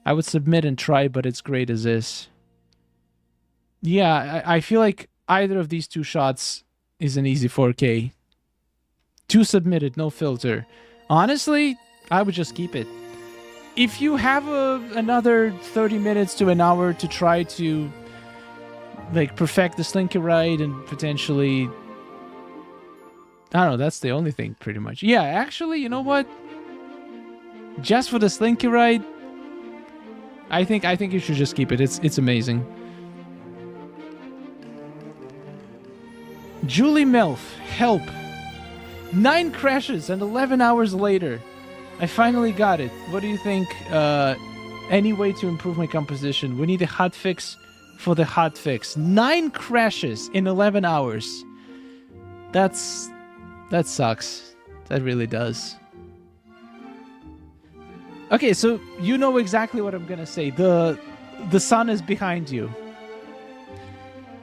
I would submit and try, but it's great as is. Yeah, I feel like either of these 2 shots is an easy 4K. 2 submitted, no filter. Honestly, I would just keep it. If you have another 30 minutes to an hour to try to like perfect the Slinky Ride and potentially, I don't know, that's the only thing pretty much. Yeah, actually, you know what? Just for the Slinky Ride, I think you should just keep it. It's amazing. Julie Melf, help. 9 crashes and 11 hours later. I finally got it. What do you think? Any way to improve my composition? We need a hot fix for the hot fix. 9 crashes in 11 hours. That sucks. That really does. Okay, so you know exactly what I'm gonna say. The sun is behind you.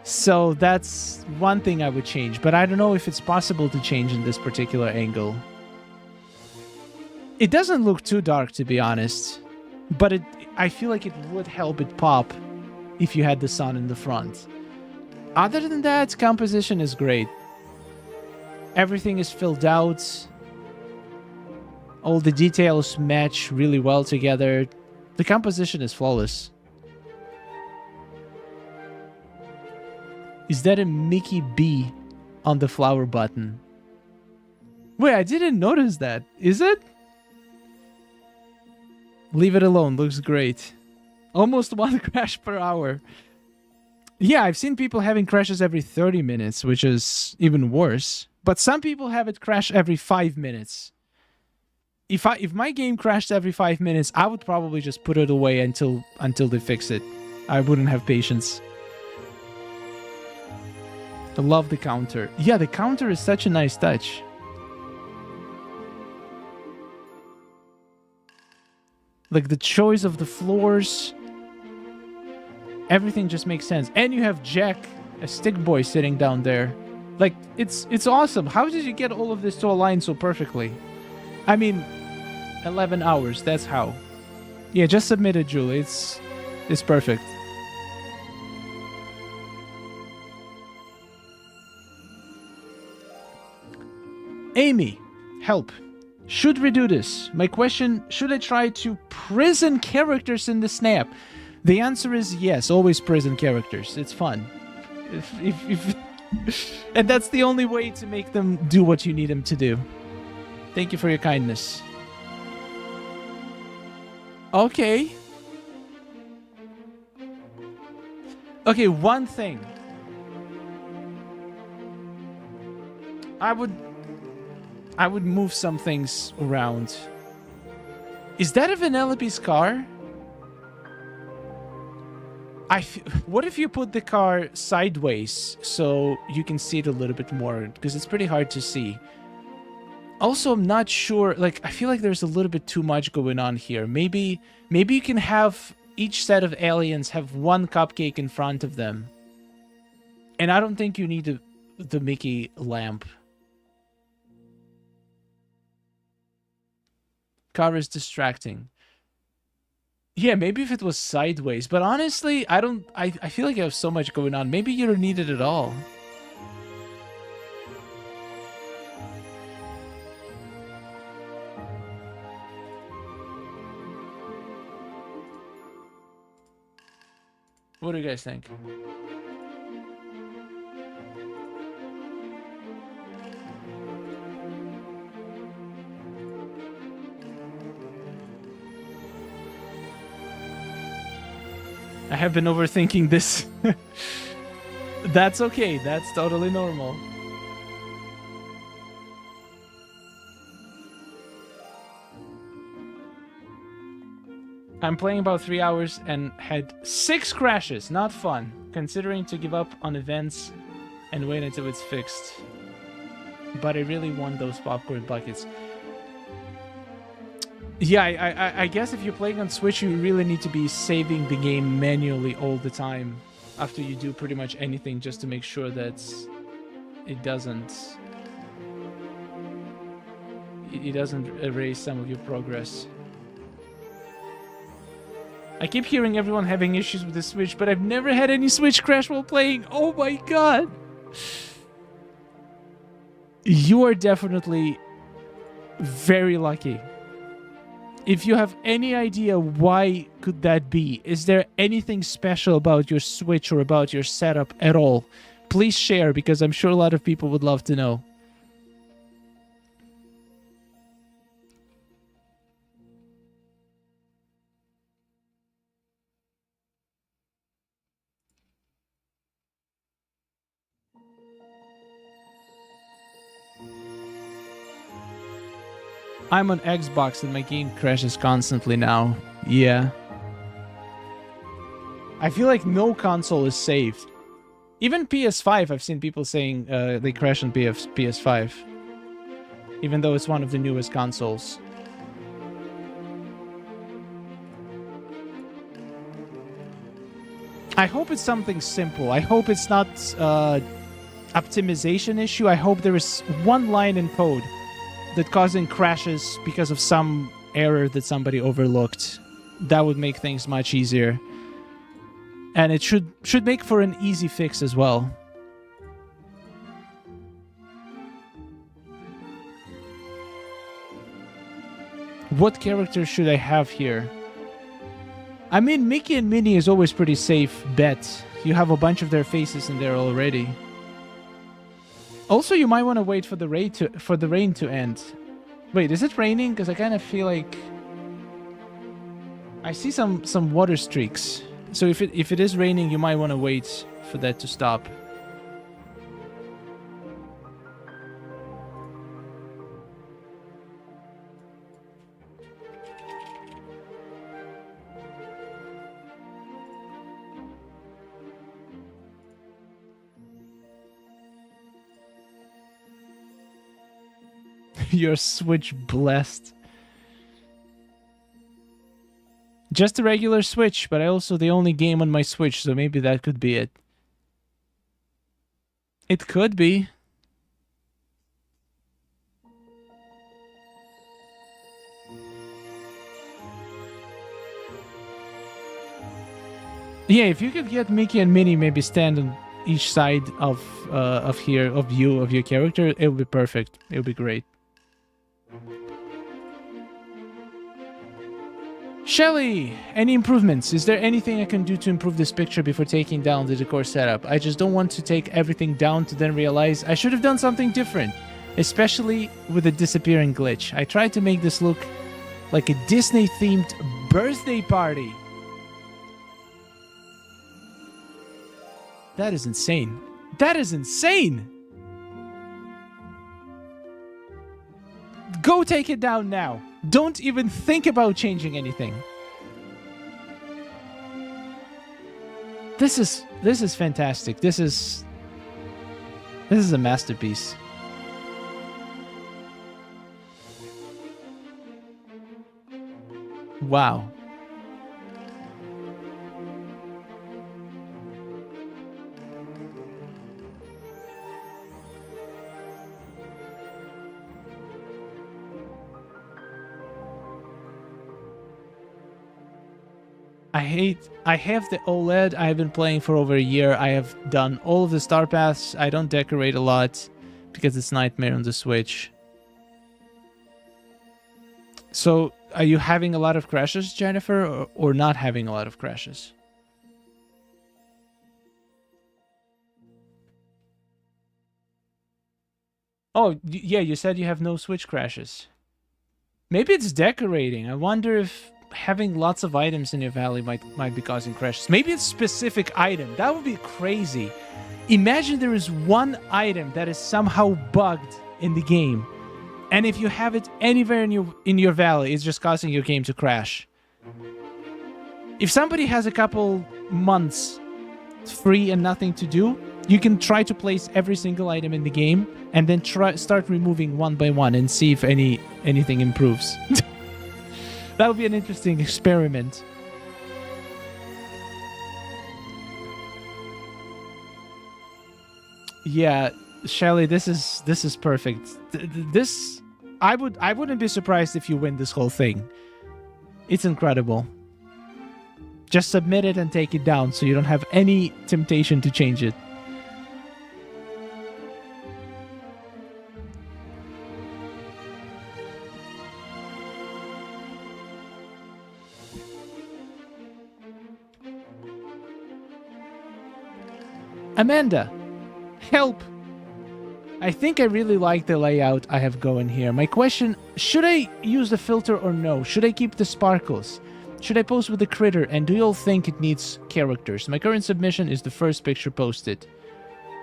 So that's one thing I would change, but I don't know if it's possible to change in this particular angle. It doesn't look too dark, to be honest, but I feel like it would help it pop if you had the sun in the front. Other than that, composition is great. Everything is filled out. All the details match really well together. The composition is flawless. Is that a Mickey B on the flower button? Wait, I didn't notice that. Is it? Leave it alone. Looks great. Almost 1 crash per hour. Yeah, I've seen people having crashes every 30 minutes, which is even worse. But some people have it crash every 5 minutes. If my game crashed every 5 minutes, I would probably just put it away until they fix it. I wouldn't have patience. I love the counter. Yeah, the counter is such a nice touch. Like the choice of the floors. Everything just makes sense. And you have Jack, a stick boy, sitting down there. Like, it's awesome. How did you get all of this to align so perfectly? I mean, 11 hours, that's how. Yeah, just submit it, Julie. It's perfect. Amy, help. Should we do this? My question, should I try to prison characters in the Snap? The answer is yes, always prison characters. It's fun. If and that's the only way to make them do what you need them to do. Thank you for your kindness. Okay. Okay, one thing. I would move some things around. Is that a Vanellope's car? What if you put the car sideways so you can see it a little bit more? Because it's pretty hard to see. Also, I'm not sure. Like, I feel like there's a little bit too much going on here. Maybe you can have each set of aliens have one cupcake in front of them. And I don't think you need the Mickey lamp. Car is distracting. Yeah, maybe if it was sideways. But honestly, I feel like I have so much going on. Maybe you don't need it at all. What do you guys think? I have been overthinking this. That's okay. That's totally normal. I'm playing about 3 hours and had 6 crashes. Not fun. Considering to give up on events and wait until it's fixed. But I really want those popcorn buckets. Yeah, I guess if you're playing on Switch, you really need to be saving the game manually all the time after you do pretty much anything, just to make sure that it doesn't erase some of your progress. I keep hearing everyone having issues with the Switch, but I've never had any Switch crash while playing. Oh my god! You are definitely very lucky. If you have any idea why could that be, is there anything special about your Switch or about your setup at all? Please share, because I'm sure a lot of people would love to know. I'm on Xbox and my game crashes constantly now. Yeah. I feel like no console is safe. Even PS5, I've seen people saying they crash on PS5. Even though it's one of the newest consoles. I hope it's something simple. I hope it's not optimization issue. I hope there is one line in code that causing crashes because of some error that somebody overlooked. That would make things much easier. And it should make for an easy fix as well. What character should I have here? I mean, Mickey and Minnie is always pretty safe bet. You have a bunch of their faces in there already. Also, you might want to wait for the rain to end. Wait, is it raining? Because I kind of feel like I see some water streaks. So if it is raining, you might want to wait for that to stop. Your Switch blessed. Just a regular Switch, but I also the only game on my Switch, so maybe that could be it. It could be. Yeah, if you could get Mickey and Minnie maybe stand each side of view of your character, it would be perfect. It would be great. Shelly, any improvements? Is there anything I can do to improve this picture before taking down the decor setup? I just don't want to take everything down to then realize I should have done something different, especially with the disappearing glitch. I tried to make this look like a Disney-themed birthday party. That is insane. That is insane! Go take it down now. Don't even think about changing anything. This is fantastic. This is a masterpiece. Wow. I have the OLED. I have been playing for over a year. I have done all of the star paths. I don't decorate a lot because it's nightmare on the Switch. So, are you having a lot of crashes, Jennifer, or not having a lot of crashes? Oh, yeah, you said you have no Switch crashes. Maybe it's decorating. I wonder if having lots of items in your valley might be causing crashes. Maybe it's specific item. That would be crazy. Imagine there is one item that is somehow bugged in the game, and if you have it anywhere in your valley, it's just causing your game to crash. If somebody has a couple months free and nothing to do, you can try to place every single item in the game and then start removing one by one and see if anything improves. That would be an interesting experiment. Yeah, Shelly, this is perfect. This I wouldn't be surprised if you win this whole thing. It's incredible. Just submit it and take it down so you don't have any temptation to change it. Amanda, help! I think I really like the layout I have going here. My question, should I use the filter or no? Should I keep the sparkles? Should I post with the critter? And do you all think it needs characters? My current submission is the first picture posted.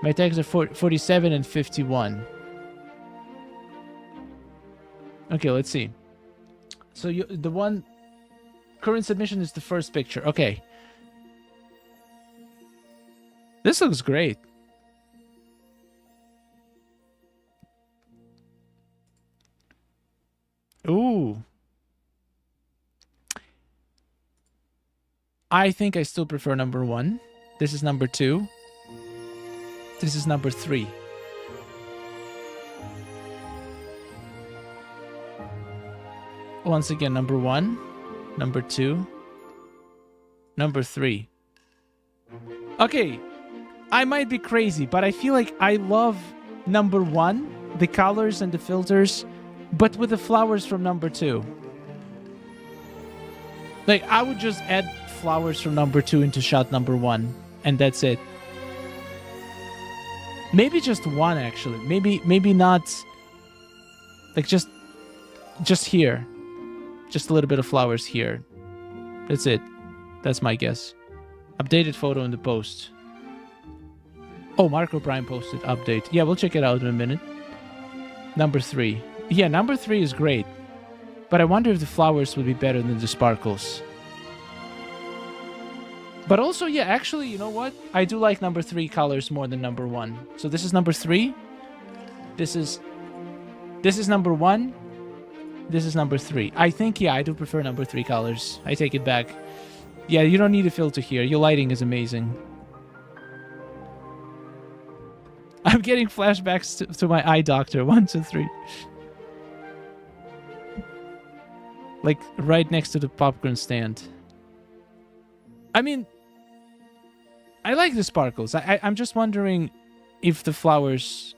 My tags are 47 and 51. Okay, let's see. So the one current submission is the first picture. Okay. This looks great. Ooh. I think I still prefer number 1. This is number 2. This is number 3. Once again, number 1, number 2, number 3. Okay. I might be crazy, but I feel like I love number 1, the colors and the filters, but with the flowers from number 2. Like, I would just add flowers from number 2 into shot number 1, and that's it. Maybe just 1, actually. Maybe not... Like, just here. Just a little bit of flowers here. That's it. That's my guess. Updated photo in the post. Oh, Marco Prime posted update. Yeah, we'll check it out in a minute. Number 3. Yeah, number 3 is great. But I wonder if the flowers would be better than the sparkles. But also, yeah, actually, you know what? I do like number 3 colors more than number 1. So this is number 3. This is number 1. This is number 3. I think, yeah, I do prefer number 3 colors. I take it back. Yeah, you don't need a filter here. Your lighting is amazing. I'm getting flashbacks to my eye doctor. 1, 2, 3. Like, right next to the popcorn stand. I mean, I like the sparkles. I'm just wondering if the flowers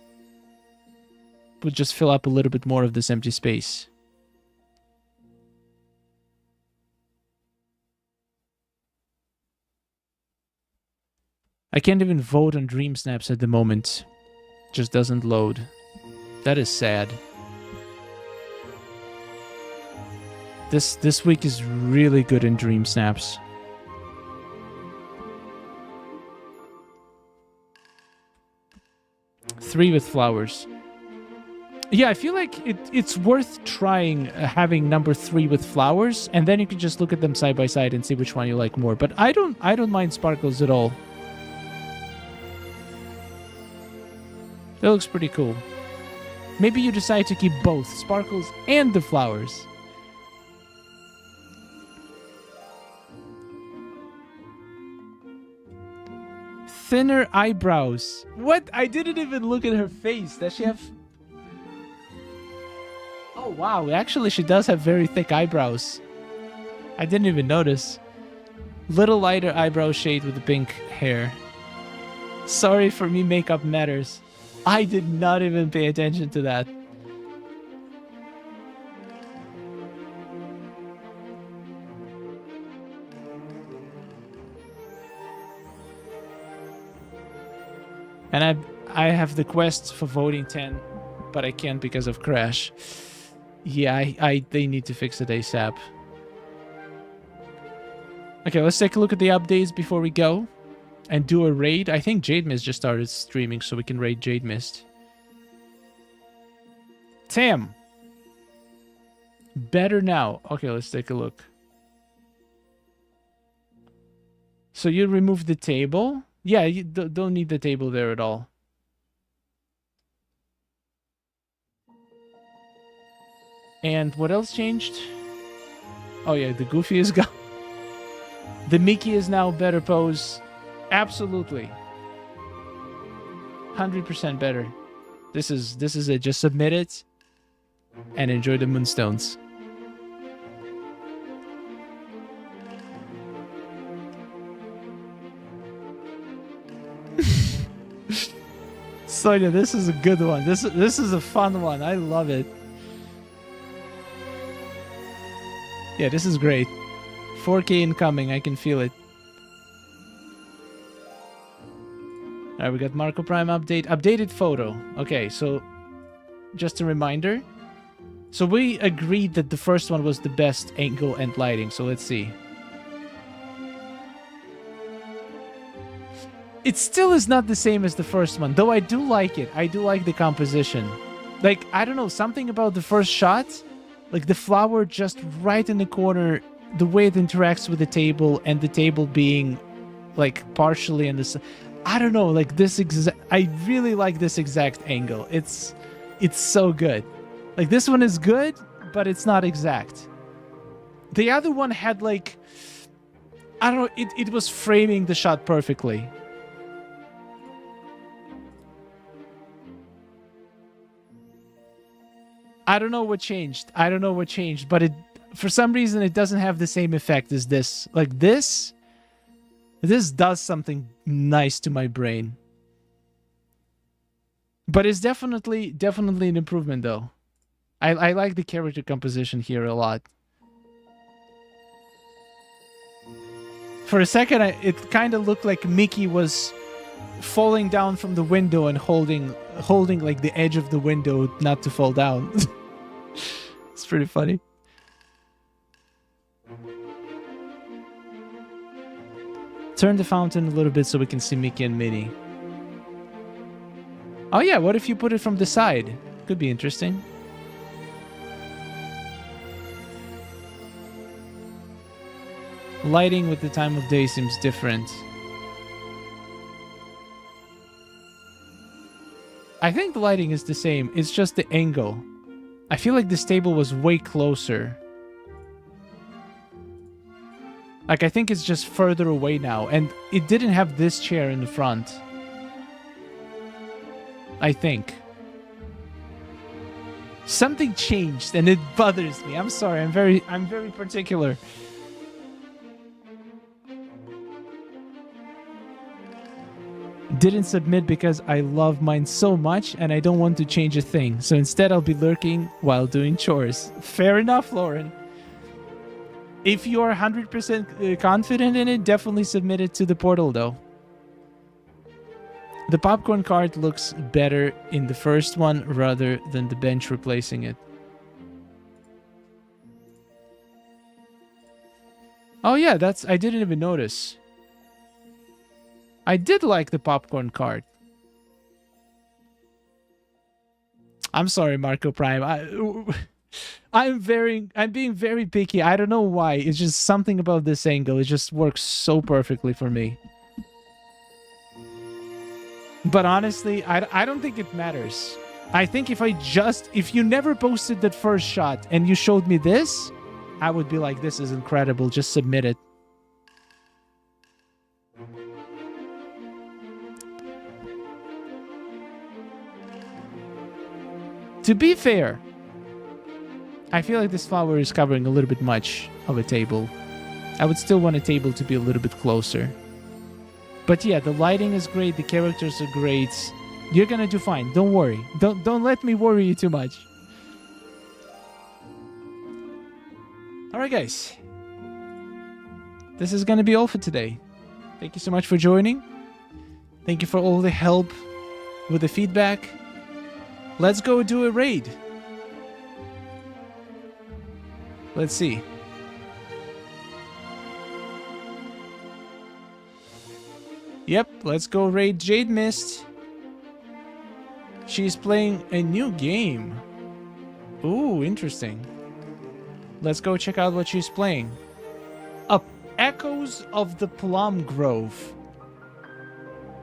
would just fill up a little bit more of this empty space. I can't even vote on Dreamsnaps at the moment. Just doesn't load. That is sad. This week is really good in Dreamsnaps. Three with flowers. Yeah, I feel like it's worth trying having number 3 with flowers, and then you can just look at them side by side and see which one you like more. But I don't mind sparkles at all. That looks pretty cool. Maybe you decide to keep both sparkles and the flowers. Thinner eyebrows. What? I didn't even look at her face. Does she have... Oh, wow. Actually, she does have very thick eyebrows. I didn't even notice. Little lighter eyebrow shade with the pink hair. Sorry for me, makeup matters. I did not even pay attention to that. And I have the quest for voting 10, but I can't because of Crash. Yeah, they need to fix it ASAP. Okay, let's take a look at the updates before we go. And do a raid. I think Jade Mist just started streaming, so we can raid Jade Mist. Tam! Better now. Okay, let's take a look. So you removed the table? Yeah, you don't need the table there at all. And what else changed? Oh yeah, the Goofy is gone. The Mickey is now better pose. Absolutely. 100% better. This is it. Just submit it and enjoy the Moonstones. Sonia, this is a good one. This is a fun one. I love it. Yeah, this is great. 4K incoming. I can feel it. Alright, we got Marco Prime update. Updated photo. Okay, so just a reminder. So we agreed that the first one was the best angle and lighting. So let's see. It still is not the same as the first one, though I do like it. I do like the composition. Like, I don't know, something about the first shot. Like the flower just right in the corner. The way it interacts with the table and the table being like partially in the... I don't know, like this I really like this exact angle. It's so good. Like this one is good, but it's not exact. The other one had like, I don't know, it was framing the shot perfectly. I don't know what changed. I don't know what changed, but for some reason it doesn't have the same effect as this. Like this does something nice to my brain. But it's definitely an improvement though. I like the character composition here a lot. For a second, it kind of looked like Mickey was falling down from the window and holding like the edge of the window not to fall down. It's pretty funny. Turn the fountain a little bit so we can see Mickey and Minnie. Oh yeah, what if you put it from the side? Could be interesting. Lighting with the time of day seems different. I think the lighting is the same. It's just the angle. I feel like this table was way closer. Like, I think it's just further away now. And it didn't have this chair in the front. I think. Something changed and it bothers me. I'm sorry. I'm very particular. didn't submit because I love mine so much and I don't want to change a thing. So instead I'll be lurking while doing chores. Fair enough, Lauren. If you are 100% confident in it, definitely submit it to the portal though. The popcorn cart looks better in the first one rather than the bench replacing it. Oh yeah, I didn't even notice. I did like the popcorn cart. I'm sorry, Marco Prime. I'm being very picky. I don't know why. It's just something about this angle. It just works so perfectly for me. But honestly, I don't think it matters. I think if you never posted that first shot and you showed me this, I would be like, this is incredible. Just submit it. To be fair, I feel like this flower is covering a little bit much of a table. I would still want a table to be a little bit closer. But yeah, the lighting is great. The characters are great. You're gonna do fine. Don't worry. Don't let me worry you too much. Alright guys. This is gonna be all for today. Thank you so much for joining. Thank you for all the help with the feedback. Let's go do a raid. Let's see. Yep, let's go raid Jade Mist. She's playing a new game. Ooh, interesting. Let's go check out what she's playing. Echoes of the Plum Grove.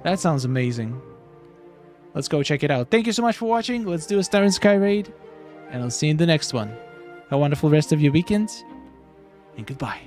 That sounds amazing. Let's go check it out. Thank you so much for watching. Let's do a Star and Sky raid. And I'll see you in the next one. Have a wonderful rest of your weekend. And goodbye.